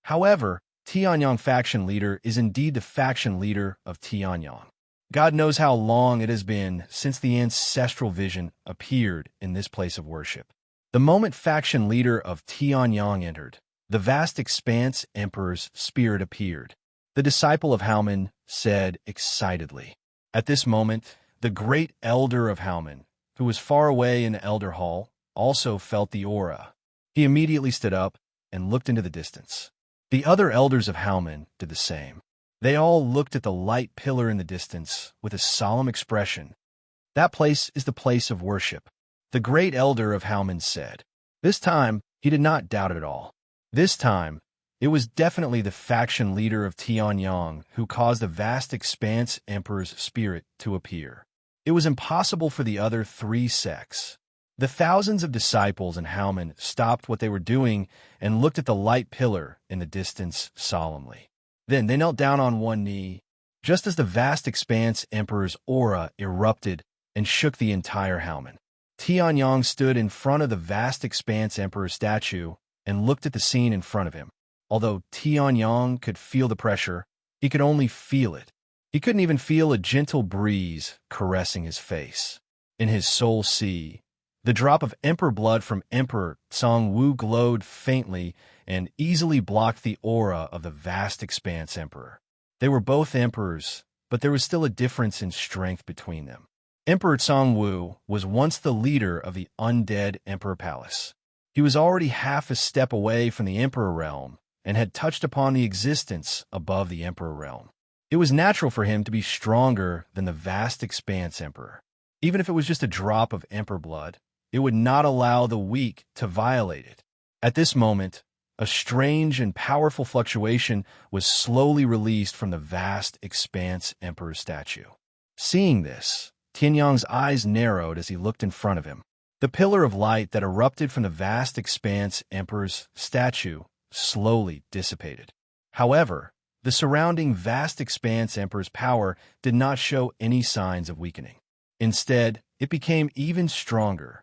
However, Tianyang faction leader is indeed the faction leader of Tianyang. God knows how long it has been since the ancestral vision appeared in this place of worship. The moment faction leader of Tianyang entered, the vast expanse emperor's spirit appeared. The disciple of Haomen said excitedly. At this moment, the great elder of Haomen, who was far away in the elder hall, also felt the aura. He immediately stood up and looked into the distance. The other elders of Haomen did the same. They all looked at the light pillar in the distance with a solemn expression. That place is the place of worship, the great elder of Haomen said. This time, he did not doubt it at all. This time, it was definitely the faction leader of Tianyang who caused the vast expanse emperor's spirit to appear. It was impossible for the other three sects. The thousands of disciples in Howman stopped what they were doing and looked at the light pillar in the distance solemnly. Then they knelt down on one knee, just as the vast expanse Emperor's aura erupted and shook the entire Howman. Tianyang stood in front of the vast expanse Emperor's statue and looked at the scene in front of him. Although Tianyang could feel the pressure, he could only feel it. He couldn't even feel a gentle breeze caressing his face. In his soul sea, the drop of Emperor blood from Emperor Tsang-Wu glowed faintly and easily blocked the aura of the vast expanse Emperor. They were both emperors, but there was still a difference in strength between them. Emperor Tsang-Wu was once the leader of the undead Emperor Palace. He was already half a step away from the Emperor realm and had touched upon the existence above the Emperor realm. It was natural for him to be stronger than the vast expanse Emperor. Even if it was just a drop of Emperor blood, it would not allow the weak to violate it. At this moment, a strange and powerful fluctuation was slowly released from the vast expanse Emperor's statue. Seeing this, Tianyang's eyes narrowed as he looked in front of him. The pillar of light that erupted from the vast expanse Emperor's statue slowly dissipated. However, the surrounding vast expanse Emperor's power did not show any signs of weakening. Instead, it became even stronger.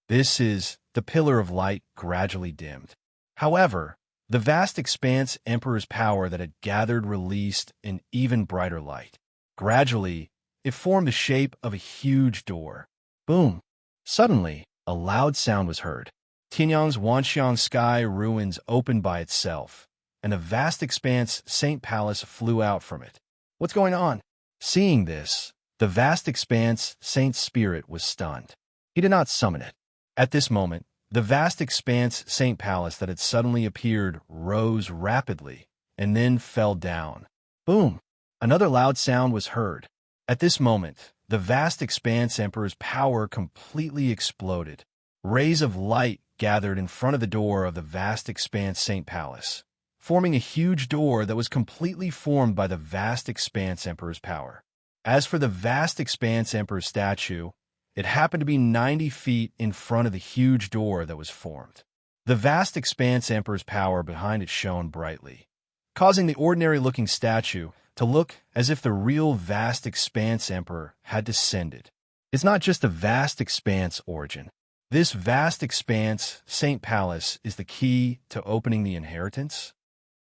The pillar of light gradually dimmed. However, the vast expanse Emperor's power that had gathered released an even brighter light. Gradually, it formed the shape of a huge door. Boom! Suddenly, a loud sound was heard. Tianyang's Wanxiang sky ruins opened by itself, and a vast expanse Saint Palace flew out from it. What's going on? Seeing this, the vast expanse Saint Spirit was stunned. He did not summon it. At this moment, the vast expanse Saint Palace that had suddenly appeared rose rapidly and then fell down. Boom! Another loud sound was heard. At this moment, the vast expanse Emperor's power completely exploded. Rays of light gathered in front of the door of the vast expanse Saint Palace, forming a huge door that was completely formed by the vast expanse Emperor's power. As for the vast expanse Emperor's statue, it happened to be 90 feet in front of the huge door that was formed. The vast expanse Emperor's power behind it shone brightly, causing the ordinary-looking statue to look as if the real vast expanse Emperor had descended. It's not just a vast expanse origin. This vast expanse Saint Palace is the key to opening the inheritance.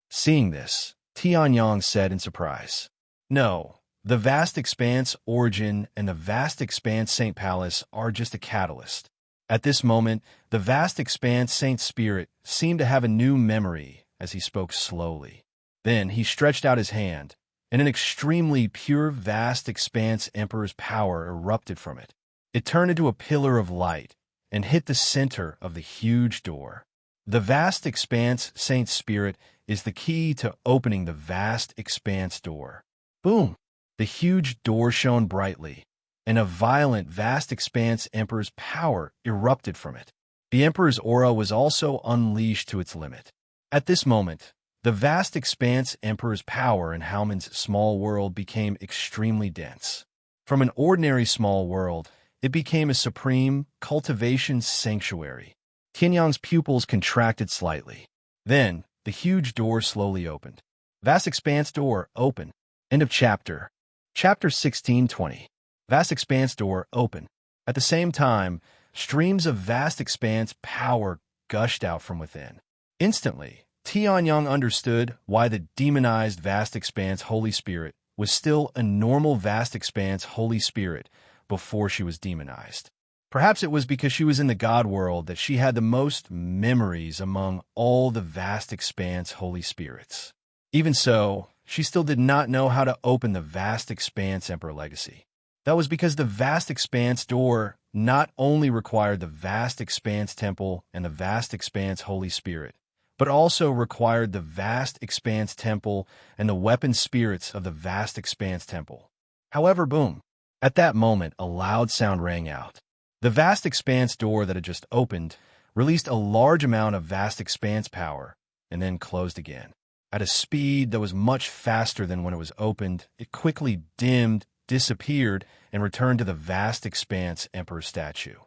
Seeing this, Tianyang said in surprise, "No, the vast expanse origin and the vast expanse Saint Palace are just a catalyst." At this moment, the vast expanse Saint Spirit seemed to have a new memory as he spoke slowly. Then he stretched out his hand, and an extremely pure vast expanse Emperor's power erupted from it. It turned into a pillar of light and hit the center of the huge door. The vast expanse Saint Spirit is the key to opening the vast expanse door. Boom! The huge door shone brightly, and a violent vast expanse Emperor's power erupted from it. The Emperor's aura was also unleashed to its limit. At this moment, the vast expanse Emperor's power in Howman's small world became extremely dense. From an ordinary small world, it became a supreme cultivation sanctuary. Tianyang's pupils contracted slightly. Then, the huge door slowly opened. Vast expanse door open. End of chapter. Chapter 16:20. Vast expanse door open. At the same time, streams of vast expanse power gushed out from within. Instantly, Tianyang understood why the demonized vast expanse Holy Spirit was still a normal vast expanse Holy Spirit before she was demonized. Perhaps it was because she was in the God world that she had the most memories among all the vast expanse Holy Spirits. Even so, she still did not know how to open the vast expanse Emperor legacy. That was because the vast expanse door not only required the vast expanse temple and the vast expanse Holy Spirit, but also required the vast expanse temple and the weapon spirits of the vast expanse temple. However, boom! At that moment, a loud sound rang out. The vast expanse door that had just opened released a large amount of vast expanse power and then closed again. At a speed that was much faster than when it was opened, it quickly dimmed, disappeared and returned to the vast expanse emperor statue.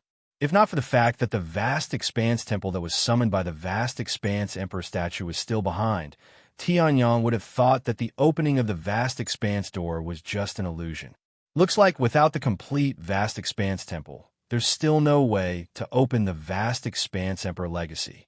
If not for the fact that the vast expanse temple that was summoned by the vast expanse emperor statue was still behind, Tianyong would have thought that the opening of the vast expanse door was just an illusion. Looks like without the complete vast expanse temple, there's still no way to open the vast expanse emperor legacy.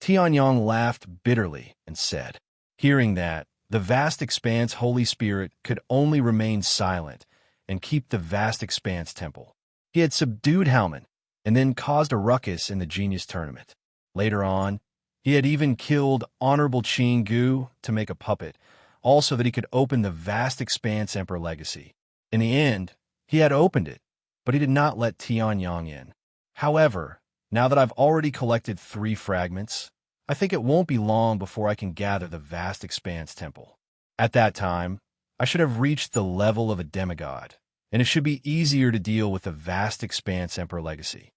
Tianyong laughed bitterly and said, hearing that, the vast expanse Holy Spirit could only remain silent and keep the vast expanse temple. He had subdued Haoman and then caused a ruckus in the genius tournament. Later on, he had even killed Honorable Qing Gu to make a puppet, also that he could open the vast expanse emperor legacy. In the end, he had opened it, but he did not let Tianyong in. However, now that I've already collected 3 fragments, I think it won't be long before I can gather the vast expanse temple. At that time, I should have reached the level of a demigod, and it should be easier to deal with the vast expanse emperor legacy.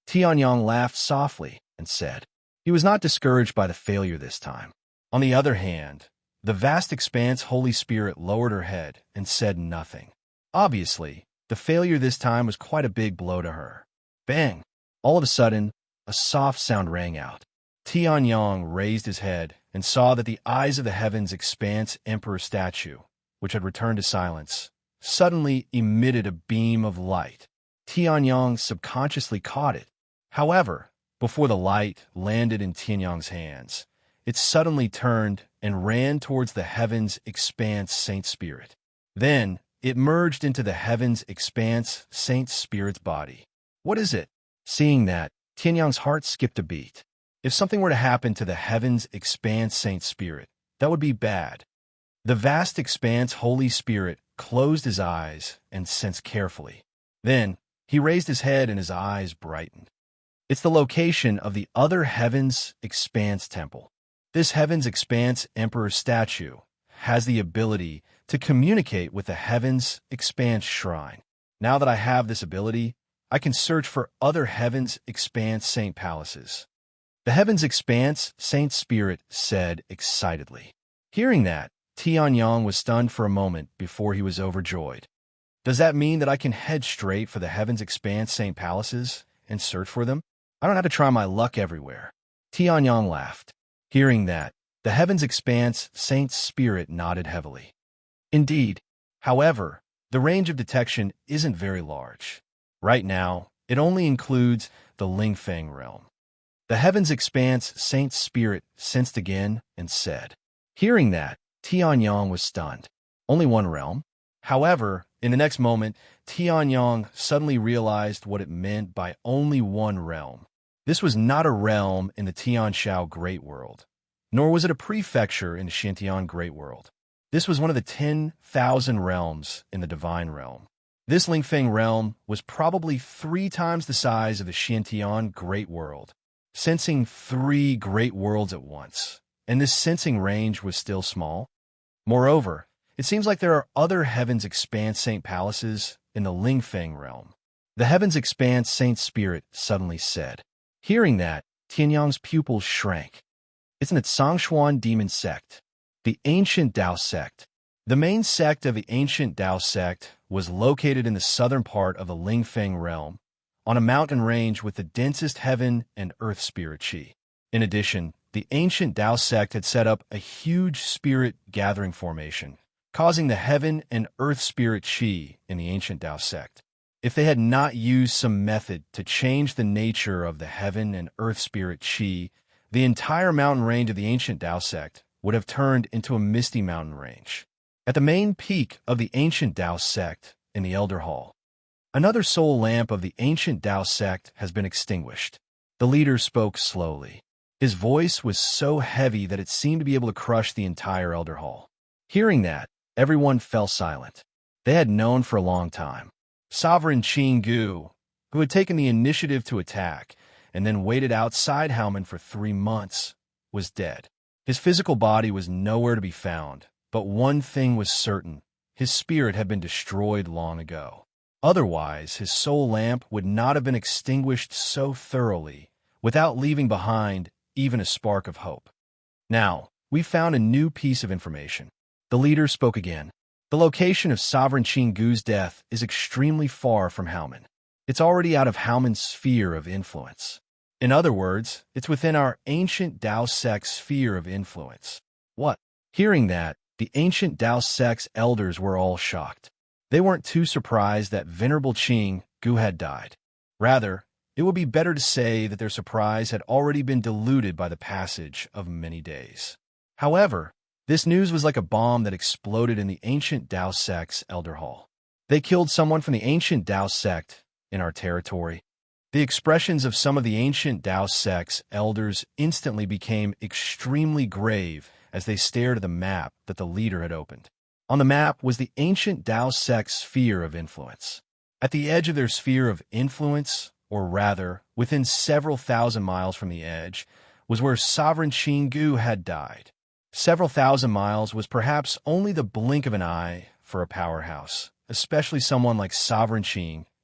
Tianyong laughed softly and said, he was not discouraged by the failure this time. On the other hand, the vast expanse Holy Spirit lowered her head and said nothing. Obviously, the failure this time was quite a big blow to her. Bang! All of a sudden, a soft sound rang out. Tianyong raised his head and saw that the eyes of the heavens expanse emperor statue, which had returned to silence, suddenly emitted a beam of light. Tianyong subconsciously caught it. However, before the light landed in Tianyong's hands, it suddenly turned and ran towards the heavens expanse Saint Spirit. Then, it merged into the heavens expanse Saint Spirit's body. What is it? Seeing that, Tianyong's heart skipped a beat. If something were to happen to the heavens expanse Saint Spirit, that would be bad. The vast expanse Holy Spirit closed his eyes and sensed carefully. Then, he raised his head and his eyes brightened. It's the location of the other heavens expanse temple. This heavens expanse emperor statue has the ability to communicate with the heavens expanse shrine. Now that I have this ability, I can search for other heavens expanse saint palaces. The heavens expanse Saint Spirit said excitedly. Hearing that, Tianyong was stunned for a moment before he was overjoyed. Does that mean that I can head straight for the heavens expanse saint palaces and search for them? I don't have to try my luck everywhere. Tianyong laughed. Hearing that, the heavens expanse Saint Spirit nodded heavily. Indeed. However, the range of detection isn't very large. Right now, it only includes the Lingfeng realm. The heavens expanse Saint Spirit sensed again and said. Hearing that, Tianyong was stunned. Only one realm? However, in the next moment, Tianyong suddenly realized what it meant by only one realm. This was not a realm in the Tianshao Great World, nor was it a prefecture in the Xintian Great World. This was one of the 10,000 realms in the Divine Realm. This Lingfeng realm was probably 3 times the size of the Xintian Great World, sensing 3 great worlds at once, and this sensing range was still small. Moreover, it seems like there are other heavens expanse saint palaces in the Lingfeng realm. The heavens expanse Saint Spirit suddenly said. Hearing that, Tianyong's pupils shrank. Isn't it Songshuan demon sect? The ancient Dao sect. The main sect of the ancient Dao sect was located in the southern part of the Lingfeng realm, on a mountain range with the densest heaven and earth spirit qi. In addition, the ancient Dao sect had set up a huge spirit gathering formation, causing the heaven and earth spirit qi in the ancient Dao sect. If they had not used some method to change the nature of the heaven and earth spirit qi, the entire mountain range of the ancient Dao sect would have turned into a misty mountain range. At the main peak of the ancient Dao sect in the Elder Hall, another soul lamp of the ancient Dao sect has been extinguished. The leader spoke slowly. His voice was so heavy that it seemed to be able to crush the entire Elder Hall. Hearing that, everyone fell silent. They had known for a long time. Sovereign Qing Gu, who had taken the initiative to attack and then waited outside Haoman for 3 months, was dead. His physical body was nowhere to be found, but one thing was certain. His spirit had been destroyed long ago. Otherwise, his soul lamp would not have been extinguished so thoroughly without leaving behind even a spark of hope. Now, we found a new piece of information. The leader spoke again. The location of Sovereign Gu's death is extremely far from Haomen. It's already out of Haomen's sphere of influence. In other words, it's within our ancient Dao sect's sphere of influence. What? Hearing that, the ancient Dao sect's elders were all shocked. They weren't too surprised that Venerable Qing Gu had died. Rather, it would be better to say that their surprise had already been diluted by the passage of many days. However, this news was like a bomb that exploded in the ancient Dao sect's elder hall. They killed someone from the ancient Dao sect in our territory. The expressions of some of the ancient Dao sect's elders instantly became extremely grave as they stared at the map that the leader had opened. On the map was the ancient Dao sect's sphere of influence. At the edge of their sphere of influence, or rather, within several thousand miles from the edge, was where Sovereign Gu had died. Several thousand miles was perhaps only the blink of an eye for a powerhouse, especially someone like Sovereign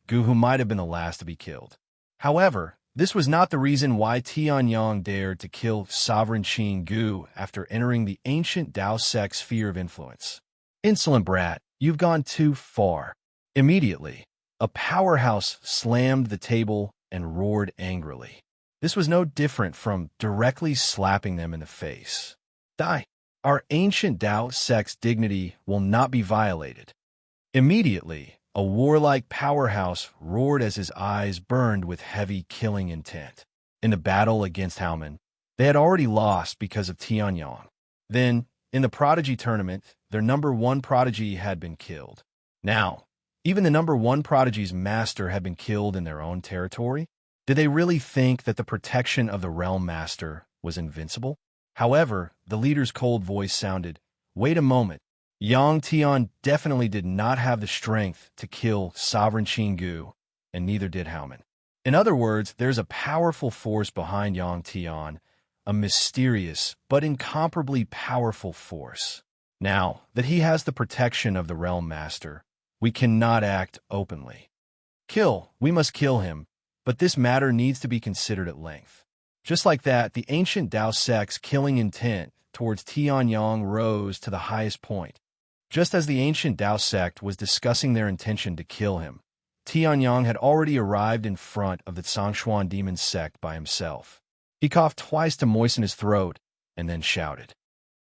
Gu who might have been the last to be killed. However, this was not the reason why Tianyang dared to kill Sovereign Gu after entering the ancient Dao sect's sphere of influence. Insolent brat, you've gone too far. Immediately, a powerhouse slammed the table and roared angrily. This was no different from directly slapping them in the face. Die. Our ancient Dao sect's dignity will not be violated. Immediately, a warlike powerhouse roared as his eyes burned with heavy killing intent. In the battle against Haomen, they had already lost because of Tianyang. Then, in the Prodigy tournament, their number one prodigy had been killed. Now, even the number one prodigy's master had been killed in their own territory? Did they really think that the protection of the realm master was invincible? However, the leader's cold voice sounded, "Wait a moment. Yang Tian definitely did not have the strength to kill Sovereign Gu, and neither did Haomen. In other words, there's a powerful force behind Yang Tian, a mysterious but incomparably powerful force. Now that he has the protection of the Realm Master, we cannot act openly. We must kill him, but this matter needs to be considered at length." Just like that, the ancient Dao sect's killing intent towards Tianyang rose to the highest point. Just as the ancient Dao sect was discussing their intention to kill him, Tianyang had already arrived in front of the Zhongshuan demon sect by himself. He coughed twice to moisten his throat, and then shouted,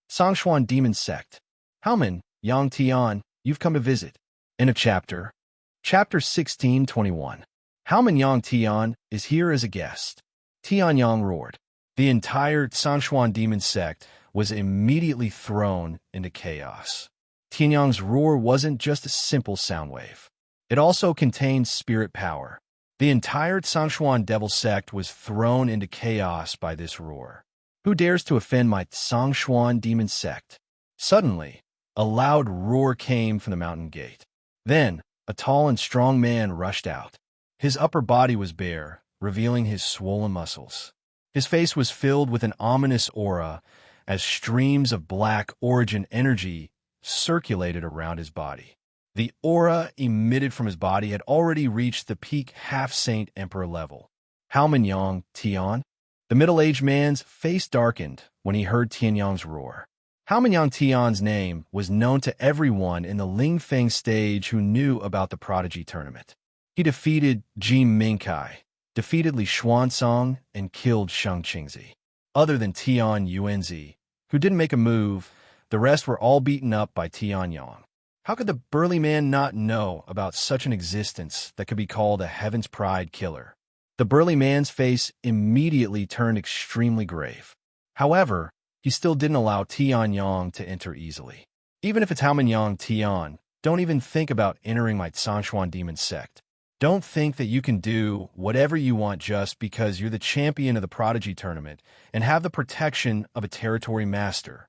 "Zhongshuan demon sect. Haomen, Yang Tian, you've come to visit." End of chapter. Chapter 16:21. Haomen Yang Tian is here as a guest. Tianyang roared. The entire Zhongshuan demon sect was immediately thrown into chaos. Tianyang's roar wasn't just a simple sound wave. It also contained spirit power. The entire Zhongshuan devil sect was thrown into chaos by this roar. Who dares to offend my Zhongshuan demon sect? Suddenly, a loud roar came from the mountain gate. Then, a tall and strong man rushed out. His upper body was bare, revealing his swollen muscles. His face was filled with an ominous aura as streams of black origin energy circulated around his body. The aura emitted from his body had already reached the peak half-saint emperor level. Haomen Yang Tian? The middle-aged man's face darkened when he heard Tianyang's roar. Haomen Yang Tian's name was known to everyone in the Lingfeng stage who knew about the Prodigy tournament. He defeated Ji Mingkai, defeated Li Xuansong, and killed Sheng Qingzi. Other than Tian Yuanzi, who didn't make a move, the rest were all beaten up by Tianyang. How could the burly man not know about such an existence that could be called a Heaven's Pride killer? The burly man's face immediately turned extremely grave. However, he still didn't allow Tianyang to enter easily. Even if it's Haomen Yang Tian, don't even think about entering my Zhongshuan demon sect. Don't think that you can do whatever you want just because you're the champion of the Prodigy tournament and have the protection of a territory master.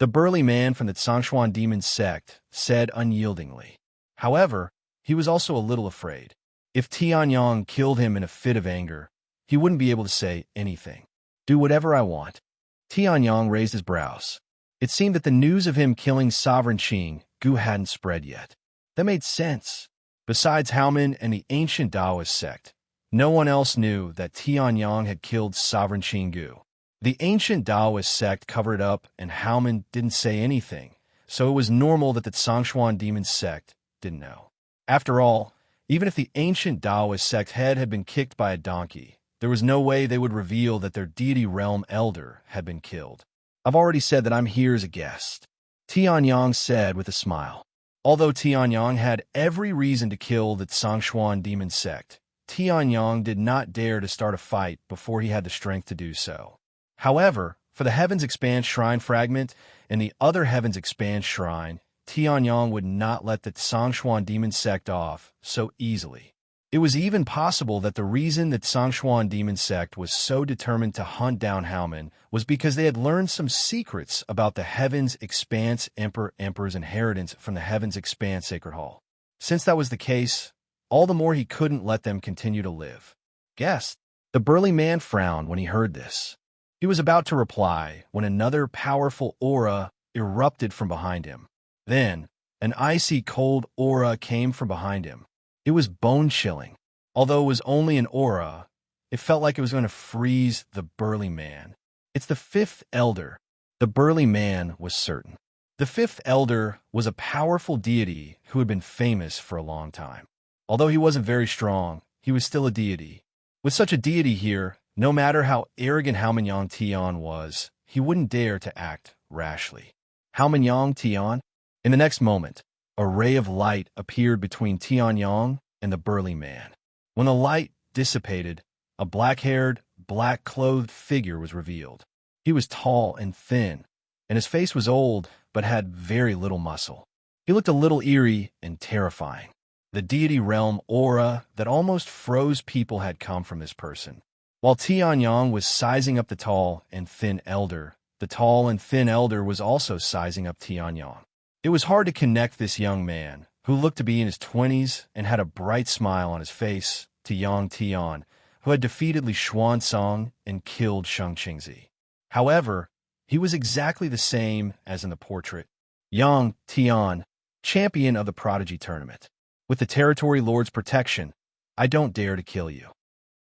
The burly man from the Zhongshuan demon sect said unyieldingly. However, he was also a little afraid. If Tianyang killed him in a fit of anger, he wouldn't be able to say anything. Do whatever I want. Tianyang raised his brows. It seemed that the news of him killing Sovereign Gu hadn't spread yet. That made sense. Besides Haomen and the ancient Taoist sect, no one else knew that Tianyang had killed Sovereign Gu. The ancient Taoist sect covered up and Haomen didn't say anything, so it was normal that the Zhongshuan demon sect didn't know. After all, even if the ancient Taoist sect head had been kicked by a donkey, there was no way they would reveal that their deity realm elder had been killed. I've already said that I'm here as a guest, Tianyang said with a smile. Although Tianyang had every reason to kill the Zhongshuan demon sect, Tianyang did not dare to start a fight before he had the strength to do so. However, for the Heavens Expand Shrine fragment and the other Heavens Expand Shrine, Tianyang would not let the Zhongshuan demon sect off so easily. It was even possible that the reason that Zhongshuan demon sect was so determined to hunt down Haomen was because they had learned some secrets about the Heavens Expanse Emperor's inheritance from the Heavens Expanse Sacred Hall. Since that was the case, all the more he couldn't let them continue to live. Guest. The burly man frowned when he heard this. He was about to reply when another powerful aura erupted from behind him. Then, an icy cold aura came from behind him. It was bone-chilling. Although it was only an aura, it felt like it was going to freeze the burly man. It's the fifth elder. The burly man was certain. The fifth elder was a powerful deity who had been famous for a long time. Although he wasn't very strong, he was still a deity. With such a deity here, no matter how arrogant Haomen Tian was, he wouldn't dare to act rashly. Haomen Tian? In the next moment, a ray of light appeared between Tianyang and the burly man. When the light dissipated, a black-haired, black-clothed figure was revealed. He was tall and thin, and his face was old but had very little muscle. He looked a little eerie and terrifying. The deity realm aura that almost froze people had come from this person. While Tianyang was sizing up the tall and thin elder, the tall and thin elder was also sizing up Tianyang. It was hard to connect this young man, who looked to be in his 20s and had a bright smile on his face, to Yang Tian, who had defeated Li Xuansong and killed Sheng Qingzi. However, he was exactly the same as in the portrait. Yang Tian, champion of the Prodigy Tournament. With the Territory Lord's protection, I don't dare to kill you,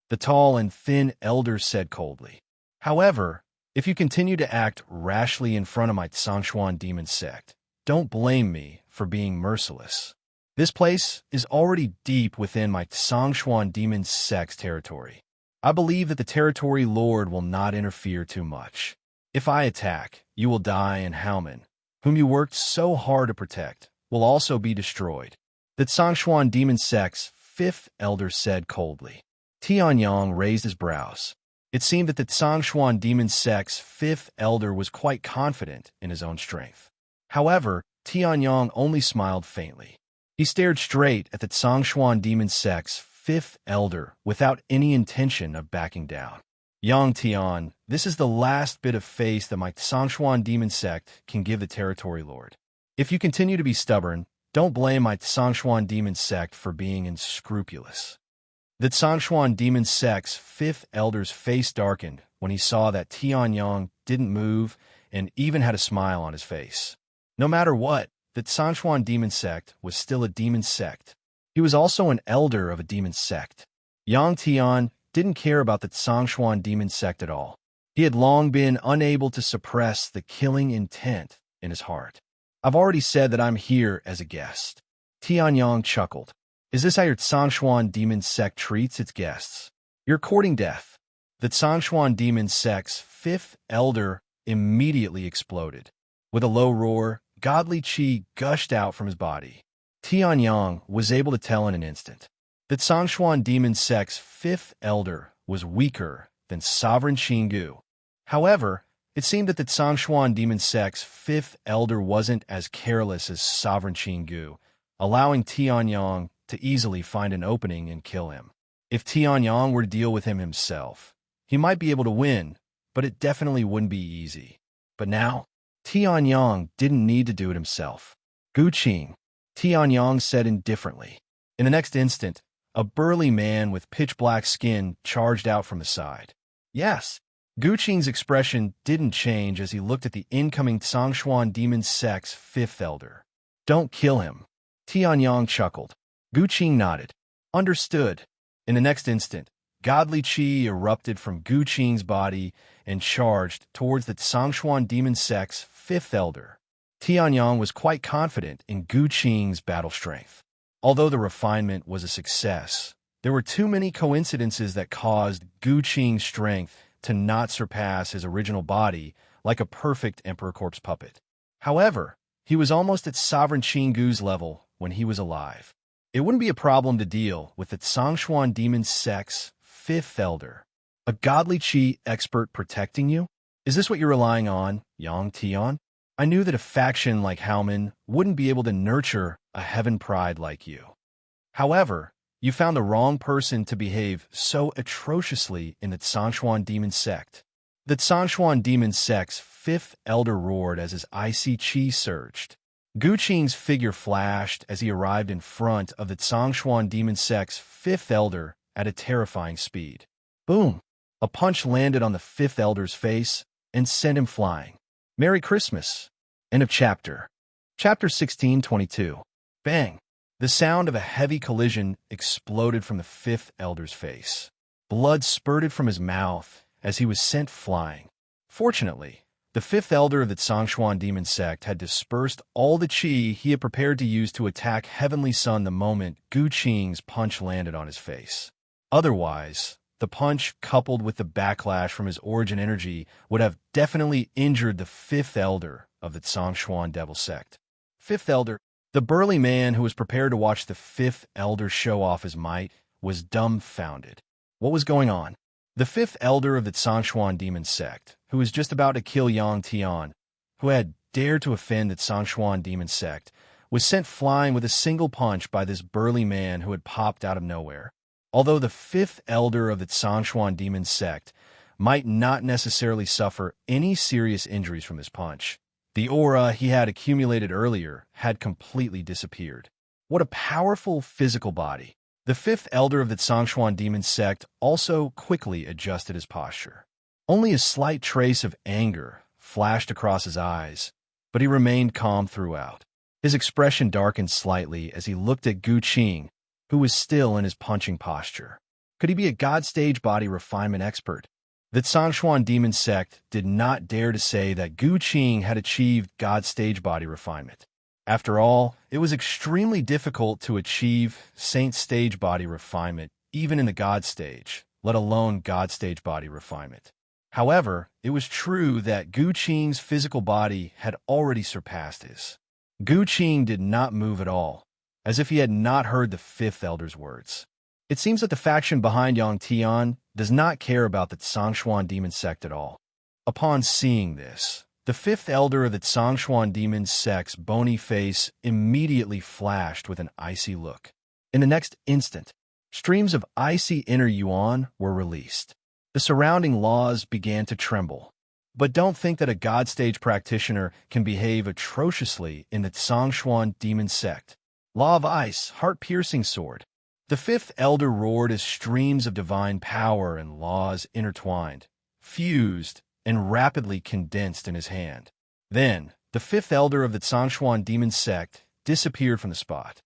the tall and thin elder said coldly. However, if you continue to act rashly in front of my Zhongshuan demon sect, don't blame me for being merciless. This place is already deep within my Zhongshuan demon sect's territory. I believe that the Territory Lord will not interfere too much. If I attack, you will die, and Haomen, whom you worked so hard to protect, will also be destroyed. The Zhongshuan demon sect's fifth elder said coldly. Tianyang raised his brows. It seemed that the Zhongshuan demon sect's fifth elder was quite confident in his own strength. However, Tianyang only smiled faintly. He stared straight at the Zhongshuan demon sect's fifth elder without any intention of backing down. Yang Tian, this is the last bit of face that my Zhongshuan demon sect can give the Territory Lord. If you continue to be stubborn, don't blame my Zhongshuan demon sect for being unscrupulous. The Zhongshuan demon sect's fifth elder's face darkened when he saw that Tianyang didn't move and even had a smile on his face. No matter what, the Zhongshuan demon sect was still a demon sect. He was also an elder of a demon sect. Yang Tian didn't care about the Zhongshuan demon sect at all. He had long been unable to suppress the killing intent in his heart. I've already said that I'm here as a guest. Tianyang chuckled. Is this how your Zhongshuan demon sect treats its guests? You're courting death. The Zhongshuan demon sect's fifth elder immediately exploded. With a low roar, godly qi gushed out from his body. Tianyang was able to tell in an instant. The Zhongshuan demon sect's fifth elder was weaker than sovereign Xingu. However, it seemed that the Zhongshuan demon sect's fifth elder wasn't as careless as sovereign Xingu, allowing Tianyang to easily find an opening and kill him. If Tianyang were to deal with him himself, he might be able to win, but it definitely wouldn't be easy. But now, Tianyang didn't need to do it himself. Gu Qing, Tianyang said indifferently. In the next instant, a burly man with pitch-black skin charged out from the side. Yes, Gu Qing's expression didn't change as he looked at the incoming Zhongshuan demon sect's fifth elder. Don't kill him. Tianyang chuckled. Gu Qing nodded. Understood. In the next instant, godly qi erupted from Gu Qing's body and charged towards the Zhongshuan demon sect's fifth elder. Tianyang was quite confident in Gu Qing's battle strength. Although the refinement was a success, there were too many coincidences that caused Gu Qing's strength to not surpass his original body like a perfect Emperor Corpse puppet. However, he was almost at Sovereign Qinggu's level when he was alive. It wouldn't be a problem to deal with the Zhongshuan Demon Sect's fifth elder. A godly Qi expert protecting you? Is this what you're relying on, Yang Tian? I knew that a faction like Haomen wouldn't be able to nurture a heaven pride like you. However, you found the wrong person to behave so atrociously in the Zhongshuan Demon Sect. The Zhongshuan Demon Sect's fifth elder roared as his icy qi surged. Gu Qing's figure flashed as he arrived in front of the Zhongshuan Demon Sect's fifth elder at a terrifying speed. Boom! A punch landed on the fifth elder's face and sent him flying. Merry Christmas! End of chapter. Chapter 1622. Bang! The sound of a heavy collision exploded from the fifth elder's face. Blood spurted from his mouth as he was sent flying. Fortunately, the fifth elder of the Zhongshuan Demon Sect had dispersed all the qi he had prepared to use to attack Heavenly Sun the moment Gu Qing's punch landed on his face. Otherwise, the punch, coupled with the backlash from his origin energy, would have definitely injured the fifth elder of the Zhongshuan Devil Sect. Fifth elder, the burly man who was prepared to watch the fifth elder show off his might, was dumbfounded. What was going on? The fifth elder of the Zhongshuan Demon Sect, who was just about to kill Yang Tian, who had dared to offend the Zhongshuan Demon Sect, was sent flying with a single punch by this burly man who had popped out of nowhere. Although the fifth elder of the Zhongshuan Demon Sect might not necessarily suffer any serious injuries from this punch, the aura he had accumulated earlier had completely disappeared. What a powerful physical body! The fifth elder of the Zhongshuan Demon Sect also quickly adjusted his posture. Only a slight trace of anger flashed across his eyes, but he remained calm throughout. His expression darkened slightly as he looked at Gu Qing, who was still in his punching posture. Could he be a God Stage body refinement expert? The Zhongshuan Demon Sect did not dare to say that Gu Qing had achieved God Stage body refinement. After all, it was extremely difficult to achieve Saint Stage body refinement even in the God Stage, let alone God Stage body refinement. However, it was true that Gu Qing's physical body had already surpassed his. Gu Qing did not move at all, as if he had not heard the fifth elder's words. It seems that the faction behind Yang Tian does not care about the Zhongshuan Demon Sect at all. Upon seeing this, the fifth elder of the Zhongshuan Demon Sect's bony face immediately flashed with an icy look. In the next instant, streams of icy inner yuan were released. The surrounding laws began to tremble. But don't think that a God Stage practitioner can behave atrociously in the Zhongshuan Demon Sect. Law of Ice, heart-piercing sword. The fifth elder roared as streams of divine power and laws intertwined, fused, and rapidly condensed in his hand. Then, the fifth elder of the Zhongshuan Demon Sect disappeared from the spot.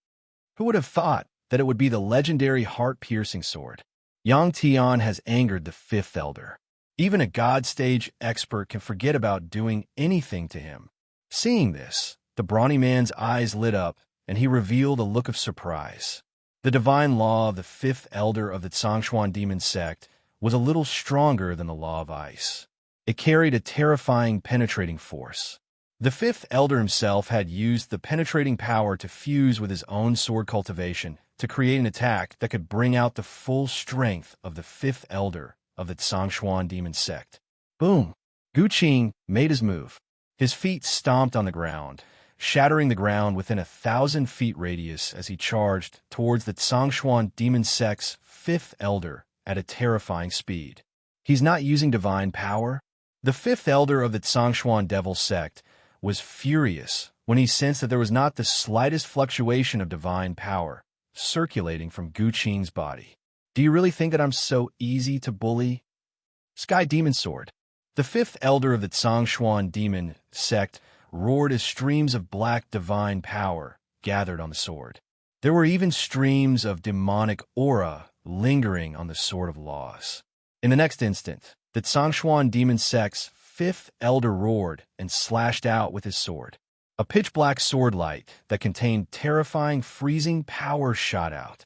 Who would have thought that it would be the legendary heart-piercing sword? Yang Tian has angered the fifth elder. Even a God Stage expert can forget about doing anything to him. Seeing this, the brawny man's eyes lit up, and he revealed a look of surprise. The divine law of the fifth elder of the Zhongshuan Demon Sect was a little stronger than the law of ice. It carried a terrifying, penetrating force. The fifth elder himself had used the penetrating power to fuse with his own sword cultivation to create an attack that could bring out the full strength of the fifth elder of the Zhongshuan Demon Sect. Boom! Gu Qing made his move. His feet stomped on the ground, shattering the ground within 1,000 feet radius as he charged towards the Zhongshuan Demon Sect's fifth elder at a terrifying speed. He's not using divine power? The fifth elder of the Zhongshuan Devil Sect was furious when he sensed that there was not the slightest fluctuation of divine power circulating from Gu Qing's body. Do you really think that I'm so easy to bully? Sky Demon Sword. The fifth elder of the Zhongshuan Demon Sect roared as streams of black divine power gathered on the sword. There were even streams of demonic aura lingering on the Sword of Laws. In the next instant, the Zhongshuan Demon Sect's fifth elder roared and slashed out with his sword. A pitch-black sword light that contained terrifying, freezing power shot out.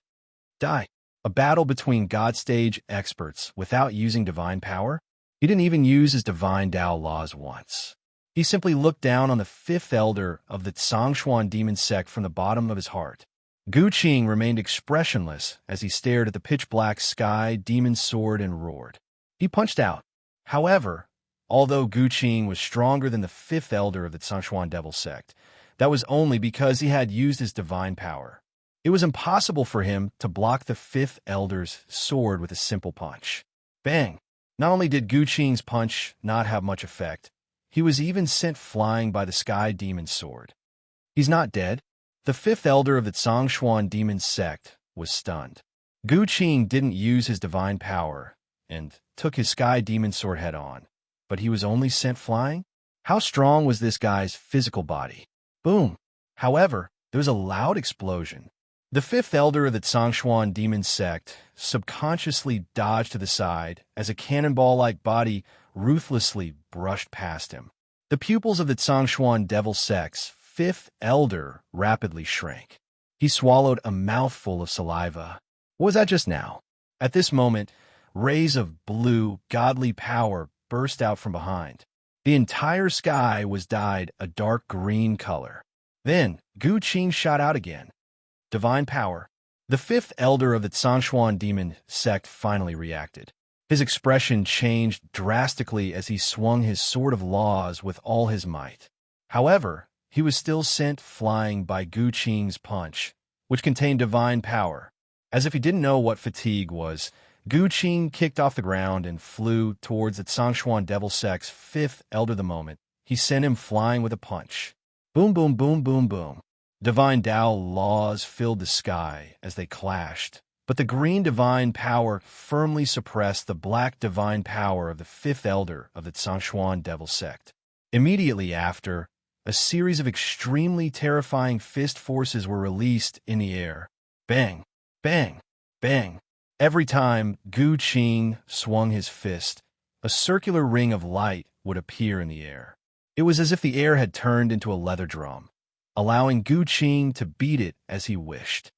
Die. A battle between God stage experts without using divine power? He didn't even use his divine Tao laws once. He simply looked down on the fifth elder of the Zhongshuan demon sect from the bottom of his heart. Gu Qing remained expressionless as he stared at the pitch-black sky demon sword and roared. He punched out. However, although Gu Qing was stronger than the fifth elder of the Zhongshuan devil sect, that was only because he had used his divine power. It was impossible for him to block the fifth elder's sword with a simple punch. Bang! Not only did Gu Qing's punch not have much effect, he was even sent flying by the sky demon's sword. He's not dead. The fifth elder of the Zhongshuan demon sect was stunned. Gu Qing didn't use his divine power and took his sky demon sword head-on, but he was only sent flying? How strong was this guy's physical body? Boom! However, there was a loud explosion. The fifth elder of the Zhongshuan demon sect subconsciously dodged to the side as a cannonball-like body ruthlessly brushed past him. The pupils of the Zhongshuan devil sect's fifth elder rapidly shrank. He swallowed a mouthful of saliva. What was that just now? At this moment, rays of blue, godly power burst out from behind. The entire sky was dyed a dark green color. Then, Gu Qing shot out again. Divine power. The fifth elder of the Zhongshuan demon sect finally reacted. His expression changed drastically as he swung his sword of laws with all his might. However, he was still sent flying by Gu Qing's punch, which contained divine power. As if he didn't know what fatigue was, Gu Qing kicked off the ground and flew towards the Zhongshuan devil sect's fifth elder the moment. He sent him flying with a punch. Boom, boom, boom, boom, boom. Divine Tao laws filled the sky as they clashed, but the green divine power firmly suppressed the black divine power of the fifth elder of the Zhongshuan devil sect. Immediately after, a series of extremely terrifying fist forces were released in the air. Bang, bang, bang. Every time Gu Qing swung his fist, a circular ring of light would appear in the air. It was as if the air had turned into a leather drum, allowing Gu Qing to beat it as he wished.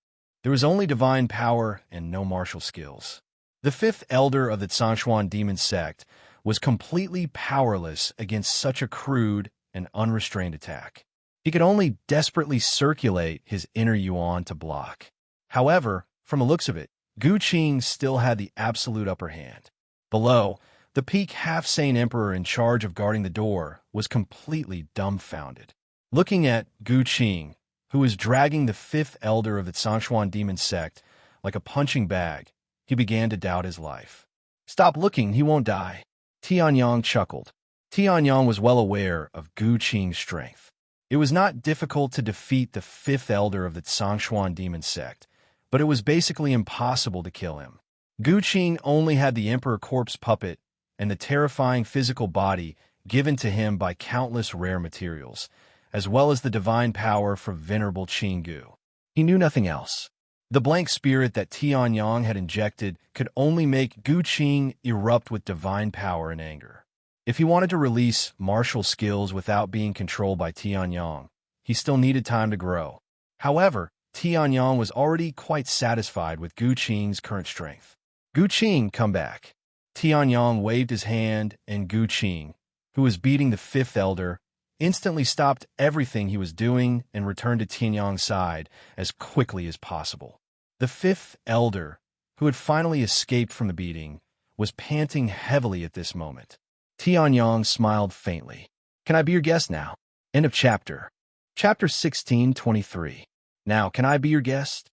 There was only divine power and no martial skills. The fifth elder of the Zhongshuan demon sect was completely powerless against such a crude and unrestrained attack. He could only desperately circulate his inner yuan to block. However, from the looks of it, Gu Qing still had the absolute upper hand. Below, the peak half-sane emperor in charge of guarding the door was completely dumbfounded. Looking at Gu Qing, who was dragging the fifth elder of the Zhongshuan demon sect like a punching bag, he began to doubt his life. Stop looking, he won't die. Tianyang chuckled. Tianyang was well aware of Gu Qing's strength. It was not difficult to defeat the fifth elder of the Zhongshuan demon sect, but it was basically impossible to kill him. Gu Qing only had the emperor corpse puppet and the terrifying physical body given to him by countless rare materials, as well as the divine power from venerable Qinggu. He knew nothing else. The blank spirit that Tianyang had injected could only make Gu Qing erupt with divine power and anger. If he wanted to release martial skills without being controlled by Tianyang, he still needed time to grow. However, Tianyang was already quite satisfied with Gu Qing's current strength. Gu Qing, come back. Tianyang waved his hand, and Gu Qing, who was beating the fifth elder, instantly stopped everything he was doing and returned to Tianyang's side as quickly as possible. The fifth elder, who had finally escaped from the beating, was panting heavily at this moment. Tianyang smiled faintly. Can I be your guest now? End of chapter. Chapter 16:23. Now, can I be your guest?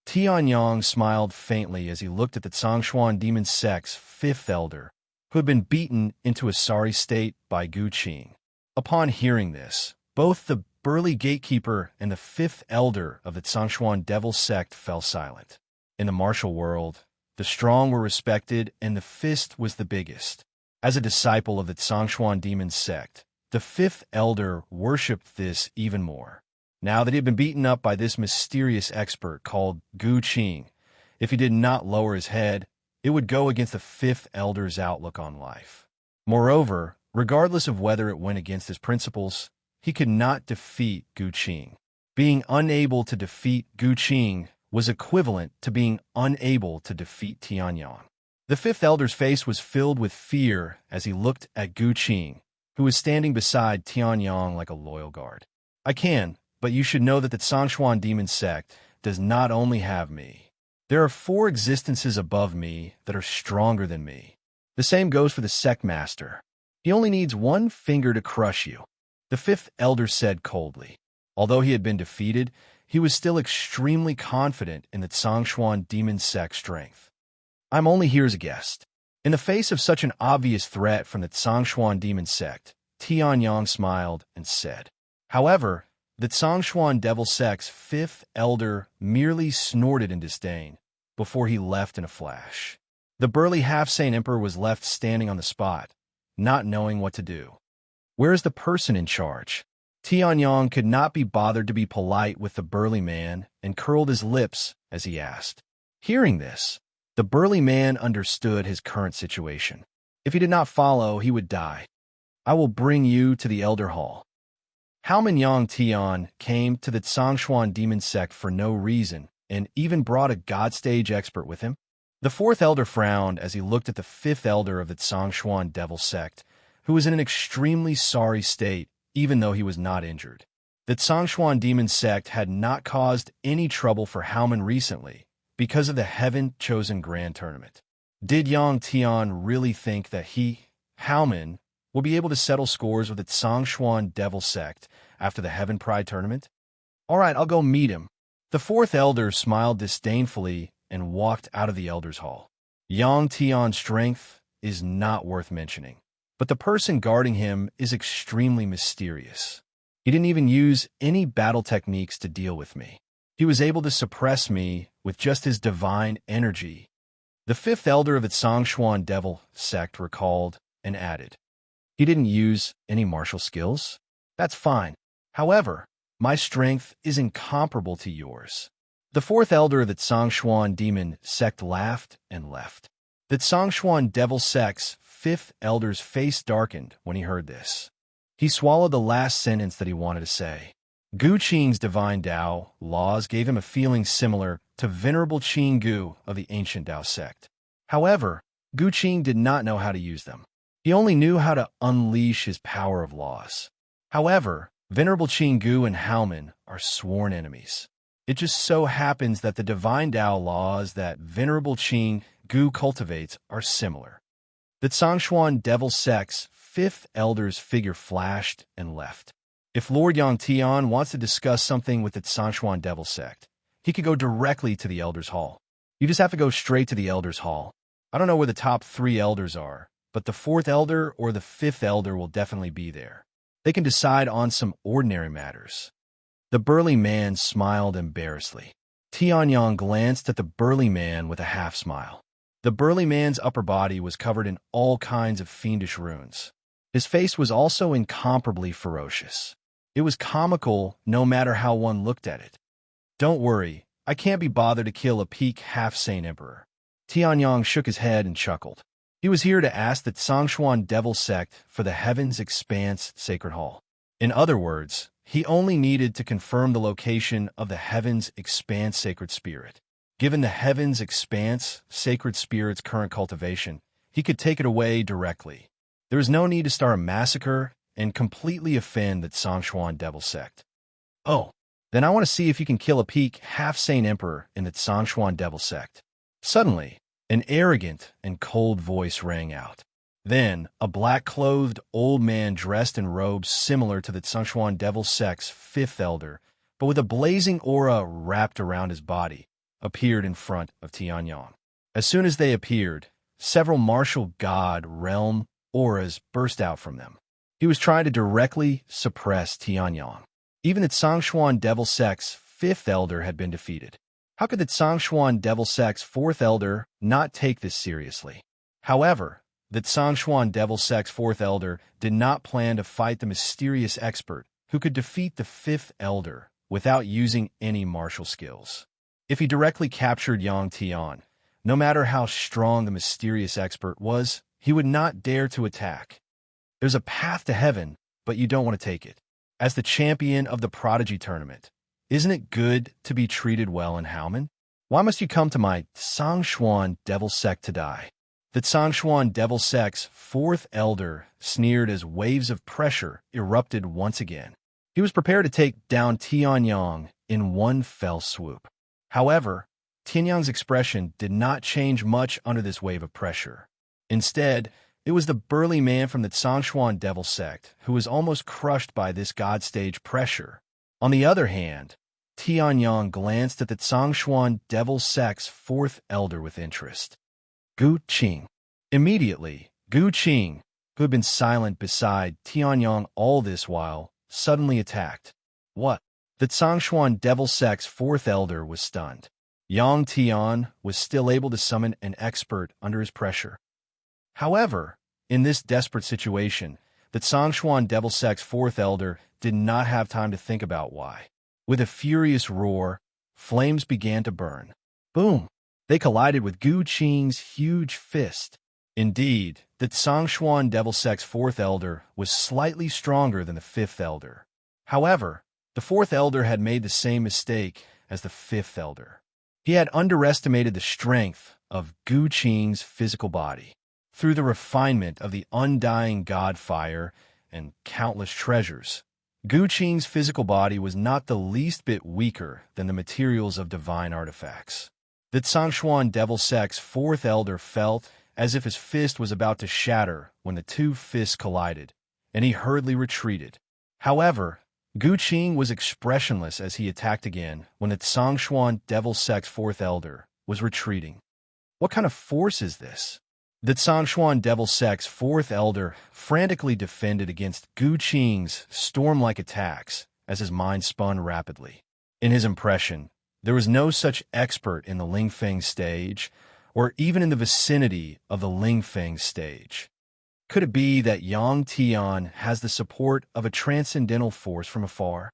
Tianyang smiled faintly as he looked at the Zhongshuan demon sect's fifth elder, who had been beaten into a sorry state by Gu Qing. Upon hearing this, both the burly gatekeeper and the fifth elder of the Zhongshuan devil sect fell silent. In the martial world, the strong were respected and the fist was the biggest. As a disciple of the Zhongshuan demon sect, the fifth elder worshipped this even more. Now that he had been beaten up by this mysterious expert called Gu Qing, if he did not lower his head, it would go against the fifth elder's outlook on life. Moreover, regardless of whether it went against his principles, he could not defeat Gu Qing. Being unable to defeat Gu Qing was equivalent to being unable to defeat Tianyang. The fifth elder's face was filled with fear as he looked at Gu Qing, who was standing beside Tianyang like a loyal guard. I can, but you should know that the Zhongshuan demon sect does not only have me. There are 4 existences above me that are stronger than me. The same goes for the sect master. He only needs 1 finger to crush you. The fifth elder said coldly. Although he had been defeated, he was still extremely confident in the Zhongshuan demon sect's strength. I'm only here as a guest. In the face of such an obvious threat from the Zhongshuan demon sect, Tianyang smiled and said. However, the Zhongshuan devil sect's fifth elder merely snorted in disdain before he left in a flash. The burly half-sane emperor was left standing on the spot, not knowing what to do. Where is the person in charge? Tianyang could not be bothered to be polite with the burly man and curled his lips as he asked. Hearing this, the burly man understood his current situation. If he did not follow, he would die. I will bring you to the Elder Hall. Haomen Yang Tian came to the Zhongshuan demon sect for no reason and even brought a God stage expert with him. The fourth elder frowned as he looked at the fifth elder of the Zhongshuan devil sect, who was in an extremely sorry state, even though he was not injured. The Zhongshuan demon sect had not caused any trouble for Haomen recently because of the Heaven-chosen Grand Tournament. Did Yang Tian really think that he, Haomen, will be able to settle scores with the Zhongshuan devil sect after the Heaven Pride Tournament? All right, I'll go meet him. The fourth elder smiled disdainfully and walked out of the elder's hall. Yang Tian's strength is not worth mentioning, but the person guarding him is extremely mysterious. He didn't even use any battle techniques to deal with me. He was able to suppress me with just his divine energy. The fifth elder of the Zhongshuan devil sect recalled and added, he didn't use any martial skills? That's fine. However, my strength is incomparable to yours. The fourth elder of the Zhongshuan demon sect laughed and left. The Zhongshuan devil sect's fifth elder's face darkened when he heard this. He swallowed the last sentence that he wanted to say. Gu Qing's divine Dao laws gave him a feeling similar to Venerable Qing Gu of the ancient Dao sect. However, Gu Qing did not know how to use them. He only knew how to unleash his power of laws. However, Venerable Qing Gu and Haomen are sworn enemies. It just so happens that the divine Dao laws that Venerable Qing Gu cultivates are similar. The Zhongshuan devil sect's fifth elder's figure flashed and left. If Lord Yang Tian wants to discuss something with the Zhongshuan devil sect, he could go directly to the elder's hall. You just have to go straight to the elder's hall. I don't know where the top 3 elders are, but the fourth elder or the fifth elder will definitely be there. They can decide on some ordinary matters. The burly man smiled embarrassedly. Tianyang glanced at the burly man with a half-smile. The burly man's upper body was covered in all kinds of fiendish runes. His face was also incomparably ferocious. It was comical no matter how one looked at it. Don't worry, I can't be bothered to kill a peak half-sane emperor. Tianyang shook his head and chuckled. He was here to ask the Zhongshuan devil sect for the Heaven's Expanse Sacred Hall. In other words, he only needed to confirm the location of the Heaven's Expanse Sacred Spirit. Given the Heaven's Expanse Sacred Spirit's current cultivation, he could take it away directly. There is no need to start a massacre and completely offend the Zhongshuan devil sect. Oh, then I want to see if you can kill a peak half-sane emperor in the Zhongshuan devil sect. Suddenly, an arrogant and cold voice rang out. Then, a black-clothed old man dressed in robes similar to the Zhongshuan devil sect's fifth elder, but with a blazing aura wrapped around his body, appeared in front of Tianyang. As soon as they appeared, several martial god realm auras burst out from them. He was trying to directly suppress Tianyang. Even the Zhongshuan devil sect's fifth elder had been defeated. How could the Zhongshuan devil sect's fourth elder not take this seriously? However, the Zhongshuan devil sect's fourth elder did not plan to fight the mysterious expert who could defeat the fifth elder without using any martial skills. If he directly captured Yang Tian, no matter how strong the mysterious expert was, he would not dare to attack. There's a path to heaven, but you don't want to take it. As the champion of the Prodigy Tournament, isn't it good to be treated well in Haomen? Why must you come to my Sangshuan Devil Sect to die? The Sangshuan Devil Sect's fourth elder sneered as waves of pressure erupted once again. He was prepared to take down Tianyang in one fell swoop. However, Tianyang's expression did not change much under this wave of pressure. Instead, it was the burly man from the Sangshuan Devil Sect who was almost crushed by this god stage pressure. On the other hand, Tianyang glanced at the Sangshuan Devil Sect's fourth elder with interest. Gu Qing. Immediately, Gu Qing, who had been silent beside Tianyang all this while, suddenly attacked. What? The Sangshuan Devil Sect's fourth elder was stunned. Yang Tian was still able to summon an expert under his pressure. However, in this desperate situation, the Sangshuan Devil Sect's fourth elder did not have time to think about why. With a furious roar, flames began to burn. Boom! They collided with Gu Qing's huge fist. Indeed, the Sangshuan Devil Sect's fourth elder was slightly stronger than the fifth elder. However, the fourth elder had made the same mistake as the fifth elder. He had underestimated the strength of Gu Qing's physical body. Through the refinement of the undying god fire and countless treasures, Gu Qing's physical body was not the least bit weaker than the materials of divine artifacts. The Sangshuan Devil Sect's fourth elder felt as if his fist was about to shatter when the two fists collided, and he hurriedly retreated. However, Gu Qing was expressionless as he attacked again when the Sangshuan Devil Sect's fourth elder was retreating. What kind of force is this? The Sangshuan Devil Sect's fourth elder frantically defended against Gu Qing's storm-like attacks as his mind spun rapidly. In his impression, there was no such expert in the Lingfeng stage, or even in the vicinity of the Lingfeng stage. Could it be that Yang Tian has the support of a transcendental force from afar?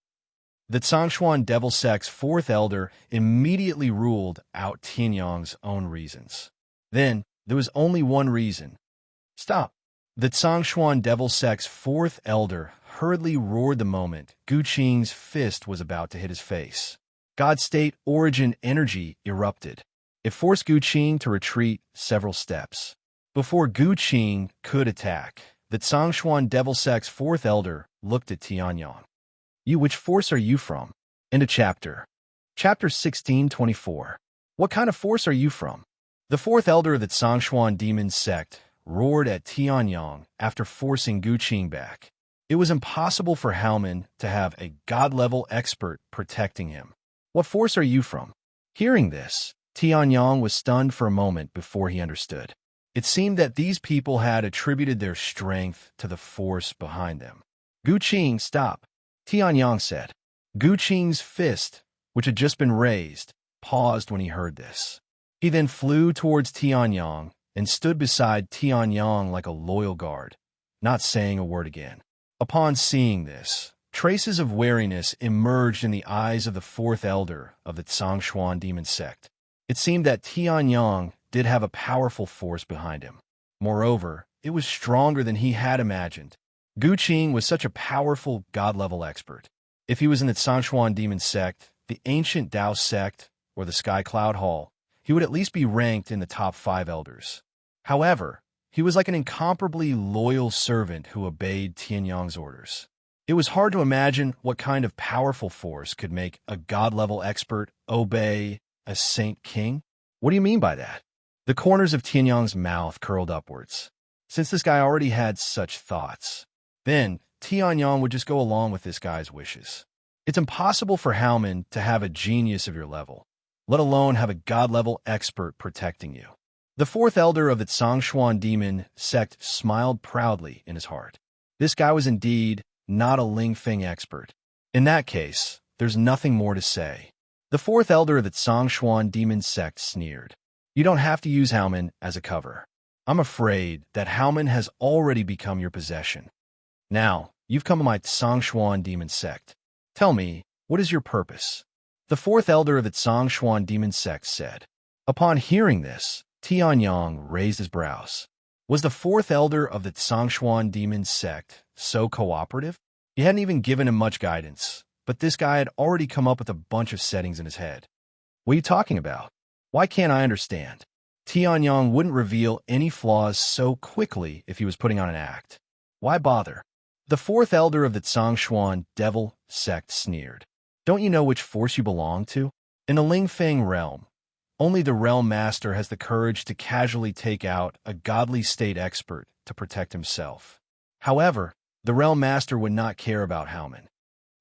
The Sangshuan Devil Sect's fourth elder immediately ruled out Tianyang's own reasons. Then, there was only one reason. Stop! The Sangshuan Devil Sect's fourth elder hurriedly roared the moment Gu Qing's fist was about to hit his face. God State origin energy erupted. It forced Gu Qing to retreat several steps. Before Gu Qing could attack, the Sangshuan Devil Sect's fourth elder looked at Tianyang. You, which force are you from? End of chapter. Chapter 1624. What kind of force are you from? The fourth elder of the Sangshuan Demon Sect roared at Tianyang after forcing Gu Qing back. It was impossible for Haomen to have a god-level expert protecting him. What force are you from? Hearing this, Tianyang was stunned for a moment before he understood. It seemed that these people had attributed their strength to the force behind them. Gu Qing, stop, Tianyang said. Gu Qing's fist, which had just been raised, paused when he heard this. He then flew towards Tianyang and stood beside Tianyang like a loyal guard, not saying a word again. Upon seeing this, traces of wariness emerged in the eyes of the fourth elder of the Sangshuan Demon Sect. It seemed that Tianyang did have a powerful force behind him. Moreover, it was stronger than he had imagined. Gu Qing was such a powerful god-level expert. If he was in the Sangshuan Demon Sect, the Ancient Dao Sect, or the Sky Cloud Hall, he would at least be ranked in the top 5 elders. However, he was like an incomparably loyal servant who obeyed Tianyang's orders. It was hard to imagine what kind of powerful force could make a god-level expert obey a saint king. What do you mean by that? The corners of Tianyang's mouth curled upwards. Since this guy already had such thoughts, then Tianyang would just go along with this guy's wishes. It's impossible for Haomen to have a genius of your level, let alone have a god-level expert protecting you. The fourth elder of the Sangshuan Demon Sect smiled proudly in his heart. This guy was indeed not a Lingfeng expert. In that case, there's nothing more to say. The fourth elder of the Sangshuan Demon Sect sneered. You don't have to use Haomen as a cover. I'm afraid that Haomen has already become your possession. Now, you've come to my Sangshuan Demon Sect. Tell me, what is your purpose? The fourth elder of the Sangshuan Demon Sect said. Upon hearing this, Tianyang raised his brows. Was the fourth elder of the Sangshuan Demon Sect so cooperative? He hadn't even given him much guidance, but this guy had already come up with a bunch of settings in his head. What are you talking about? Why can't I understand? Tianyong wouldn't reveal any flaws so quickly if he was putting on an act. Why bother? The fourth elder of the Zhongshuan devil sect sneered. Don't you know which force you belong to? In the Lingfeng realm, only the realm master has the courage to casually take out a godly state expert to protect himself. However, the realm master would not care about Haomen.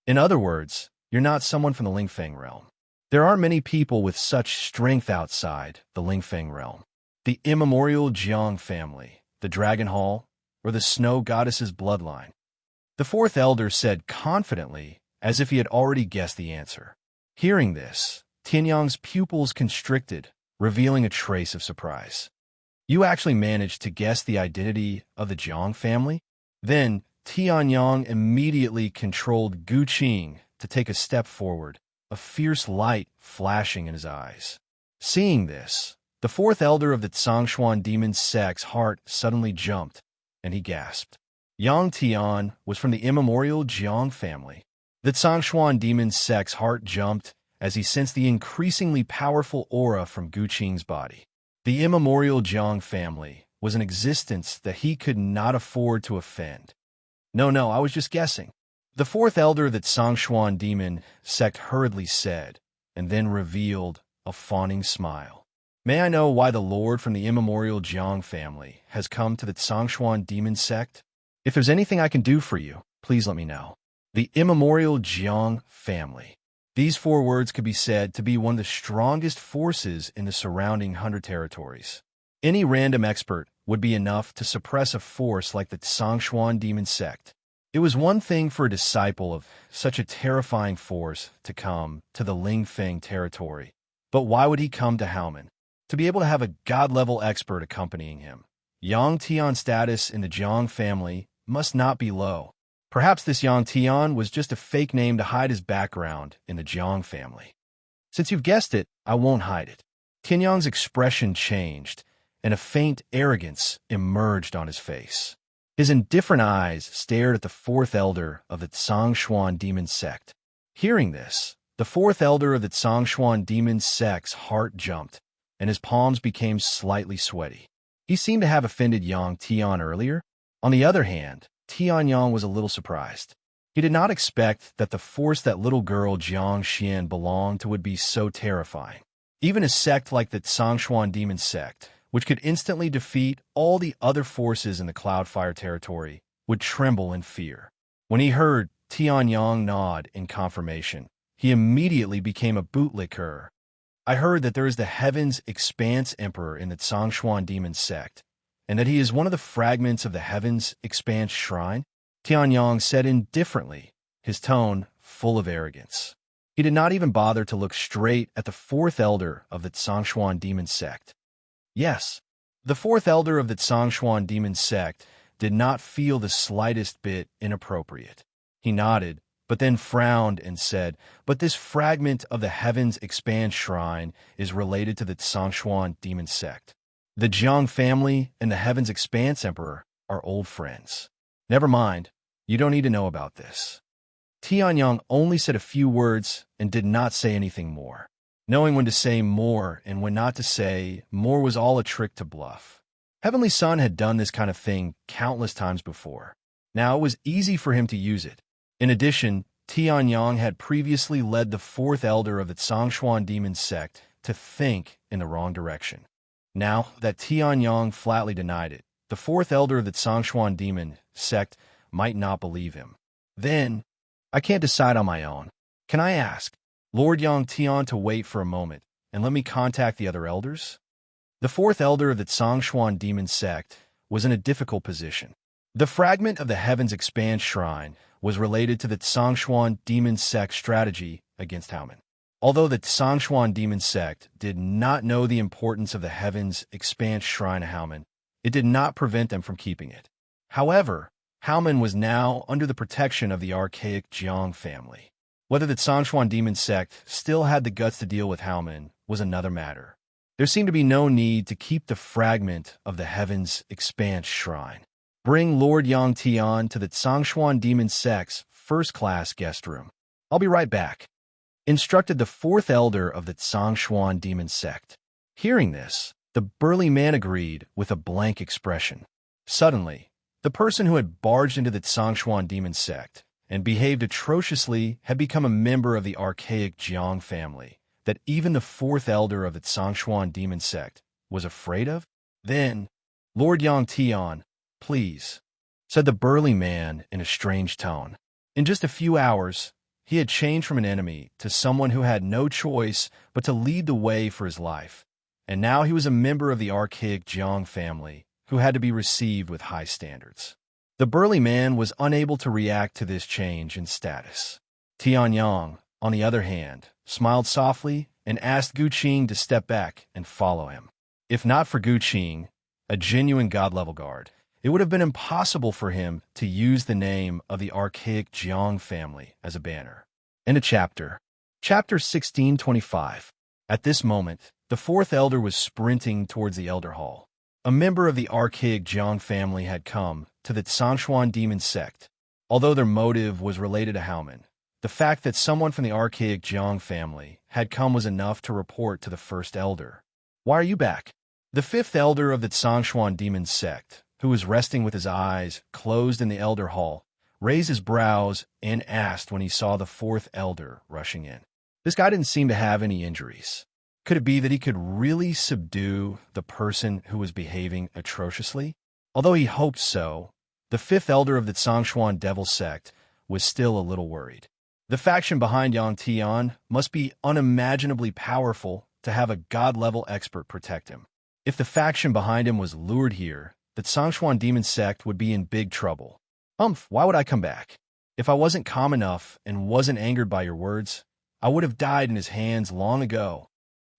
In other words, you're not someone from the Lingfeng realm. There aren't many people with such strength outside the Lingfeng realm. The immemorial Jiang family, the Dragon Hall, or the Snow Goddess's bloodline. The fourth elder said confidently, as if he had already guessed the answer. Hearing this, Tianyong's pupils constricted, revealing a trace of surprise. You actually managed to guess the identity of the Jiang family? Then, Tianyong immediately controlled Gu Qing to take a step forward, a fierce light flashing in his eyes. Seeing this, the fourth elder of the Zhongshuan demon sect's heart suddenly jumped, and he gasped. Yang Tian was from the immemorial Jiang family. The Zhongshuan demon sect's heart jumped as he sensed the increasingly powerful aura from Gu Qing's body. The immemorial Jiang family was an existence that he could not afford to offend. No, I was just guessing. The fourth elder of the Zhongshuan demon sect hurriedly said, and then revealed a fawning smile. May I know why the lord from the immemorial Jiang family has come to the Zhongshuan demon sect? If there's anything I can do for you, please let me know. The immemorial Jiang family. These four words could be said to be one of the strongest forces in the surrounding 100 territories. Any random expert would be enough to suppress a force like the Zhongshuan demon sect. It was one thing for a disciple of such a terrifying force to come to the Lingfeng territory, but why would he come to Haomen? To be able to have a god-level expert accompanying him. Yang Tian's status in the Jiang family must not be low. Perhaps this Yang Tian was just a fake name to hide his background in the Jiang family. Since you've guessed it, I won't hide it. Tianyong's expression changed, and a faint arrogance emerged on his face. His indifferent eyes stared at the fourth elder of the Zhongshuan demon sect. Hearing this, the fourth elder of the Zhongshuan demon sect's heart jumped, and his palms became slightly sweaty. He seemed to have offended Yang Tian earlier. On the other hand, Tianyong was a little surprised. He did not expect that the force that little girl Jiang Xian belonged to would be so terrifying. Even a sect like the Zhongshuan demon sect, which could instantly defeat all the other forces in the Cloudfire territory, would tremble in fear. When he heard Tianyong nod in confirmation, he immediately became a bootlicker. I heard that there is the Heaven's Expanse Emperor in the Zhongshuan demon sect, and that he is one of the fragments of the Heaven's Expanse Shrine, Tianyong said indifferently, his tone full of arrogance. He did not even bother to look straight at the fourth elder of the Zhongshuan demon sect. Yes, the fourth elder of the Zhongshuan demon sect did not feel the slightest bit inappropriate. He nodded, but then frowned and said, but this fragment of the Heaven's Expanse Shrine is related to the Zhongshuan demon sect. The Jiang family and the Heaven's Expanse Emperor are old friends. Never mind, you don't need to know about this. Tianyong only said a few words and did not say anything more. Knowing when to say more and when not to say more was all a trick to bluff. Heavenly Son had done this kind of thing countless times before. Now it was easy for him to use it. In addition, Tianyong had previously led the fourth elder of the Zhongshuan demon sect to think in the wrong direction. Now that Tianyong flatly denied it, the fourth elder of the Zhongshuan demon sect might not believe him. Then, I can't decide on my own. Can I ask Lord Yang Tian to wait for a moment and let me contact the other elders? The fourth elder of the Zhongshuan demon sect was in a difficult position. The fragment of the Heaven's Expanse Shrine was related to the Zhongshuan demon sect strategy against Haomen. Although the Zhongshuan demon sect did not know the importance of the Heaven's Expanse Shrine of Haomen, it did not prevent them from keeping it. However, Haomen was now under the protection of the archaic Jiang family. Whether the Zhongshuan demon sect still had the guts to deal with Haomen was another matter. There seemed to be no need to keep the fragment of the Heaven's Expanse Shrine. Bring Lord Yang Tian to the Zhongshuan demon sect's first-class guest room. I'll be right back," instructed the fourth elder of the Zhongshuan demon sect. Hearing this, the burly man agreed with a blank expression. Suddenly, the person who had barged into the Zhongshuan demon sect and behaved atrociously had become a member of the archaic Jiang family that even the fourth elder of the Zhongshuan demon sect was afraid of. Then, "Lord Yang Tian, please," said the burly man in a strange tone. In just a few hours, he had changed from an enemy to someone who had no choice but to lead the way for his life, and now he was a member of the archaic Jiang family who had to be received with high standards. The burly man was unable to react to this change in status. Tianyang, on the other hand, smiled softly and asked Gu Qing to step back and follow him. If not for Gu Qing, a genuine god-level guard, it would have been impossible for him to use the name of the archaic Jiang family as a banner. End of chapter. Chapter 1625. At this moment, the fourth elder was sprinting towards the elder hall. A member of the archaic Jiang family had come to the Zhongshuan demon sect. Although their motive was related to Haomen, the fact that someone from the archaic Jiang family had come was enough to report to the first elder. "Why are you back?" The fifth elder of the Zhongshuan demon sect, who was resting with his eyes closed in the elder hall, raised his brows and asked when he saw the fourth elder rushing in. This guy didn't seem to have any injuries. Could it be that he could really subdue the person who was behaving atrociously? Although he hoped so, the fifth elder of the Zhongshuan devil sect was still a little worried. The faction behind Yang Tian must be unimaginably powerful to have a god-level expert protect him. If the faction behind him was lured here, the Zhongshuan demon sect would be in big trouble. Why would I come back? If I wasn't calm enough and wasn't angered by your words, I would have died in his hands long ago.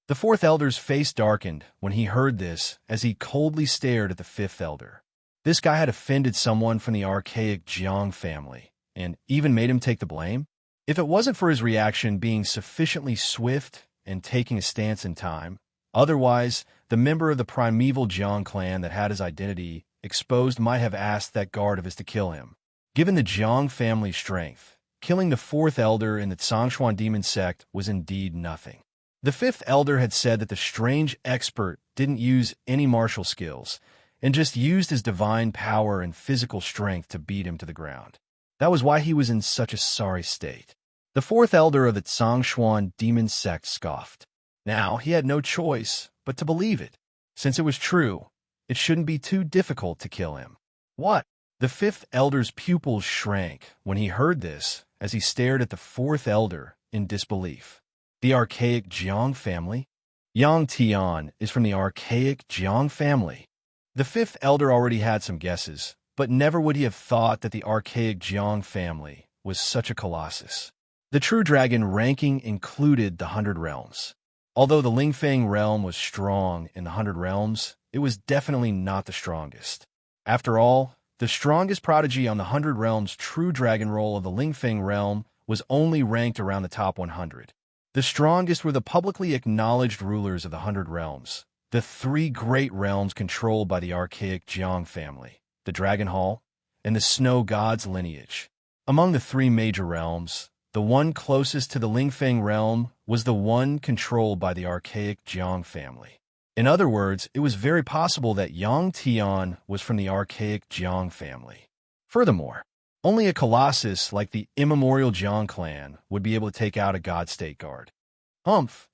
The fourth elder's face darkened when he heard this as he coldly stared at the fifth elder. This guy had offended someone from the archaic Jiang family, and even made him take the blame? If it wasn't for his reaction being sufficiently swift and taking a stance in time, otherwise, the member of the primeval Jiang clan that had his identity exposed might have asked that guard of his to kill him. Given the Jiang family's strength, killing the fourth elder in the Zhongshuan demon sect was indeed nothing. The fifth elder had said that the strange expert didn't use any martial skills and just used his divine power and physical strength to beat him to the ground. That was why he was in such a sorry state. The fourth elder of the Zhongshuan demon sect scoffed. Now he had no choice but to believe it. Since it was true, it shouldn't be too difficult to kill him. What? The fifth elder's pupils shrank when he heard this as he stared at the fourth elder in disbelief. The archaic Jiang family? Yang Tian is from the archaic Jiang family. The fifth elder already had some guesses, but never would he have thought that the archaic Jiang family was such a colossus. The true dragon ranking included the 100 Realms. Although the Lingfeng realm was strong in the 100 Realms, it was definitely not the strongest. After all, the strongest prodigy on the 100 Realms true dragon roll of the Lingfeng realm was only ranked around the top 100. The strongest were the publicly acknowledged rulers of the 100 Realms, the three great realms controlled by the archaic Jiang family, the Dragon Hall, and the Snow God's lineage. Among the three major realms, the one closest to the Lingfeng realm was the one controlled by the archaic Jiang family. In other words, it was very possible that Yang Tian was from the archaic Jiang family. Furthermore, only a colossus like the immemorial Jiang clan would be able to take out a God State guard.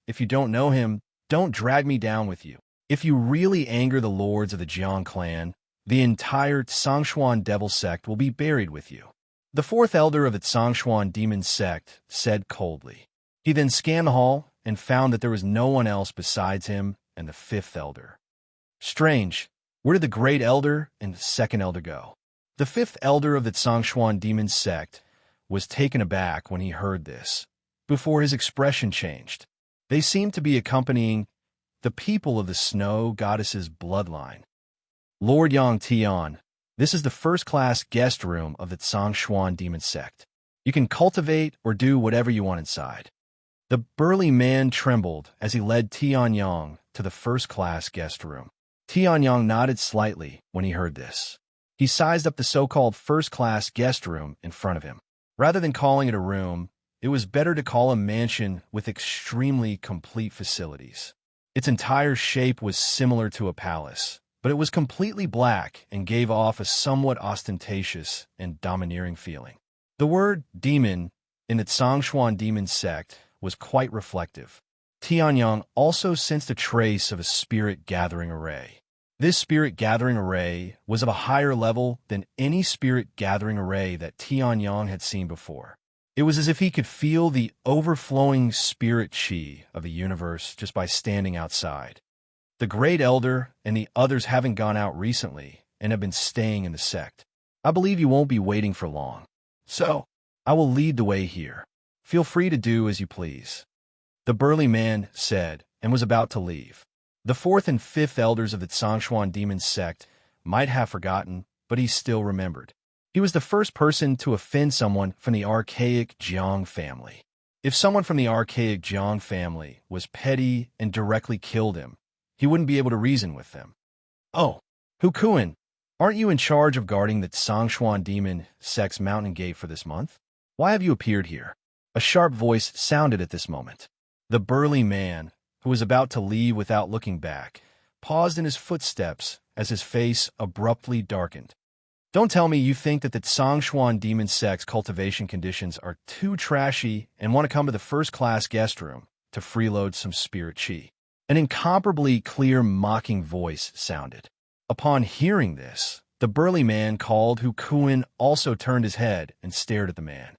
If you don't know him, don't drag me down with you. If you really anger the lords of the Jiang clan, the entire Zhongshuan devil sect will be buried with you. The fourth elder of the Zhongshuan demon sect said coldly. He then scanned the hall and found that there was no one else besides him and the fifth elder. Strange, where did the great elder and the second elder go? The fifth elder of the Zhongshuan demon sect was taken aback when he heard this, before his expression changed. They seemed to be accompanying the people of the snow goddess's bloodline. Lord Yang Tian, this is the first-class guest room of the Zhongshuan demon sect. You can cultivate or do whatever you want inside. The burly man trembled as he led Tianyang to the first-class guest room. Tianyang nodded slightly when he heard this. He sized up the so-called first-class guest room in front of him. Rather than calling it a room, it was better to call a mansion with extremely complete facilities. Its entire shape was similar to a palace, but it was completely black and gave off a somewhat ostentatious and domineering feeling. The word demon in the Zhongshuan demon sect was quite reflective. Tianyang also sensed a trace of a spirit-gathering array. This spirit-gathering array was of a higher level than any spirit-gathering array that Tianyang had seen before. It was as if he could feel the overflowing spirit chi of the universe just by standing outside. The Great Elder and the others haven't gone out recently and have been staying in the sect. I believe you won't be waiting for long. So, I will lead the way here. Feel free to do as you please. The burly man said, and was about to leave. The fourth and fifth elders of the Zhongshuan demon sect might have forgotten, but he still remembered. He was the first person to offend someone from the archaic Jiang family. If someone from the archaic Jiang family was petty and directly killed him, he wouldn't be able to reason with them. Oh, Hukuin, aren't you in charge of guarding the Zhongshuan demon sect's mountain gate for this month? Why have you appeared here? A sharp voice sounded at this moment. The burly man, who was about to leave without looking back, paused in his footsteps as his face abruptly darkened. Don't tell me you think that the Zhongshuan demon sect's cultivation conditions are too trashy and want to come to the first-class guest room to freeload some spirit chi. An incomparably clear, mocking voice sounded. Upon hearing this, the burly man called Hukuin also turned his head and stared at the man.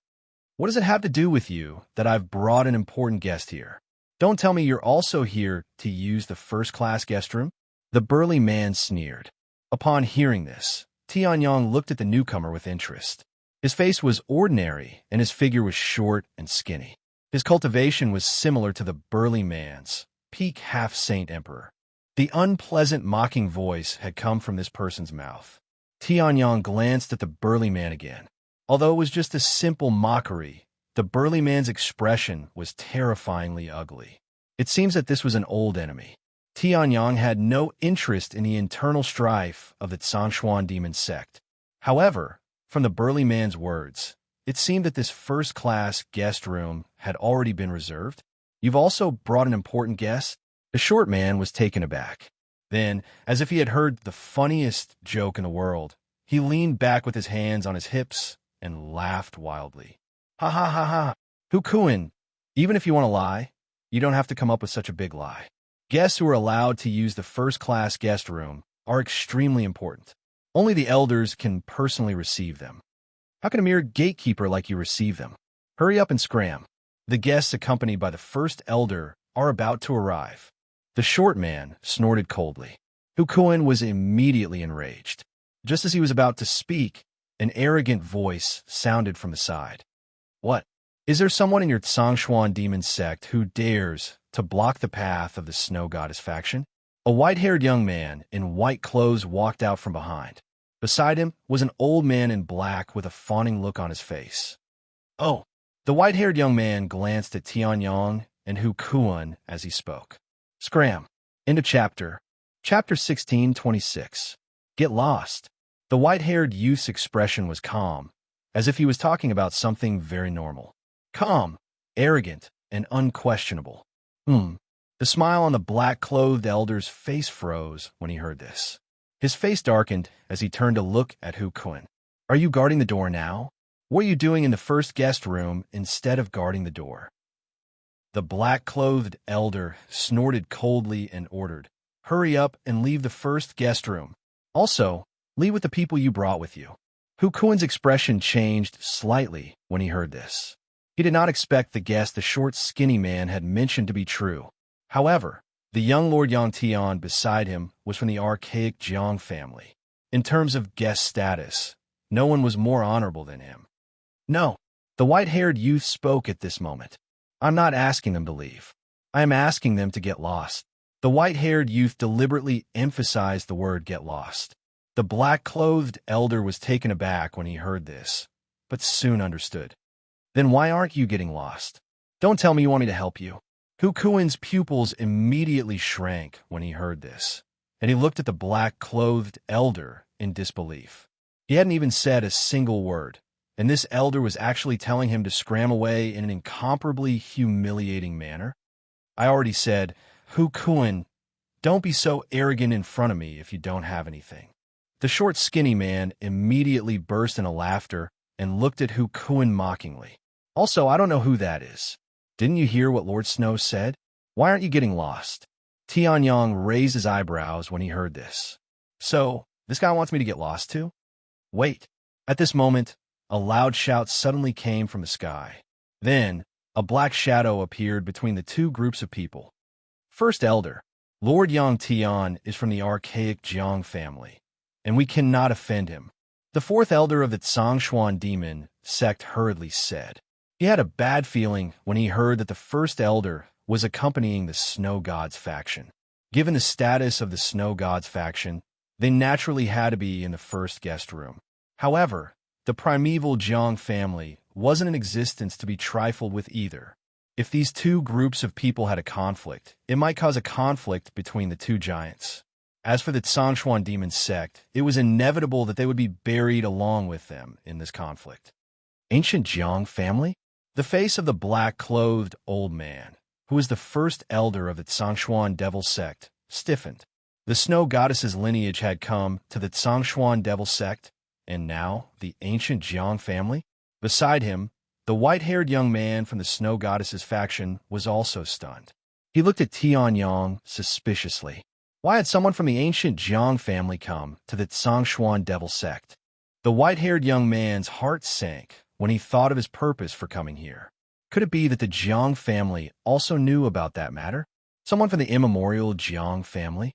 What does it have to do with you that I've brought an important guest here? Don't tell me you're also here to use the first-class guest room? The burly man sneered. Upon hearing this, Tianyang looked at the newcomer with interest. His face was ordinary, and his figure was short and skinny. His cultivation was similar to the burly man's, peak half-saint emperor. The unpleasant mocking voice had come from this person's mouth. Tianyang glanced at the burly man again. Although it was just a simple mockery, the burly man's expression was terrifyingly ugly. It seems that this was an old enemy. Tianyang had no interest in the internal strife of the Zhongshuan demon sect. However, from the burly man's words, it seemed that this first-class guest room had already been reserved. You've also brought an important guest? The short man was taken aback. Then, as if he had heard the funniest joke in the world, he leaned back with his hands on his hips and laughed wildly. Ha ha ha ha! Hukuin, even if you want to lie, you don't have to come up with such a big lie. Guests who are allowed to use the first-class guest room are extremely important. Only the elders can personally receive them. How can a mere gatekeeper like you receive them? Hurry up and scram. The guests accompanied by the first elder are about to arrive. The short man snorted coldly. Hukuin was immediately enraged. Just as he was about to speak, an arrogant voice sounded from the side. What? Is there someone in your Zhongshuan demon sect who dares to block the path of the snow goddess faction? A white-haired young man in white clothes walked out from behind. Beside him was an old man in black with a fawning look on his face. Oh! The white-haired young man glanced at Tianyang and Hukuin as he spoke. Scram. End of chapter. Chapter 16:26. Get lost. The white-haired youth's expression was calm, as if he was talking about something very normal. Calm, arrogant, and unquestionable. The smile on the black-clothed elder's face froze when he heard this. His face darkened as he turned to look at Hukuin. Are you guarding the door now? What are you doing in the first guest room instead of guarding the door? The black-clothed elder snorted coldly and ordered, Hurry up and leave the first guest room. Also, leave with the people you brought with you. Hukuin's expression changed slightly when he heard this. He did not expect the guest the short, skinny man had mentioned to be true. However, the young Lord Yangtian beside him was from the archaic Jiang family. In terms of guest status, no one was more honorable than him. No, the white-haired youth spoke at this moment. I'm not asking them to leave. I am asking them to get lost. The white-haired youth deliberately emphasized the word get lost. The black-clothed elder was taken aback when he heard this, but soon understood. Then why aren't you getting lost? Don't tell me you want me to help you. Hukuin's pupils immediately shrank when he heard this, and he looked at the black-clothed elder in disbelief. He hadn't even said a single word, and this elder was actually telling him to scram away in an incomparably humiliating manner? I already said, Hu Kun, don't be so arrogant in front of me if you don't have anything. The short, skinny man immediately burst into laughter and looked at Hu Kun mockingly. Also, I don't know who that is. Didn't you hear what Lord Snow said? Why aren't you getting lost? Tianyong raised his eyebrows when he heard this. So, this guy wants me to get lost too? Wait. At this moment, a loud shout suddenly came from the sky. Then, a black shadow appeared between the two groups of people. First elder, Lord Yang Tian is from the archaic Jiang family, and we cannot offend him. The fourth elder of the Zhongshuan demon sect hurriedly said. He had a bad feeling when he heard that the first elder was accompanying the Snow Gods faction. Given the status of the Snow Gods faction, they naturally had to be in the first guest room. However, the primeval Jiang family wasn't in existence to be trifled with either. If these two groups of people had a conflict, it might cause a conflict between the two giants. As for the Zhongshuan demon sect, it was inevitable that they would be buried along with them in this conflict. Ancient Jiang family? The face of the black-clothed old man, who was the first elder of the Zhongshuan devil sect, stiffened. The snow goddess's lineage had come to the Zhongshuan devil sect, and now the ancient Jiang family? Beside him, the white-haired young man from the snow goddess's faction was also stunned. He looked at Tianyong suspiciously. Why had someone from the ancient Jiang family come to the Zhongshuan devil sect? The white-haired young man's heart sank when he thought of his purpose for coming here. Could it be that the Jiang family also knew about that matter? Someone from the immemorial Jiang family?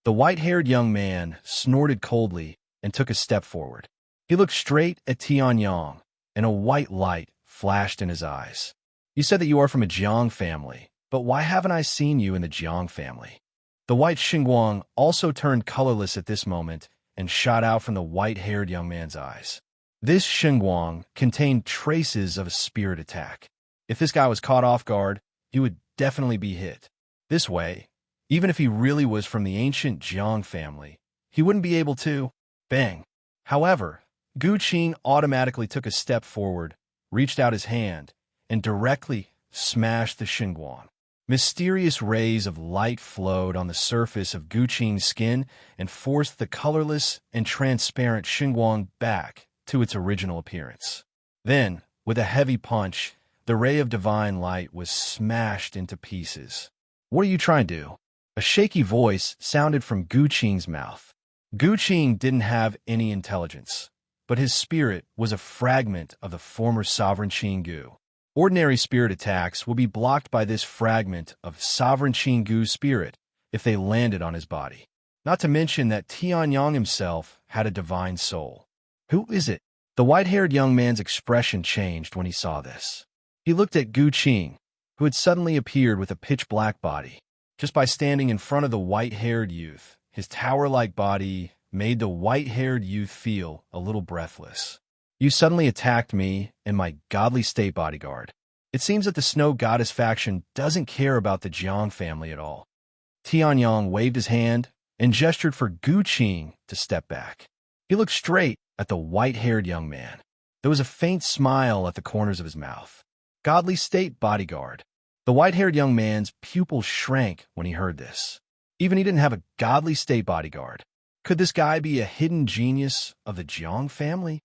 The white-haired young man snorted coldly and took a step forward. He looked straight at Tianyong, and a white light flashed in his eyes. You said that you are from a Jiang family, but why haven't I seen you in the Jiang family? The white Xinguang also turned colorless at this moment and shot out from the white-haired young man's eyes. This Xinguang contained traces of a spirit attack. If this guy was caught off guard, he would definitely be hit. This way, even if he really was from the ancient Jiang family, he wouldn't be able to. Bang. However, Gu Qing automatically took a step forward, reached out his hand, and directly smashed the Xinguang. Mysterious rays of light flowed on the surface of Gu Qing's skin and forced the colorless and transparent Xinguang back to its original appearance. Then, with a heavy punch, the ray of divine light was smashed into pieces. What are you trying to do? A shaky voice sounded from Gu Qing's mouth. Gu Qing didn't have any intelligence, but his spirit was a fragment of the former sovereign Qing Gu. Ordinary spirit attacks will be blocked by this fragment of sovereign Qing Gu's spirit if they landed on his body. Not to mention that Tianyong himself had a divine soul. Who is it? The white-haired young man's expression changed when he saw this. He looked at Gu Qing, who had suddenly appeared with a pitch-black body. Just by standing in front of the white-haired youth, his tower-like body made the white-haired youth feel a little breathless. You suddenly attacked me and my godly state bodyguard. It seems that the Snow Goddess faction doesn't care about the Jiang family at all. Tianyong waved his hand and gestured for Gu Qing to step back. He looked straight at the white-haired young man. There was a faint smile at the corners of his mouth. Godly state bodyguard. The white-haired young man's pupils shrank when he heard this. Even he didn't have a godly state bodyguard. Could this guy be a hidden genius of the Jiang family?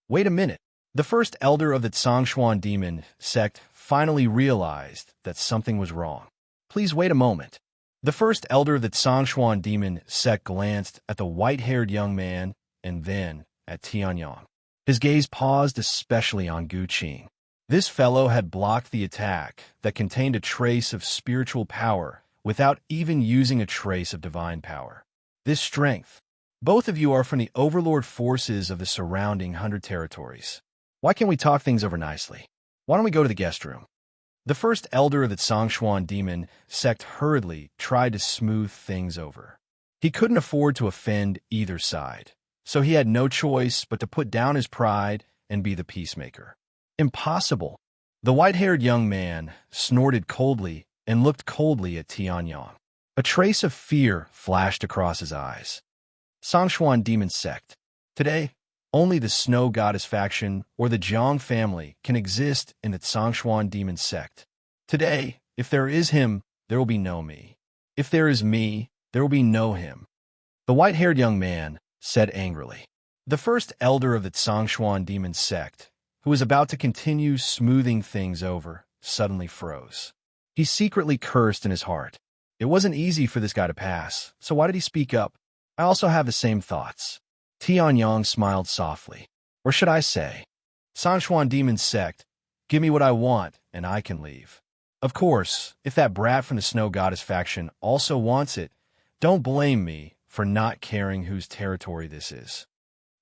Wait a minute. The first elder of the Zhongshuan demon sect finally realized that something was wrong. Please wait a moment. The first elder of the Zhongshuan demon sect glanced at the white-haired young man and then at Tianyong. His gaze paused especially on Gu Qing. This fellow had blocked the attack that contained a trace of spiritual power without even using a trace of divine power. This strength. Both of you are from the overlord forces of the surrounding 100 territories. Why can't we talk things over nicely? Why don't we go to the guest room? The first elder of the Zhongshuan demon sect hurriedly tried to smooth things over. He couldn't afford to offend either side, so he had no choice but to put down his pride and be the peacemaker. Impossible. The white-haired young man snorted coldly and looked coldly at Tianyong. A trace of fear flashed across his eyes. Zhongshuan demon sect. Today, Only the Snow Goddess faction or the Jiang family can exist in the Tsangshuan demon sect. Today, if there is him, there will be no me. If there is me, there will be no him. The white-haired young man said angrily. The first elder of the Tsangshuan demon sect, who was about to continue smoothing things over, suddenly froze. He secretly cursed in his heart. It wasn't easy for this guy to pass, so why did he speak up? I also have the same thoughts. Tianyang smiled softly. Or should I say, Tsangshuan demon sect, give me what I want, and I can leave. Of course, if that brat from the Snow Goddess faction also wants it, don't blame me for not caring whose territory this is.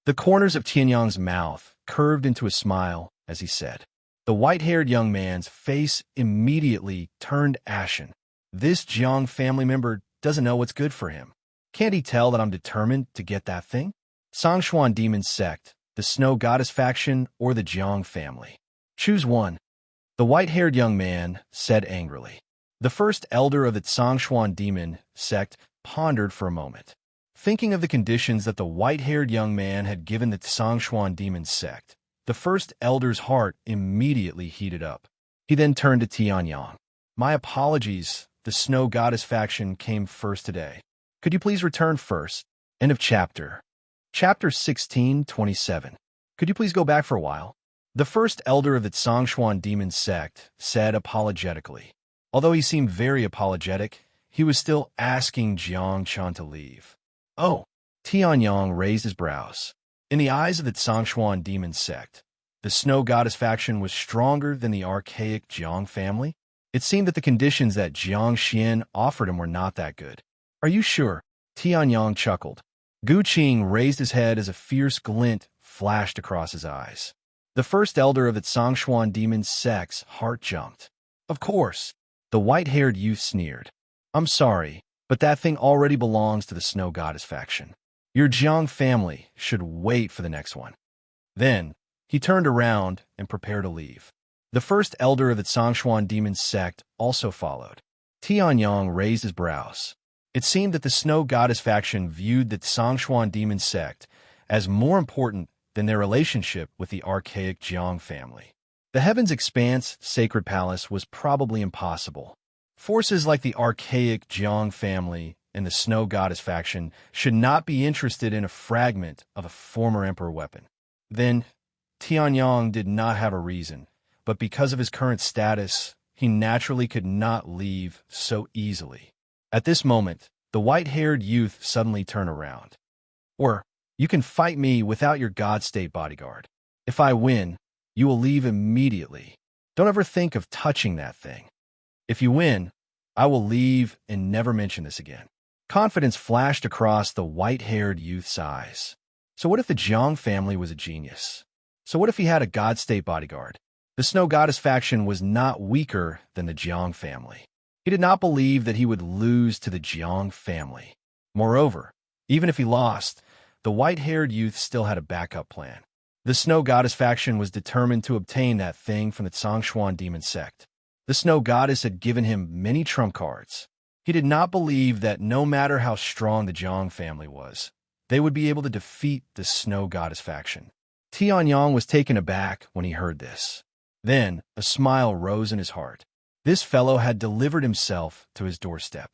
The corners of Tianyang's mouth curved into a smile as he said. The white-haired young man's face immediately turned ashen. This Jiang family member doesn't know what's good for him. Can't he tell that I'm determined to get that thing? Tsangshuan demon sect, the Snow Goddess faction, or the Jiang family? Choose one. The white-haired young man said angrily. The first elder of the Tsangshuan demon sect pondered for a moment, thinking of the conditions that the white-haired young man had given the Tsangshuan demon sect. The first elder's heart immediately heated up. He then turned to Tianyang. My apologies, the Snow Goddess faction came first today. Could you please return first? End of chapter. Chapter 16:27. Could you please go back for a while? The first elder of the Tsangshuan demon sect said apologetically. Although he seemed very apologetic, he was still asking Jiang Chan to leave. Oh, Tianyang raised his brows. In the eyes of the Tsangshuan demon sect, the Snow Goddess faction was stronger than the archaic Jiang family. It seemed that the conditions that Jiang Xian offered him were not that good. Are you sure? Tianyang chuckled. Gu Qing raised his head as a fierce glint flashed across his eyes. The first elder of the Tsangshuan demon sect's heart jumped. Of course, the white-haired youth sneered. I'm sorry, but that thing already belongs to the Snow Goddess faction. Your Jiang family should wait for the next one. Then, he turned around and prepared to leave. The first elder of the Tsangshuan demon sect also followed. Tianyang raised his brows. It seemed that the Snow Goddess faction viewed the Tsangshuan demon sect as more important than their relationship with the archaic Jiang family. The Heaven's Expanse Sacred Palace was probably impossible. Forces like the archaic Jiang family and the Snow Goddess faction should not be interested in a fragment of a former emperor weapon. Then, Tianyang did not have a reason, but because of his current status, he naturally could not leave so easily. At this moment, the white-haired youth suddenly turned around. Or, you can fight me without your God State bodyguard. If I win, you will leave immediately. Don't ever think of touching that thing. If you win, I will leave and never mention this again. Confidence flashed across the white-haired youth's eyes. So what if the Jiang family was a genius? So what if he had a God State bodyguard? The Snow Goddess faction was not weaker than the Jiang family. He did not believe that he would lose to the Jiang family. Moreover, even if he lost, the white-haired youth still had a backup plan. The Snow Goddess faction was determined to obtain that thing from the Tsangshuan demon sect. The Snow Goddess had given him many trump cards. He did not believe that no matter how strong the Jiang family was, they would be able to defeat the Snow Goddess faction. Tianyang was taken aback when he heard this. Then, a smile rose in his heart. This fellow had delivered himself to his doorstep.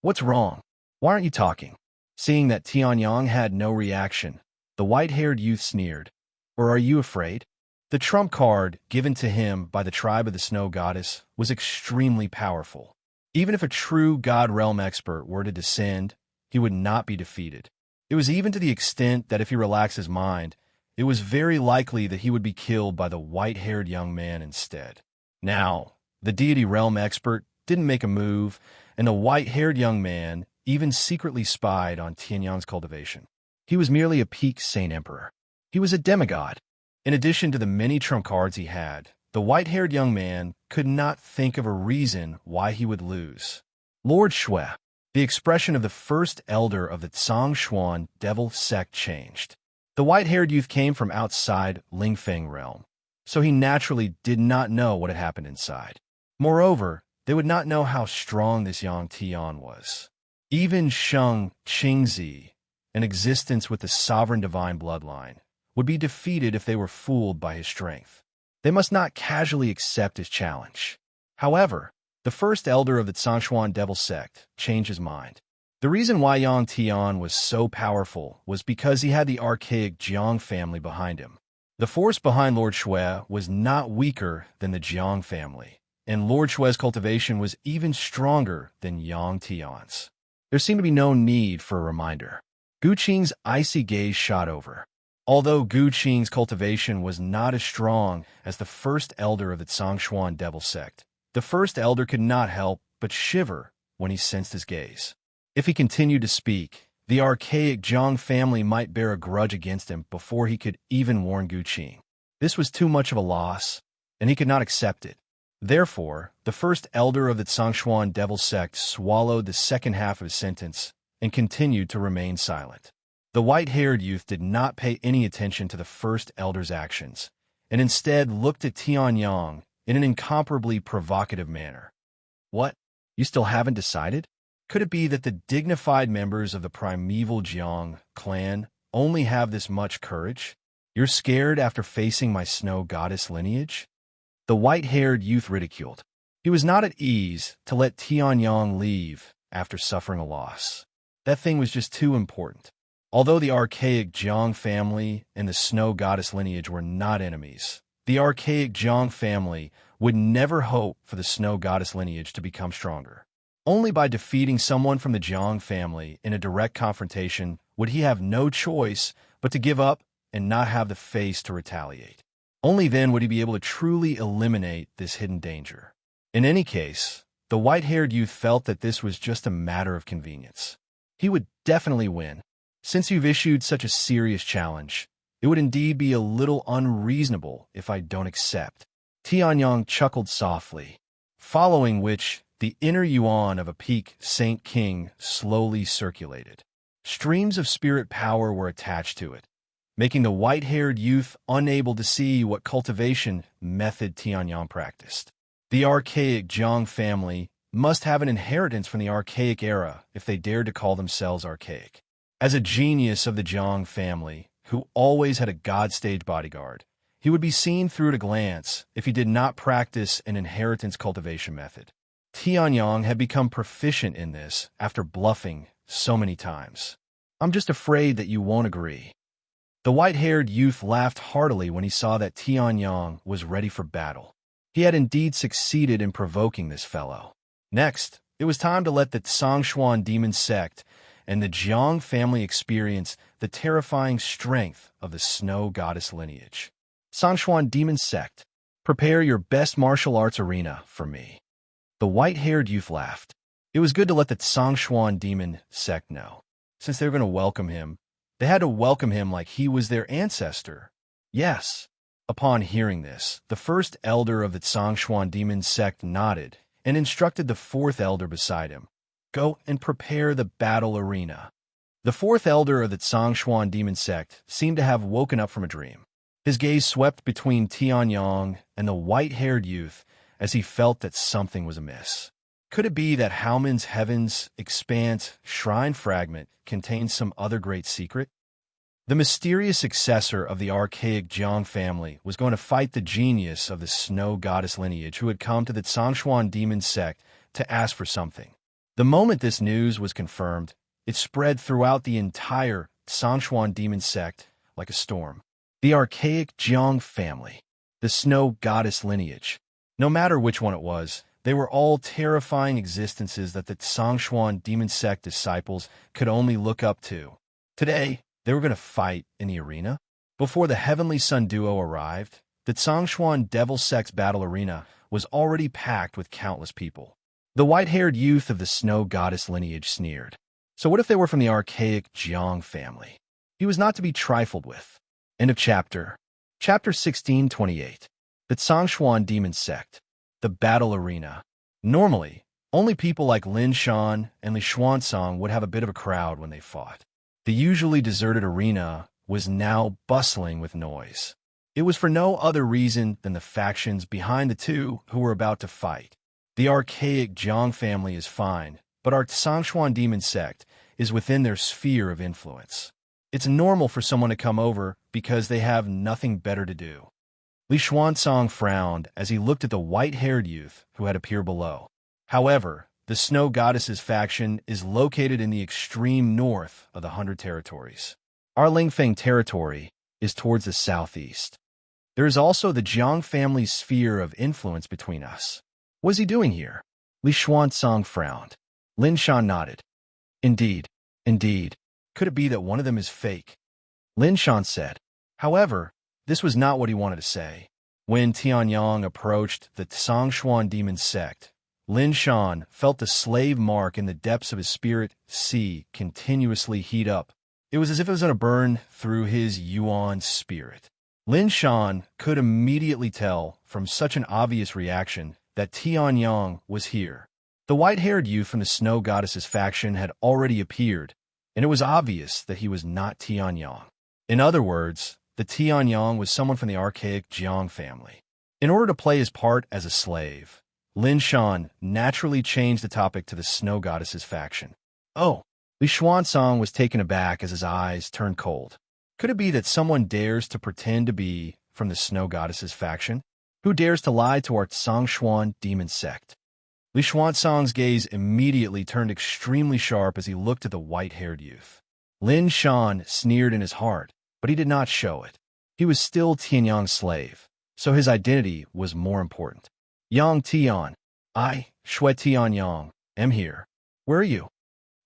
What's wrong? Why aren't you talking? Seeing that Tianyang had no reaction, the white-haired youth sneered. Or are you afraid? The trump card given to him by the tribe of the Snow Goddess was extremely powerful. Even if a true God Realm expert were to descend, he would not be defeated. It was even to the extent that if he relaxed his mind, it was very likely that he would be killed by the white-haired young man instead. Now, the deity realm expert didn't make a move, and the white-haired young man even secretly spied on Tianyang's cultivation. He was merely a peak Saint Emperor. He was a demigod. In addition to the many trump cards he had, the white-haired young man could not think of a reason why he would lose. Lord Shui, the expression of the first elder of the Tsangshuan devil sect changed. The white-haired youth came from outside Lingfeng realm, so he naturally did not know what had happened inside. Moreover, they would not know how strong this Yang Tian was. Even Sheng Qingzi, an existence with the sovereign divine bloodline, would be defeated if they were fooled by his strength. They must not casually accept his challenge. However, the first elder of the Zhongshuan Devil Sect changed his mind. The reason why Yang Tian was so powerful was because he had the archaic Jiang family behind him. The force behind Lord Shui was not weaker than the Jiang family, and Lord Shui's cultivation was even stronger than Yang Tian's. There seemed to be no need for a reminder. Gu Qing's icy gaze shot over. Although Gu Qing's cultivation was not as strong as the first elder of the Zhongshuan Devil Sect, the first elder could not help but shiver when he sensed his gaze. If he continued to speak, the archaic Jiang family might bear a grudge against him before he could even warn Gu Qing. This was too much of a loss, and he could not accept it. Therefore, the first elder of the Zhongshuan Devil Sect swallowed the second half of his sentence and continued to remain silent. The white-haired youth did not pay any attention to the first elder's actions, and instead looked at Tianyang in an incomparably provocative manner. What? You still haven't decided? Could it be that the dignified members of the primeval Jiang clan only have this much courage? You're scared after facing my snow goddess lineage? The white-haired youth ridiculed. He was not at ease to let Tianyang leave after suffering a loss. That thing was just too important. Although the archaic Jiang family and the snow goddess lineage were not enemies, the archaic Jiang family would never hope for the snow goddess lineage to become stronger. Only by defeating someone from the Jiang family in a direct confrontation would he have no choice but to give up and not have the face to retaliate. Only then would he be able to truly eliminate this hidden danger. In any case, the white-haired youth felt that this was just a matter of convenience. He would definitely win. Since you've issued such a serious challenge, it would indeed be a little unreasonable if I don't accept. Tianyang chuckled softly, following which the inner yuan of a peak Saint King slowly circulated. Streams of spirit power were attached to it, making the white-haired youth unable to see what cultivation method Tianyang practiced. The archaic Jiang family must have an inheritance from the archaic era if they dared to call themselves archaic. As a genius of the Jiang family, who always had a God-stage bodyguard, he would be seen through at a glance if he did not practice an inheritance cultivation method. Tianyang had become proficient in this after bluffing so many times. I'm just afraid that you won't agree. The white-haired youth laughed heartily when he saw that Tianyang was ready for battle. He had indeed succeeded in provoking this fellow. Next, it was time to let the Zhongshuan demon sect and the Jiang family experience the terrifying strength of the snow goddess lineage. Zhongshuan demon sect, prepare your best martial arts arena for me. The white-haired youth laughed. It was good to let the Zhongshuan demon sect know. Since they were going to welcome him, they had to welcome him like he was their ancestor. Yes. Upon hearing this, the first elder of the Zhongshuan demon sect nodded and instructed the fourth elder beside him. Go and prepare the battle arena. The fourth elder of the Zhongshuan demon sect seemed to have woken up from a dream. His gaze swept between Tianyang and the white-haired youth as he felt that something was amiss. Could it be that Haomen's Heaven's Expanse shrine fragment contained some other great secret? The mysterious successor of the archaic Jiang family was going to fight the genius of the snow goddess lineage who had come to the Zhongshuan demon sect to ask for something. The moment this news was confirmed, it spread throughout the entire Zhongshuan demon sect like a storm. The archaic Jiang family, the snow goddess lineage. No matter which one it was, they were all terrifying existences that the Zhongshuan demon sect disciples could only look up to. Today, they were going to fight in the arena. Before the Heavenly Sun duo arrived, the Zhongshuan Devil Sect's battle arena was already packed with countless people. The white-haired youth of the snow goddess lineage sneered. So what if they were from the archaic Jiang family? He was not to be trifled with. End of chapter. Chapter 1628. The Zhongshuan Demon Sect. The Battle Arena. Normally, only people like Lin Shan and Li Xuanzang would have a bit of a crowd when they fought. The usually deserted arena was now bustling with noise. It was for no other reason than the factions behind the two who were about to fight. The archaic Jiang family is fine, but our Zhongshuan demon sect is within their sphere of influence. It's normal for someone to come over because they have nothing better to do. Li Xuanzong frowned as he looked at the white-haired youth who had appeared below. However, the Snow Goddesses faction is located in the extreme north of the 100 territories. Our Lingfeng territory is towards the southeast. There is also the Jiang family's sphere of influence between us. What is he doing here? Li Xuanzong frowned. Lin Shan nodded. Indeed. Could it be that one of them is fake? Lin Shan said. However, this was not what he wanted to say. When Tianyang approached the Tsangxuan demon sect, Lin Shan felt the slave mark in the depths of his spirit sea continuously heat up. It was as if it was going to burn through his Yuan spirit. Lin Shan could immediately tell from such an obvious reaction that Tianyang was here. The white-haired youth from the Snow Goddesses faction had already appeared, and it was obvious that he was not Tianyang. In other words, the Tianyang was someone from the archaic Jiang family. In order to play his part as a slave, Lin Shan naturally changed the topic to the Snow Goddesses faction. Oh, Li Xuanzong was taken aback as his eyes turned cold. Could it be that someone dares to pretend to be from the Snow Goddesses faction? Who dares to lie to our Tsangxuan demon sect? Li Xuanzong's gaze immediately turned extremely sharp as he looked at the white-haired youth. Lin Shan sneered in his heart, but he did not show it. He was still Tianyang's slave, so his identity was more important. Yang Tian, I, Shui Tianyang, am here. Where are you?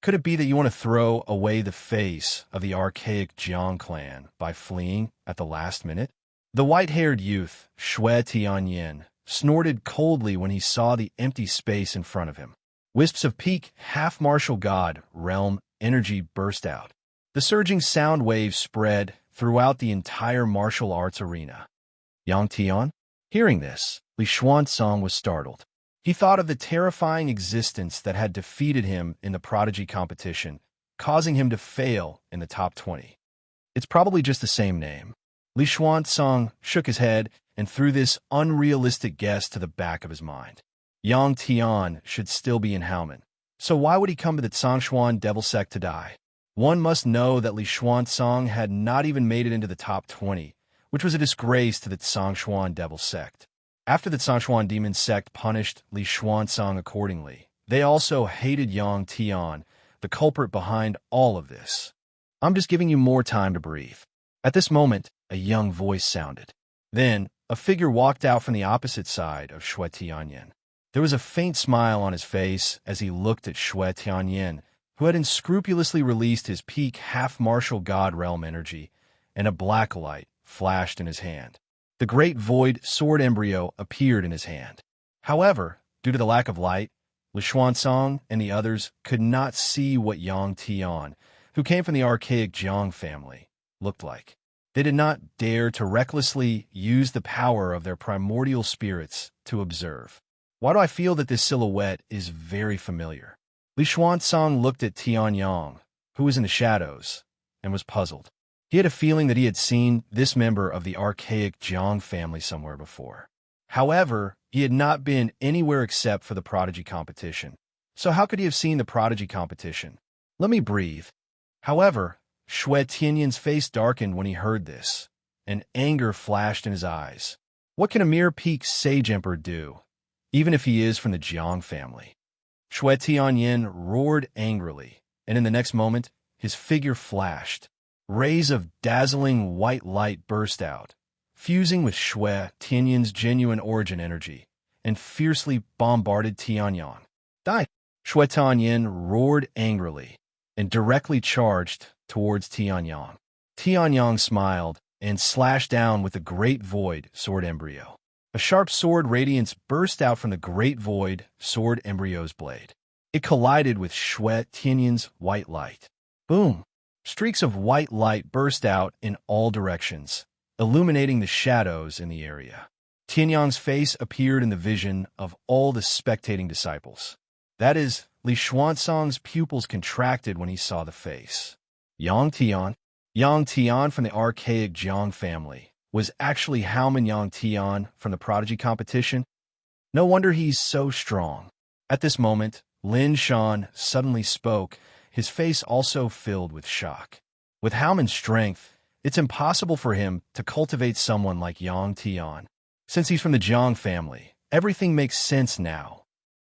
Could it be that you want to throw away the face of the archaic Jiang clan by fleeing at the last minute? The white-haired youth, Shui Tianyin, snorted coldly when he saw the empty space in front of him. Wisps of peak half-martial god realm energy burst out. The surging sound waves spread throughout the entire martial arts arena. Yang Tian? Hearing this, Li Xuanzong was startled. He thought of the terrifying existence that had defeated him in the prodigy competition, causing him to fail in the top 20. It's probably just the same name. Li Xuanzong shook his head and threw this unrealistic guess to the back of his mind. Yang Tian should still be in Haomen. So why would he come to the Tsangxuan devil sect to die? One must know that Li Xuanzong had not even made it into the top 20, which was a disgrace to the Tsangxuan devil sect. After the Tsangxuan demon sect punished Li Xuanzong accordingly, they also hated Yang Tian, the culprit behind all of this. I'm just giving you more time to breathe. At this moment, a young voice sounded. Then, a figure walked out from the opposite side of Shui Tianyin. There was a faint smile on his face as he looked at Shui Tianyin, who had unscrupulously released his peak half-martial god realm energy, and a black light flashed in his hand. The great void sword embryo appeared in his hand. However, due to the lack of light, Li Xuanzong and the others could not see what Yang Tian, who came from the archaic Jiang family, looked like. They did not dare to recklessly use the power of their primordial spirits to observe. Why do I feel that this silhouette is very familiar? Li Xuanzong looked at Tianyang, who was in the shadows, and was puzzled. He had a feeling that he had seen this member of the archaic Jiang family somewhere before. However, he had not been anywhere except for the prodigy competition. So how could he have seen the prodigy competition? Let me breathe. However, Shui Tianyin's face darkened when he heard this, and anger flashed in his eyes. What can a mere peak sage emperor do, even if he is from the Jiang family? Shui Tianyin roared angrily, and in the next moment, his figure flashed. Rays of dazzling white light burst out, fusing with Shui Tianyin's genuine origin energy, and fiercely bombarded Tianyang. Die! Shui Tianyin roared angrily, and directly charged towards Tianyang. Tianyang smiled and slashed down with the Great Void sword embryo. A sharp sword radiance burst out from the Great Void sword embryo's blade. It collided with Shui Tianyin's white light. Boom! Streaks of white light burst out in all directions, illuminating the shadows in the area. Tianyang's face appeared in the vision of all the spectating disciples. That is, Li Xuanzong's pupils contracted when he saw the face. Yang Tian from the archaic Jiang family, was actually Haomen Yang Tian from the prodigy competition. No wonder he's so strong. At this moment, Lin Shan suddenly spoke, his face also filled with shock. With Haomen's strength, it's impossible for him to cultivate someone like Yang Tian. Since he's from the Jiang family, everything makes sense now.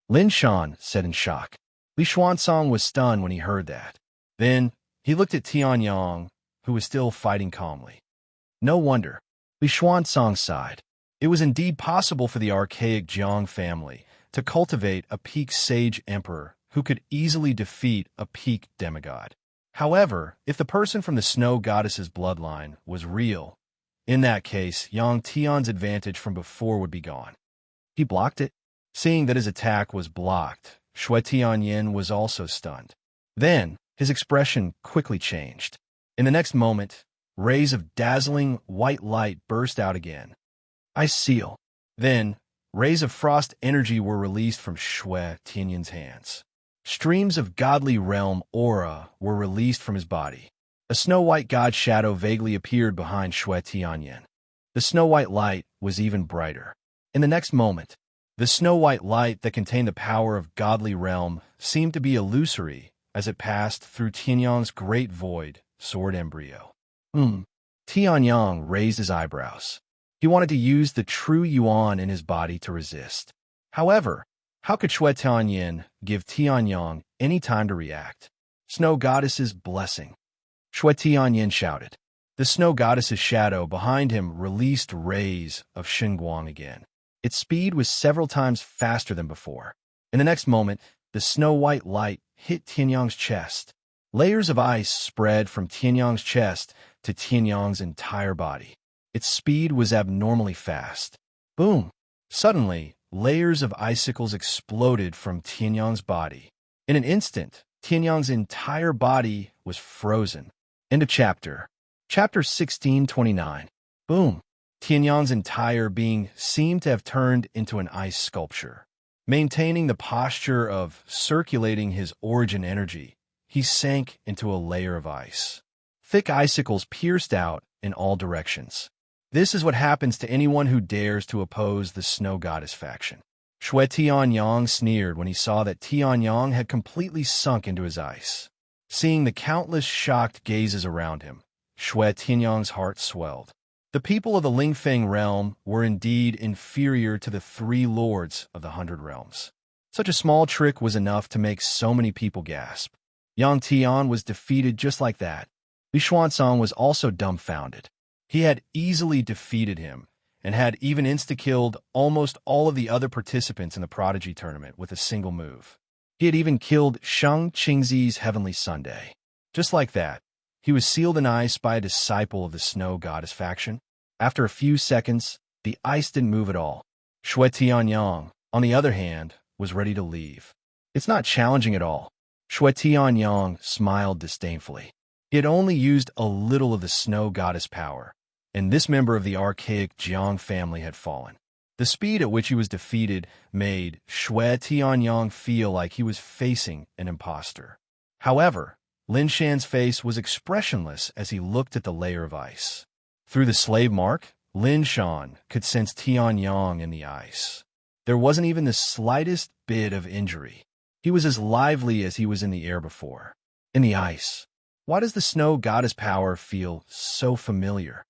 Lin Shan said in shock. Li Xuanzong was stunned when he heard that. Then, he looked at Tianyang, who was still fighting calmly. No wonder. Li Xuanzong sighed. It was indeed possible for the archaic Jiang family to cultivate a peak sage emperor who could easily defeat a peak demigod. However, if the person from the snow goddess's bloodline was real, in that case, Yang Tian's advantage from before would be gone. He blocked it. Seeing that his attack was blocked, Shui Tianyin was also stunned. Then, his expression quickly changed. In the next moment, rays of dazzling white light burst out again. Ice seal. Then, rays of frost energy were released from Shui Tianyin's hands. Streams of godly realm aura were released from his body. A snow-white god shadow vaguely appeared behind Shui Tianyin. The snow-white light was even brighter. In the next moment, the snow-white light that contained the power of godly realm seemed to be illusory as it passed through Tianyang's great void, sword embryo. Tianyang raised his eyebrows. He wanted to use the true yuan in his body to resist. However, how could Shui Tianyin give Tianyang any time to react? Snow Goddess's blessing. Shui Tianyin shouted. The snow goddess's shadow behind him released rays of Xinguang again. Its speed was several times faster than before. In the next moment, the snow-white light hit Tianyang's chest. Layers of ice spread from Tianyang's chest to Tianyang's entire body. Its speed was abnormally fast. Boom! Suddenly, layers of icicles exploded from Tianyang's body. In an instant, Tianyang's entire body was frozen. End of chapter. Chapter 1629. Boom! Tianyang's entire being seemed to have turned into an ice sculpture. Maintaining the posture of circulating his origin energy, he sank into a layer of ice. Thick icicles pierced out in all directions. This is what happens to anyone who dares to oppose the Snow Goddess faction. Shui Tianyang sneered when he saw that Tianyang had completely sunk into his ice. Seeing the countless shocked gazes around him, Shui Tianyang's heart swelled. The people of the Lingfeng realm were indeed inferior to the three lords of the 100 Realms. Such a small trick was enough to make so many people gasp. Yang Tian was defeated just like that. Li Xuanzong was also dumbfounded. He had easily defeated him, and had even insta-killed almost all of the other participants in the Prodigy tournament with a single move. He had even killed Shang Qingzi's Heavenly Sunday. Just like that, he was sealed in ice by a disciple of the Snow Goddess faction. After a few seconds, the ice didn't move at all. Shui Tianyang, on the other hand, was ready to leave. It's not challenging at all. Shui Tianyang smiled disdainfully. He had only used a little of the Snow Goddess power, and this member of the archaic Jiang family had fallen. The speed at which he was defeated made Shui Tianyang feel like he was facing an imposter. However, Lin Shan's face was expressionless as he looked at the layer of ice. Through the slave mark, Lin Shan could sense Tianyang in the ice. There wasn't even the slightest bit of injury. He was as lively as he was in the air before. In the ice. Why does the Snow Goddess power feel so familiar?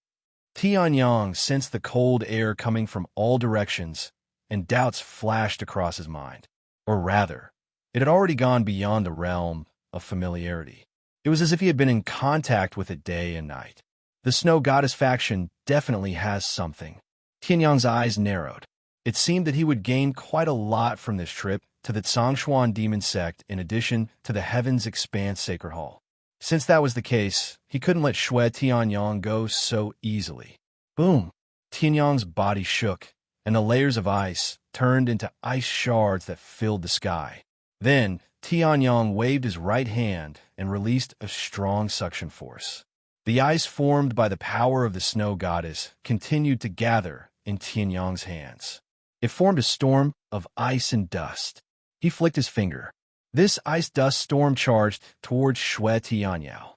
Tianyang sensed the cold air coming from all directions, and doubts flashed across his mind. Or rather, it had already gone beyond the realm of familiarity. It was as if he had been in contact with it day and night. The Snow Goddess faction definitely has something. Tianyang's eyes narrowed. It seemed that he would gain quite a lot from this trip to the Zhongshuan demon sect in addition to the Heaven's Expanse Sacred Hall. Since that was the case, he couldn't let Shui Tianyang go so easily. Boom! Tianyang's body shook, and the layers of ice turned into ice shards that filled the sky. Then, Tianyang waved his right hand and released a strong suction force. The ice formed by the power of the Snow Goddess continued to gather in Tianyang's hands. It formed a storm of ice and dust. He flicked his finger. This ice dust storm charged towards Shui Tianyao.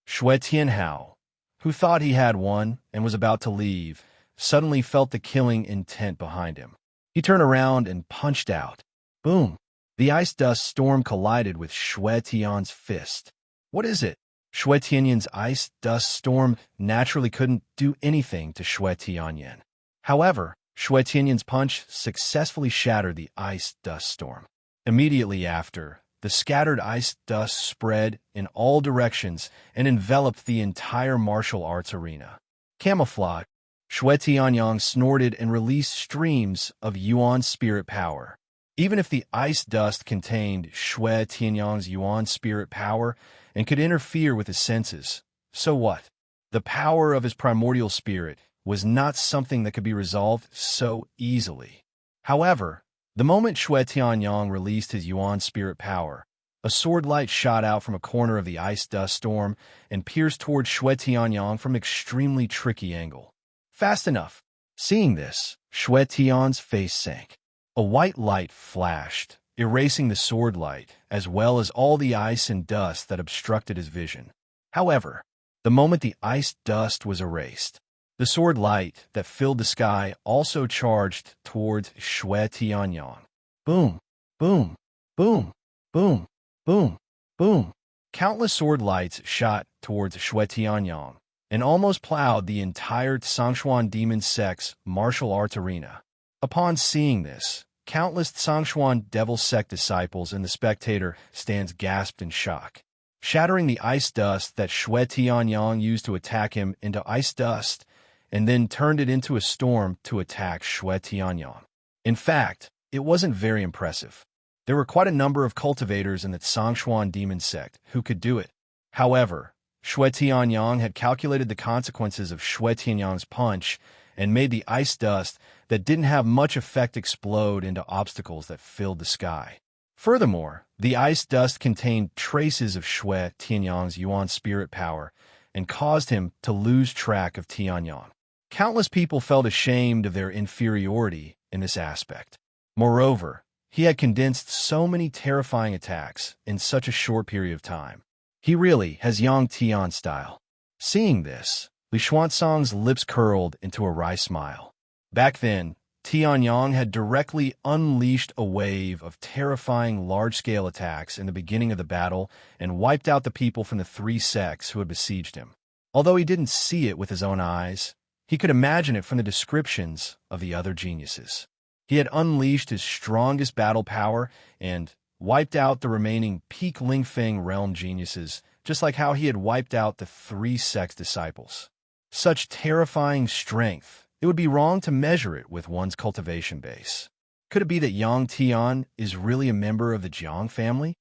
Shui Tianhao, who thought he had won and was about to leave, suddenly felt the killing intent behind him. He turned around and punched out. Boom! The ice dust storm collided with Shui Tian's fist. What is it? Shui Tianyan's ice dust storm naturally couldn't do anything to Shui Tianyan. However, Shui Tianyan's punch successfully shattered the ice dust storm. Immediately after, the scattered ice dust spread in all directions and enveloped the entire martial arts arena. Camouflage, Shui Tianyang snorted and released streams of Yuan spirit power. Even if the ice dust contained Shui Tianyang's Yuan spirit power and could interfere with his senses, so what? The power of his primordial spirit was not something that could be resolved so easily. However, the moment Shui Tianyang released his Yuan spirit power, a sword light shot out from a corner of the ice dust storm and pierced toward Shui Tianyang from an extremely tricky angle. Fast enough. Seeing this, Shui Tian's face sank. A white light flashed, erasing the sword light, as well as all the ice and dust that obstructed his vision. However, the moment the ice dust was erased, the sword light that filled the sky also charged towards Shui Tianyang. Boom, boom, boom, boom, boom, boom. Countless sword lights shot towards Shui Tianyang and almost plowed the entire Tsangshuan demon sect's martial arts arena. Upon seeing this, countless Tsangshuan devil sect disciples and the spectator stands gasped in shock. Shattering the ice dust that Shui Tianyang used to attack him into ice dust, and then turned it into a storm to attack Shui Tianyang. In fact, it wasn't very impressive. There were quite a number of cultivators in the Tsangshuan demon sect who could do it. However, Shui Tianyang had calculated the consequences of Shui Tianyang's punch and made the ice dust that didn't have much effect explode into obstacles that filled the sky. Furthermore, the ice dust contained traces of Shui Tianyang's Yuan spirit power and caused him to lose track of Tianyang. Countless people felt ashamed of their inferiority in this aspect. Moreover, he had condensed so many terrifying attacks in such a short period of time. He really has Yang Tian style. Seeing this, Li Xuanzang's lips curled into a wry smile. Back then, Tianyang had directly unleashed a wave of terrifying large-scale attacks in the beginning of the battle and wiped out the people from the three sects who had besieged him. Although he didn't see it with his own eyes, he could imagine it from the descriptions of the other geniuses. He had unleashed his strongest battle power and wiped out the remaining peak Lingfeng realm geniuses, just like how he had wiped out the three sects' disciples. Such terrifying strength, it would be wrong to measure it with one's cultivation base. Could it be that Yang Tian is really a member of the Jiang family?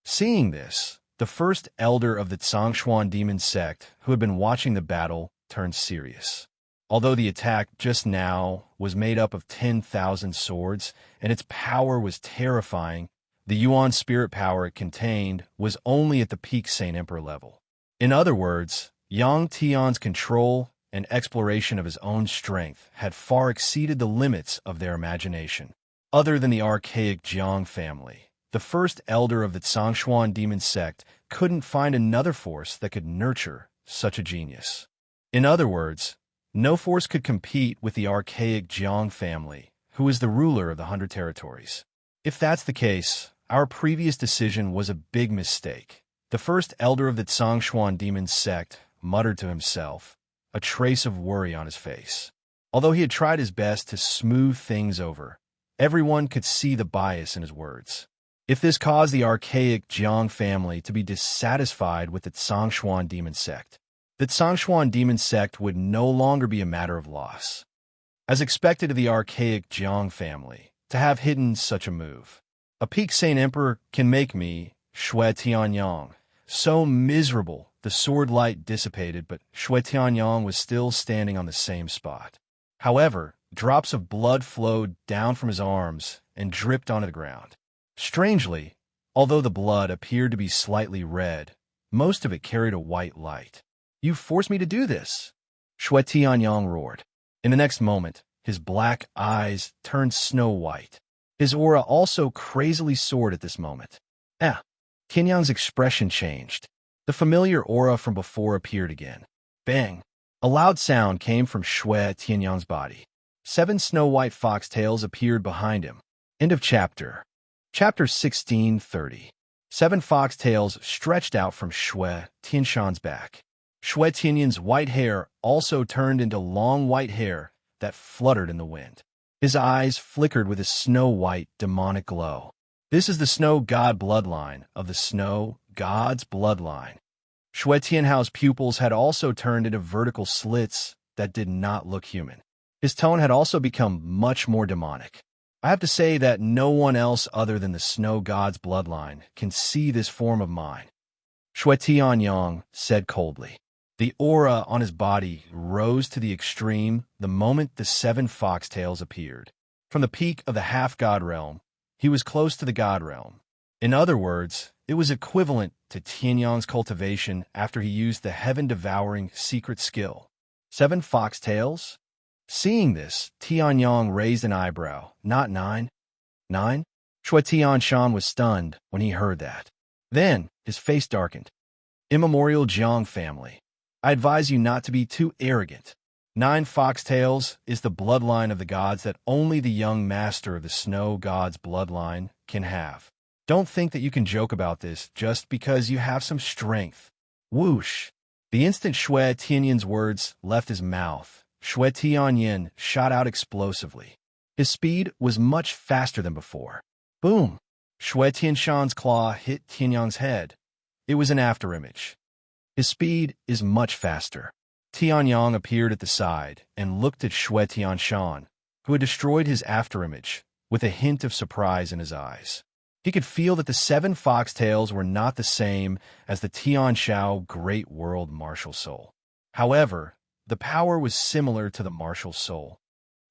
Seeing this, the first elder of the Tsangshuan demon sect who had been watching the battle turned serious. Although the attack just now was made up of 10,000 swords and its power was terrifying, the Yuan spirit power it contained was only at the peak Saint Emperor level. In other words, Yang Tian's control and exploration of his own strength had far exceeded the limits of their imagination. Other than the archaic Jiang family, the first elder of the Tsangshuan demon sect couldn't find another force that could nurture such a genius. In other words, no force could compete with the archaic Jiang family, who is the ruler of the 100 territories. If that's the case, our previous decision was a big mistake. The first elder of the Tsangshuan demon sect muttered to himself, a trace of worry on his face. Although he had tried his best to smooth things over, everyone could see the bias in his words. If this caused the archaic Jiang family to be dissatisfied with the Tsangshuan demon sect, the Tsangshuan demon sect would no longer be a matter of loss. As expected of the archaic Jiang family to have hidden such a move, a peak Saint Emperor can make me, Shui Tianyang, so miserable the sword light dissipated, but Shui Tianyang was still standing on the same spot. However, drops of blood flowed down from his arms and dripped onto the ground. Strangely, although the blood appeared to be slightly red, most of it carried a white light. "You forced me to do this!" Shui Tianyang roared. In the next moment, his black eyes turned snow white. His aura also crazily soared at this moment. Tianyang's expression changed. The familiar aura from before appeared again. Bang! A loud sound came from Shui Tianyang's body. 7 snow-white foxtails appeared behind him. End of chapter. Chapter 1630. 7 foxtails stretched out from Shui Tianshan's back. Shui Tianyan's white hair also turned into long white hair that fluttered in the wind. His eyes flickered with a snow-white, demonic glow. This is the snow god bloodline of the snow god's bloodline. Shui Tianhao's pupils had also turned into vertical slits that did not look human. His tone had also become much more demonic. I have to say that no one else other than the snow god's bloodline can see this form of mine. Shui Tianyang said coldly. The aura on his body rose to the extreme the moment the 7 foxtails appeared. From the peak of the half-god realm, he was close to the god realm. In other words, it was equivalent to Tianyang's cultivation after he used the heaven-devouring secret skill. 7 foxtails? Seeing this, Tianyang raised an eyebrow. Not 9? 9? Shui Tianshan was stunned when he heard that. Then, his face darkened. Immemorial Jiang family. I advise you not to be too arrogant. 9 foxtails is the bloodline of the gods that only the young master of the snow god's bloodline can have. Don't think that you can joke about this just because you have some strength. Whoosh! The instant Shui Tianyan's words left his mouth, Shui Tianyan shot out explosively. His speed was much faster than before. Boom! Shui Tianshan's claw hit Tianyang's head. It was an afterimage. His speed is much faster. Tianyang appeared at the side and looked at Shui Tianshan, who had destroyed his afterimage, with a hint of surprise in his eyes. He could feel that the 7 foxtails were not the same as the Tianshao Great World Martial Soul. However, the power was similar to the martial soul.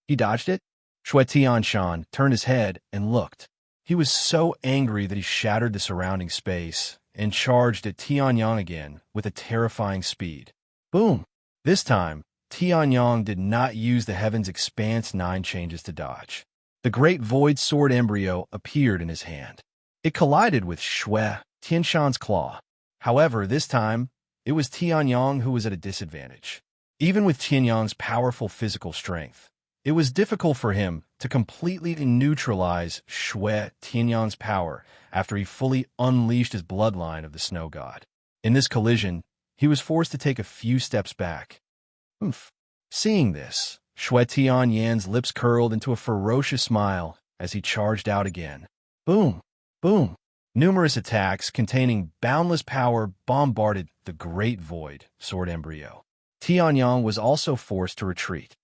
He dodged it? Shui Tianshan turned his head and looked. He was so angry that he shattered the surrounding space and charged at Tianyang again with a terrifying speed. Boom! This time, Tianyang did not use the Heaven's Expanse 9 changes to dodge. The great void sword embryo appeared in his hand. It collided with Shui Tianshan's claw. However, this time, it was Tianyang who was at a disadvantage. Even with Tianyang's powerful physical strength, it was difficult for him to completely neutralize Shui Tianyang's power after he fully unleashed his bloodline of the snow god. In this collision, he was forced to take a few steps back. Oomph. Seeing this, Shui Tianyan's lips curled into a ferocious smile as he charged out again. Boom! Boom! Numerous attacks containing boundless power bombarded the great void sword embryo. Tianyang was also forced to retreat.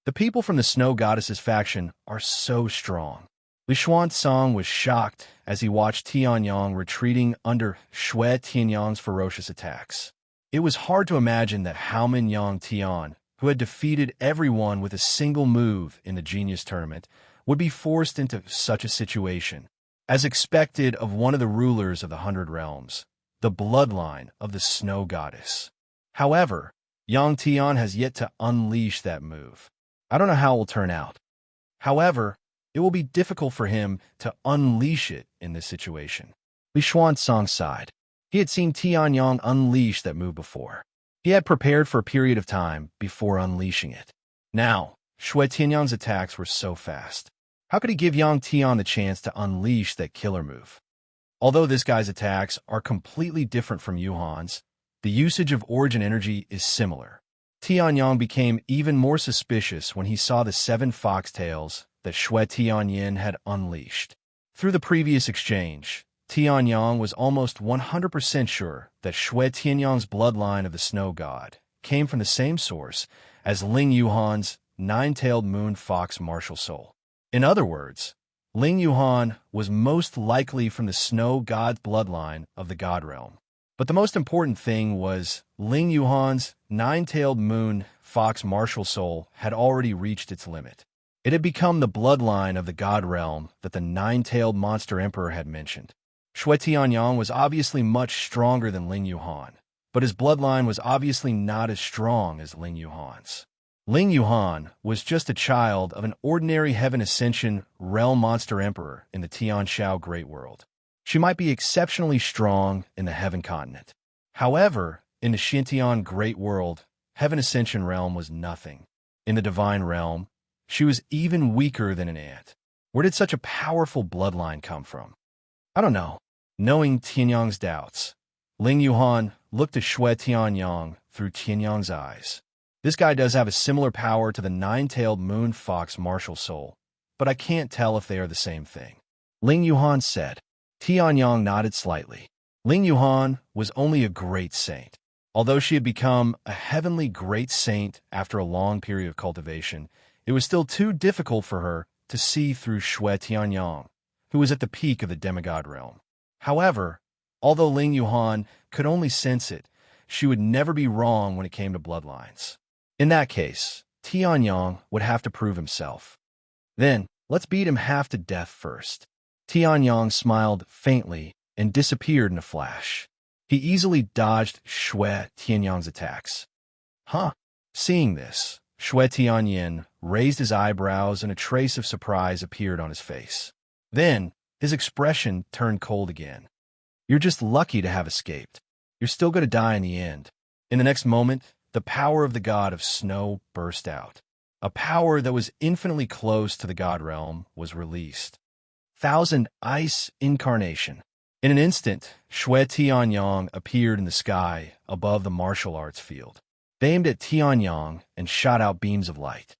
The people from the Snow Goddess's faction are so strong. Li Xuanzang was shocked as he watched Tianyang retreating under Shui Tianyang's ferocious attacks. It was hard to imagine that Haomen Yang Tian, who had defeated everyone with a single move in the Genius Tournament, would be forced into such a situation. As expected of one of the rulers of the 100 Realms, the bloodline of the Snow Goddess. However, Yang Tian has yet to unleash that move. I don't know how it will turn out. However, it will be difficult for him to unleash it in this situation. Li Xuanzang sighed. He had seen Tianyang unleash that move before. He had prepared for a period of time before unleashing it. Now, Shui Tianyang's attacks were so fast. How could he give Yang Tian the chance to unleash that killer move? Although this guy's attacks are completely different from Yuhan's, the usage of origin energy is similar. Tianyang became even more suspicious when he saw the 7 foxtails that Shui Tianyan had unleashed. Through the previous exchange, Tianyang was almost 100% sure that Shui Tianyang's bloodline of the snow god came from the same source as Ling Yuhan's 9-tailed moon fox martial soul. In other words, Ling Yuhan was most likely from the snow god's bloodline of the god realm. But the most important thing was Ling Yuhan's 9-tailed moon fox martial soul had already reached its limit. It had become the bloodline of the god realm that the 9-tailed monster emperor had mentioned. Shui Tianyang was obviously much stronger than Ling Yuhan, but his bloodline was obviously not as strong as Ling Yuhan's. Ling Yuhan was just a child of an ordinary Heaven Ascension realm monster emperor in the Tianshao Great World. She might be exceptionally strong in the Heaven Continent. However, in the Xintian Great World, Heaven Ascension realm was nothing. In the Divine Realm, she was even weaker than an ant. Where did such a powerful bloodline come from? I don't know. Knowing Tianyang's doubts, Ling Yuhan looked at Shui Tianyang through Tianyang's eyes. This guy does have a similar power to the nine-tailed moon fox martial soul, but I can't tell if they are the same thing. Ling Yuhan said. Tianyang nodded slightly. Ling Yuhan was only a great saint. Although she had become a heavenly great saint after a long period of cultivation, it was still too difficult for her to see through Shui Tianyang, who was at the peak of the demigod realm. However, although Ling Yuhan could only sense it, she would never be wrong when it came to bloodlines. In that case, Tianyang would have to prove himself. Then, let's beat him half to death first. Tianyang smiled faintly and disappeared in a flash. He easily dodged Shui Tianyang's attacks. Huh? Seeing this, Shui Tianyin raised his eyebrows and a trace of surprise appeared on his face. Then, his expression turned cold again. You're just lucky to have escaped. You're still going to die in the end. In the next moment, the power of the god of snow burst out. A power that was infinitely close to the god realm was released. Thousand Ice Incarnation. In an instant, Shui Tianyang appeared in the sky above the martial arts field. They aimed at Tianyang and shot out beams of light.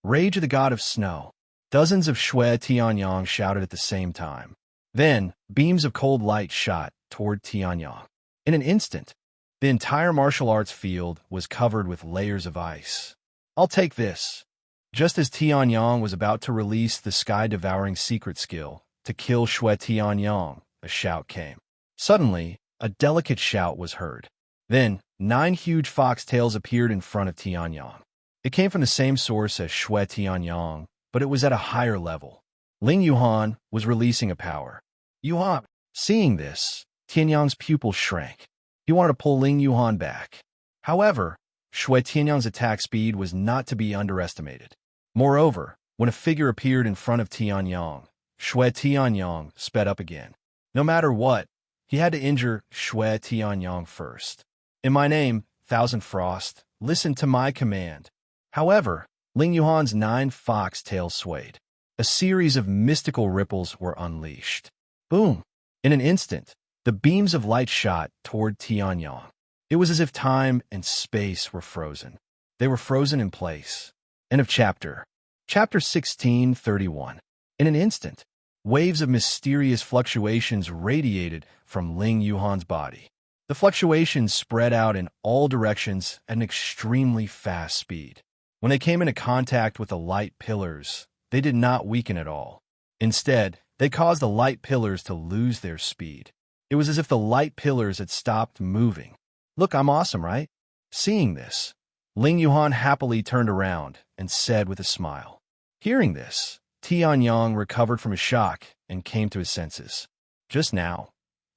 Rage of the god of snow. Dozens of Shui Tianyang shouted at the same time. Then, beams of cold light shot toward Tianyang. In an instant, the entire martial arts field was covered with layers of ice. I'll take this. Just as Tianyang was about to release the sky-devouring secret skill to kill Shui Tianyang, a shout came. Suddenly, a delicate shout was heard. Then, 9 huge foxtails appeared in front of Tianyang. It came from the same source as Shui Tianyang, but it was at a higher level. Ling Yuhan was releasing a power. Yuhan, seeing this, Tianyang's pupils shrank. He wanted to pull Ling Yuhan back. However, Shui Tianyang's attack speed was not to be underestimated. Moreover, when a figure appeared in front of Tianyang, Shui Tianyang sped up again. No matter what, he had to injure Shui Tianyang first. In my name, Thousand Frost, listen to my command. However, Ling Yuhan's 9 fox-tails swayed. A series of mystical ripples were unleashed. Boom! In an instant, the beams of light shot toward Tianyang. It was as if time and space were frozen. They were frozen in place. End of chapter. Chapter 16:31. In an instant, waves of mysterious fluctuations radiated from Ling Yuhan's body. The fluctuations spread out in all directions at an extremely fast speed. When they came into contact with the light pillars, they did not weaken at all. Instead, they caused the light pillars to lose their speed. It was as if the light pillars had stopped moving. Look, I'm awesome, right? Seeing this, Ling Yuhan happily turned around and said with a smile. Hearing this, Tianyang recovered from his shock and came to his senses. Just now,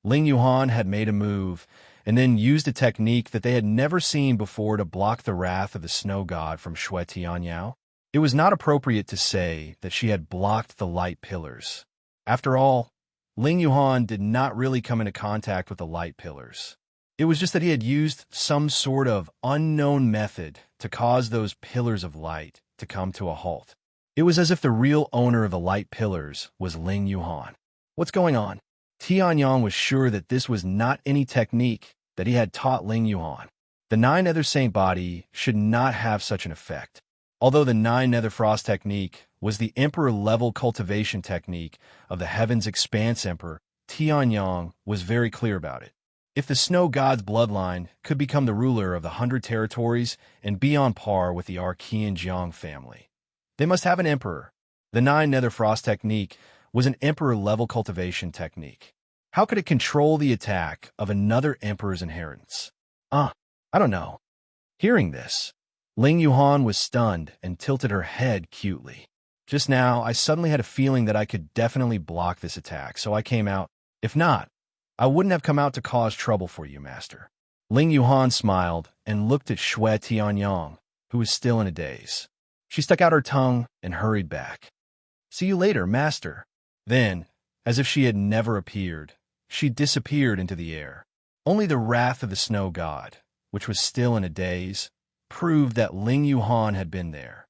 Ling Yuhan had made a move and then used a technique that they had never seen before to block the wrath of the snow god from Shui Tianyang. It was not appropriate to say that she had blocked the light pillars. After all, Ling Yuhan did not really come into contact with the light pillars. It was just that he had used some sort of unknown method to cause those pillars of light to come to a halt. It was as if the real owner of the light pillars was Ling Yuhan. What's going on? Tianyang was sure that this was not any technique that he had taught Ling Yuhan. The 9 Nether Saint body should not have such an effect. Although the 9 Nether Frost technique was the Emperor-level cultivation technique of the Heaven's Expanse Emperor, Tianyang was very clear about it. If the Snow God's bloodline could become the ruler of the 100 territories and be on par with the Archean Jiang family, they must have an emperor. The 9 Nether Frost technique was an emperor-level cultivation technique. How could it control the attack of another emperor's inheritance? I don't know. Hearing this, Ling Yuhan was stunned and tilted her head cutely. Just now, I suddenly had a feeling that I could definitely block this attack, so I came out. If not, I wouldn't have come out to cause trouble for you, Master. Ling Yuhan smiled and looked at Shui Tianyang, who was still in a daze. She stuck out her tongue and hurried back. See you later, Master. Then, as if she had never appeared, she disappeared into the air. Only the wrath of the snow god, which was still in a daze, proved that Ling Yuhan had been there.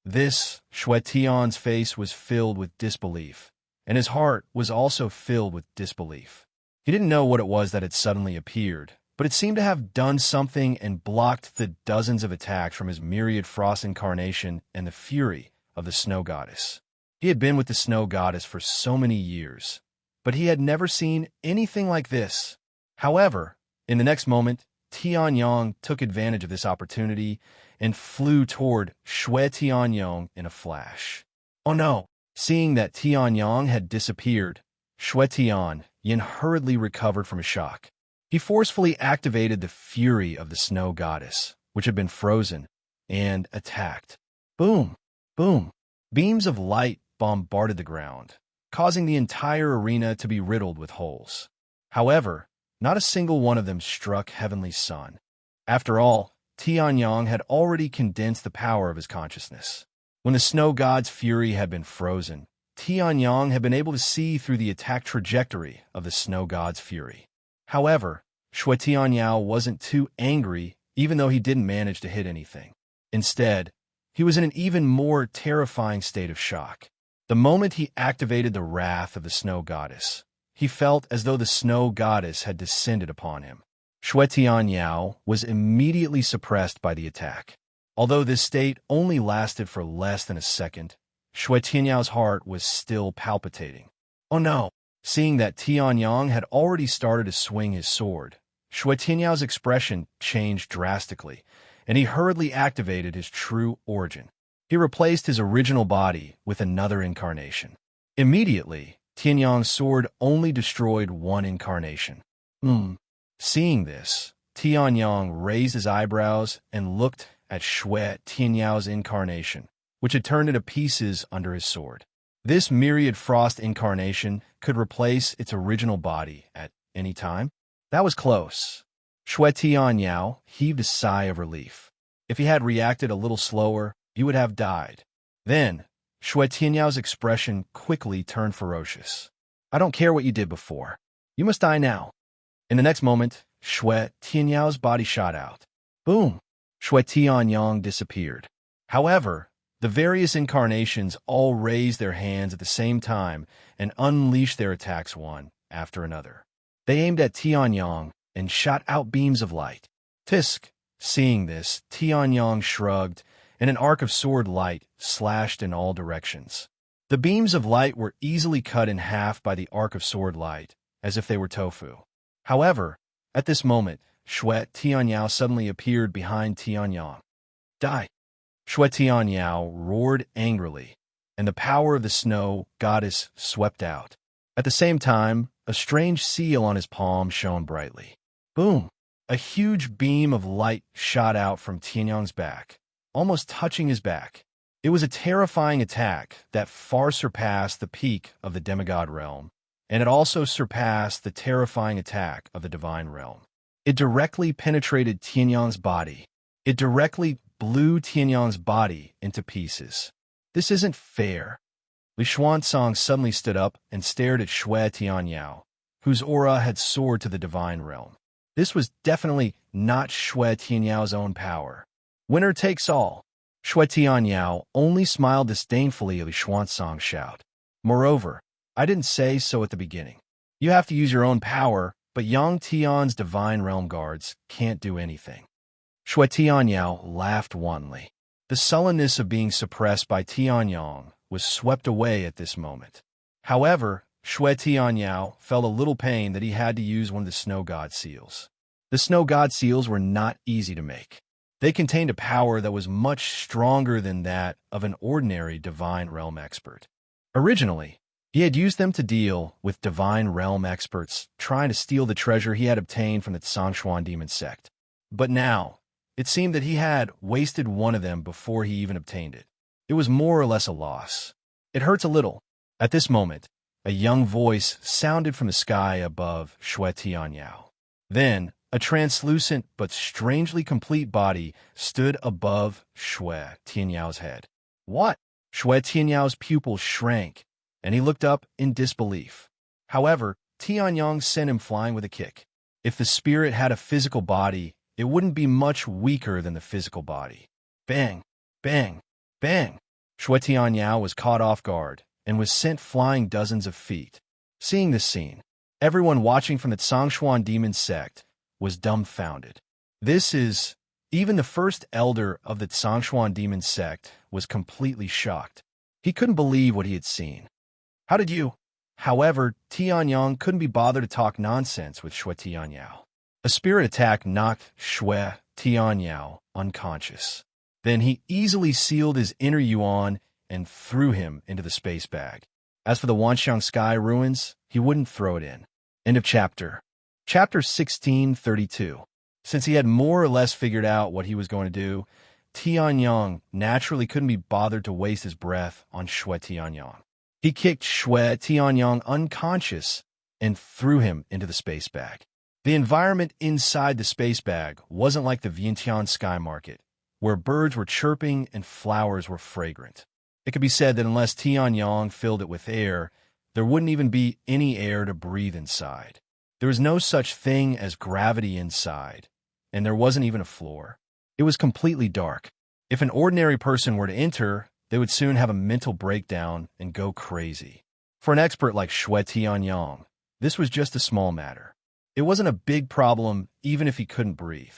This, Shui Tian's face was filled with disbelief, and his heart was also filled with disbelief. He didn't know what it was that had suddenly appeared, but it seemed to have done something and blocked the dozens of attacks from his myriad frost incarnation and the fury of the snow goddess. He had been with the snow goddess for so many years, but he had never seen anything like this. However, in the next moment, Tianyong took advantage of this opportunity and flew toward Shui Tianyong in a flash. Oh no! Seeing that Tianyong had disappeared, Shui Tianyin hurriedly recovered from a shock. He forcefully activated the fury of the snow goddess, which had been frozen, and attacked. Boom! Boom! Beams of light bombarded the ground, causing the entire arena to be riddled with holes. However, not a single one of them struck Heavenly Sun. After all, Tianyong had already condensed the power of his consciousness. When the snow god's fury had been frozen, Tianyong had been able to see through the attack trajectory of the snow god's fury. However, Shui Tianyao wasn't too angry, even though he didn't manage to hit anything. Instead, he was in an even more terrifying state of shock. The moment he activated the wrath of the snow goddess, he felt as though the snow goddess had descended upon him. Shui Tianyao was immediately suppressed by the attack. Although this state only lasted for less than a second, Shui Tianyao's heart was still palpitating. Oh no! Seeing that Tianyong had already started to swing his sword, Shui Tianyao's expression changed drastically, and he hurriedly activated his true origin. He replaced his original body with another incarnation. Immediately, Tianyong's sword only destroyed one incarnation. Seeing this, Tianyong raised his eyebrows and looked at Shui Tianyao's incarnation, which had turned into pieces under his sword. This myriad frost incarnation could replace its original body at any time. That was close. Shui Tianyao heaved a sigh of relief. If he had reacted a little slower, he would have died. Then, Shui Tianyao's expression quickly turned ferocious. I don't care what you did before. You must die now. In the next moment, Shui Tianyao's body shot out. Boom! Shui Tianyong disappeared. However, the various incarnations all raised their hands at the same time and unleashed their attacks one after another. They aimed at Tianyong and shot out beams of light. Tisk! Seeing this, Tianyong shrugged, and an arc of sword light slashed in all directions. The beams of light were easily cut in half by the arc of sword light, as if they were tofu. However, at this moment, Shui Tianyao suddenly appeared behind Tianyong. Die! Shui Tianyao roared angrily, and the power of the snow goddess swept out. At the same time, a strange seal on his palm shone brightly. Boom! A huge beam of light shot out from Tianyong's back, almost touching his back. It was a terrifying attack that far surpassed the peak of the demigod realm, and it also surpassed the terrifying attack of the divine realm. It directly penetrated Tianyong's body. It directly blew Tianyong's body into pieces. This isn't fair. Li Xuanzang suddenly stood up and stared at Shui Tianyao, whose aura had soared to the divine realm. This was definitely not Shui Tianyao's own power. Winner takes all. Shui Tianyao only smiled disdainfully at Li Xuanzang's shout. Moreover, I didn't say so at the beginning. You have to use your own power, but Yang Tian's divine realm guards can't do anything. Shui Tianyao laughed wanly. The sullenness of being suppressed by Tianyong was swept away at this moment. However, Shui Tianyao felt a little pain that he had to use one of the snow god seals. The snow god seals were not easy to make. They contained a power that was much stronger than that of an ordinary divine realm expert. Originally, he had used them to deal with divine realm experts trying to steal the treasure he had obtained from the Tsangshuan demon sect. But now, it seemed that he had wasted one of them before he even obtained it. It was more or less a loss. It hurts a little. At this moment, a young voice sounded from the sky above Shui Tianyao. Then, a translucent but strangely complete body stood above Shui Tianyao's head. What? Shui Tianyao's pupils shrank, and he looked up in disbelief. However, Tianyong sent him flying with a kick. If the spirit had a physical body, it wouldn't be much weaker than the physical body. Bang! Bang! Bang! Shui Tianyao was caught off guard and was sent flying dozens of feet. Seeing this scene, Everyone watching from the Tsangxuan demon sect was dumbfounded. Even the first elder of the Tsangxuan demon sect was completely shocked. He couldn't believe what he had seen. How did you? However, Tianyang couldn't be bothered to talk nonsense with Shui Tianyao. A spirit attack knocked Shui Tianyao unconscious. Then he easily sealed his inner yuan and threw him into the space bag. As for the Wanxiang Sky ruins, he wouldn't throw it in. End of chapter. Chapter 1632. Since he had more or less figured out what he was going to do, Tianyang naturally couldn't be bothered to waste his breath on Shui Tianyang. He kicked Shui Tianyang unconscious and threw him into the space bag. The environment inside the space bag wasn't like the Vientiane Sky Market, where birds were chirping and flowers were fragrant. It could be said that unless Tianyang filled it with air, there wouldn't even be any air to breathe inside. There was no such thing as gravity inside, and there wasn't even a floor. It was completely dark. If an ordinary person were to enter, they would soon have a mental breakdown and go crazy. For an expert like Shui Tianyang, this was just a small matter. It wasn't a big problem even if he couldn't breathe.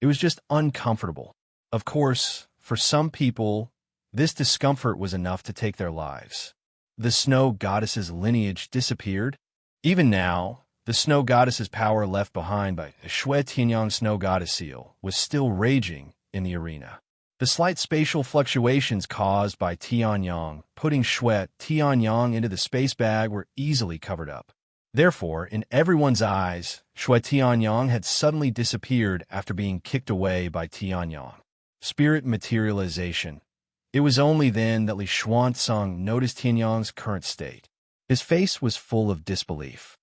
It was just uncomfortable. Of course, for some people, this discomfort was enough to take their lives. The snow goddess's lineage disappeared. Even now, the snow goddess's power left behind by the Shui Tianyang snow goddess seal was still raging in the arena. The slight spatial fluctuations caused by Tianyang putting Shui Tianyang into the space bag were easily covered up. Therefore, in everyone's eyes, Shui Tianyang had suddenly disappeared after being kicked away by Tianyang. Spirit materialization. It was only then that Li Xuanzang noticed Tianyang's current state. His face was full of disbelief.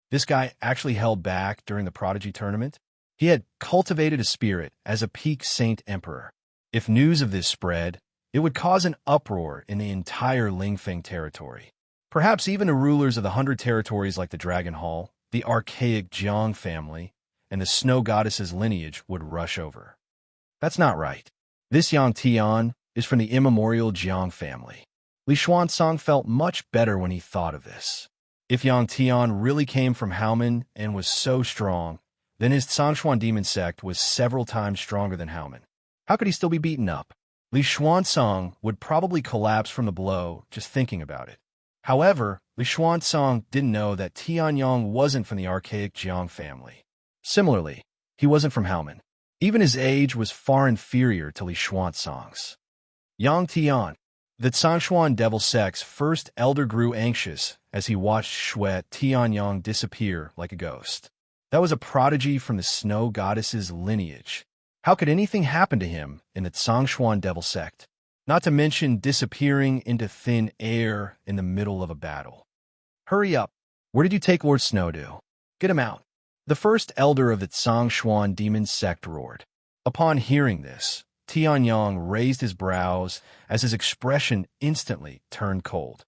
This guy actually held back during the Prodigy tournament? He had cultivated a spirit as a peak Saint Emperor. If news of this spread, it would cause an uproar in the entire Lingfeng territory. Perhaps even the rulers of the 100 territories like the Dragon Hall, the archaic Jiang family, and the Snow Goddess's lineage would rush over. That's not right. This Yang Tian is from the immemorial Jiang family. Li Xuanzang felt much better when he thought of this. If Yang Tian really came from Haomen and was so strong, then his Tsangxuan demon sect was several times stronger than Haomen. How could he still be beaten up? Li Xuanzang would probably collapse from the blow just thinking about it. However, Li Xuanzang didn't know that Tianyang wasn't from the archaic Jiang family. Similarly, he wasn't from Haomen. Even his age was far inferior to Li Xuanzang's. Yang Tian, the Tsangxuan devil sect's first elder, grew anxious as he watched Shui Tianyang disappear like a ghost. That was a prodigy from the Snow Goddess's lineage. How could anything happen to him in the Tsangxuan devil sect? Not to mention disappearing into thin air in the middle of a battle. Hurry up. Where did you take Lord Snow to? Get him out. The first elder of the Tsangxuan demon sect roared. Upon hearing this, Tianyang raised his brows as his expression instantly turned cold.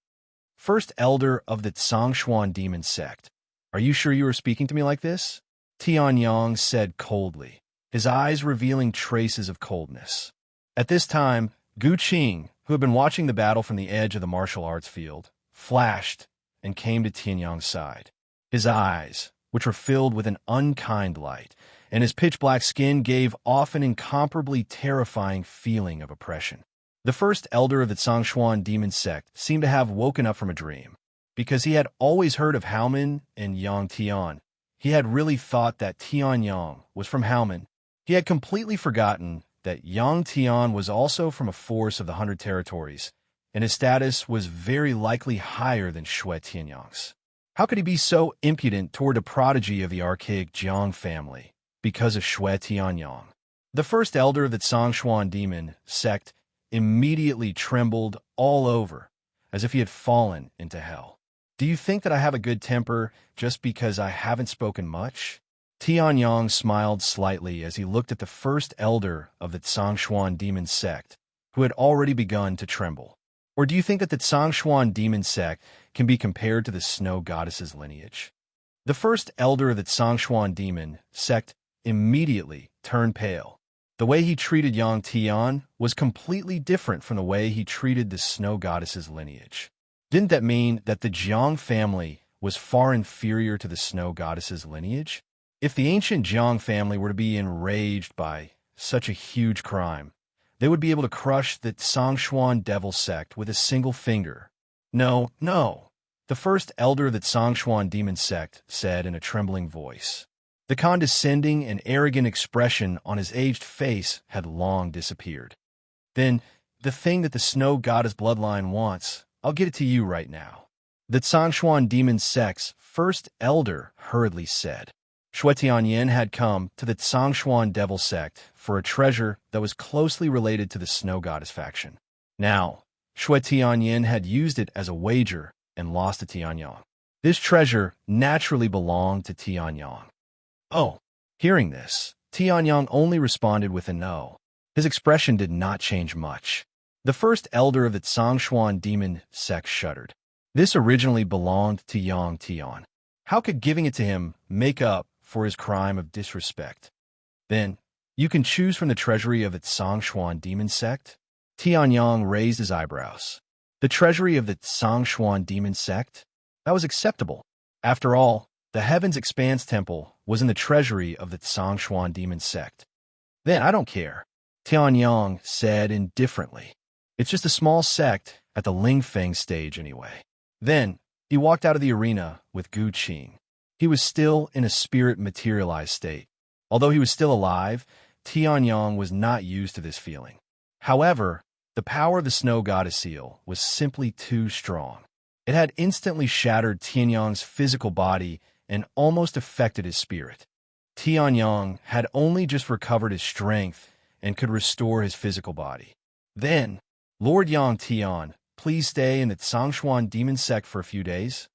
First elder of the Tsangxuan demon sect, are you sure you are speaking to me like this? Tianyang said coldly, his eyes revealing traces of coldness. At this time, Gu Qing, who had been watching the battle from the edge of the martial arts field, flashed and came to Tianyang's side. His eyes, which were filled with an unkind light, and his pitch-black skin gave off an incomparably terrifying feeling of oppression. The first elder of the Tsangxuan demon sect seemed to have woken up from a dream. Because he had always heard of Haomen and Yang Tian, he had really thought that Tianyang was from Haomen. He had completely forgotten that Yang Tian was also from a force of the 100 territories, and his status was very likely higher than Shui Tianyang's. How could he be so impudent toward a prodigy of the archaic Jiang family because of Shui Tianyang? The first elder of the Tsangxuan demon sect immediately trembled all over, as if he had fallen into hell. Do you think that I have a good temper just because I haven't spoken much? Tianyang smiled slightly as he looked at the first elder of the Tsangxuan demon sect, who had already begun to tremble. Or do you think that the Tsangxuan demon sect can be compared to the Snow Goddess's lineage? The first elder of the Tsangxuan demon sect immediately turned pale. The way he treated Yang Tian was completely different from the way he treated the Snow Goddess's lineage. Didn't that mean that the Jiang family was far inferior to the snow goddess's lineage? If the ancient Jiang family were to be enraged by such a huge crime, they would be able to crush the Songshuan devil sect with a single finger. No, no, the first elder of the Songshuan demon sect said in a trembling voice. The condescending and arrogant expression on his aged face had long disappeared. Then, the thing that the snow goddess bloodline wants, I'll get it to you right now. The Songshuan demon sect's first elder hurriedly said. Shui Tianyin had come to the Songshuan devil sect for a treasure that was closely related to the snow goddess faction. Now, Shui Tianyin had used it as a wager and lost to Tianyang. This treasure naturally belonged to Tianyang. Oh, hearing this, Tianyang only responded with a no. His expression did not change much. The first elder of the Songshuan demon sect shuddered. This originally belonged to Yang Tian. How could giving it to him make up for his crime of disrespect? Then, you can choose from the treasury of the Songshuan demon sect? Tianyang raised his eyebrows. The treasury of the Songshuan demon sect? That was acceptable. After all, the Heaven's Expanse Temple was in the treasury of the Songshuan demon sect. Then I don't care, Tianyang said indifferently. It's just a small sect at the Lingfeng stage anyway. Then, he walked out of the arena with Gu Qing. He was still in a spirit-materialized state. Although he was still alive, Tianyang was not used to this feeling. However, the power of the snow goddess seal was simply too strong. It had instantly shattered Tianyang's physical body and almost affected his spirit. Tianyang had only just recovered his strength and could restore his physical body. Then, Lord Yang Tian, please stay in the Songshuan demon sect for a few days.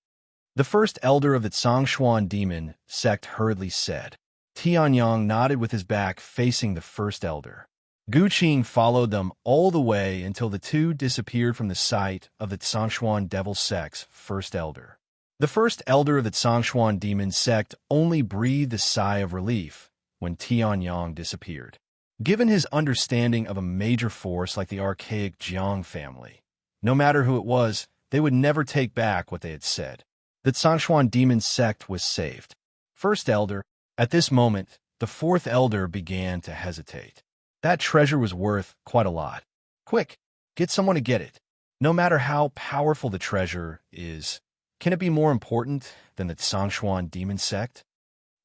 The first elder of the Songshuan demon sect hurriedly said. Tianyang nodded with his back facing the first elder. Gu Qing followed them all the way until the two disappeared from the sight of the Songshuan devil sect's first elder. The first elder of the Songshuan demon sect only breathed a sigh of relief when Tianyang disappeared. Given his understanding of a major force like the archaic Jiang family, no matter who it was, they would never take back what they had said. The Songshuan demon sect was saved. First elder. At this moment, the fourth elder began to hesitate. That treasure was worth quite a lot. Quick, get someone to get it. No matter how powerful the treasure is, can it be more important than the Songshuan demon sect?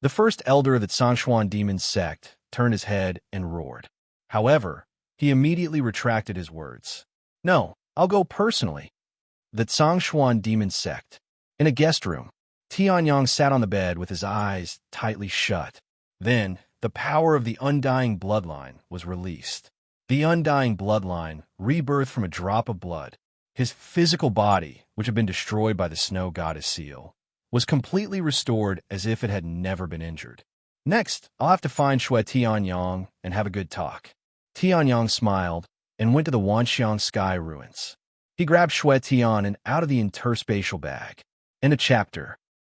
The first elder of the Songshuan demon sect turned his head and roared. However, he immediately retracted his words. No, I'll go personally. The Songshuan demon sect. In a guest room, Tianyang sat on the bed with his eyes tightly shut. Then, the power of the undying bloodline was released. The undying bloodline, rebirthed from a drop of blood. His physical body, which had been destroyed by the snow goddess seal, was completely restored as if it had never been injured. Next, I'll have to find Shui Tianyang and have a good talk. Tianyang smiled and went to the Wanxiang sky ruins. He grabbed Shui Tian and out of the interspatial bag. In a chapter.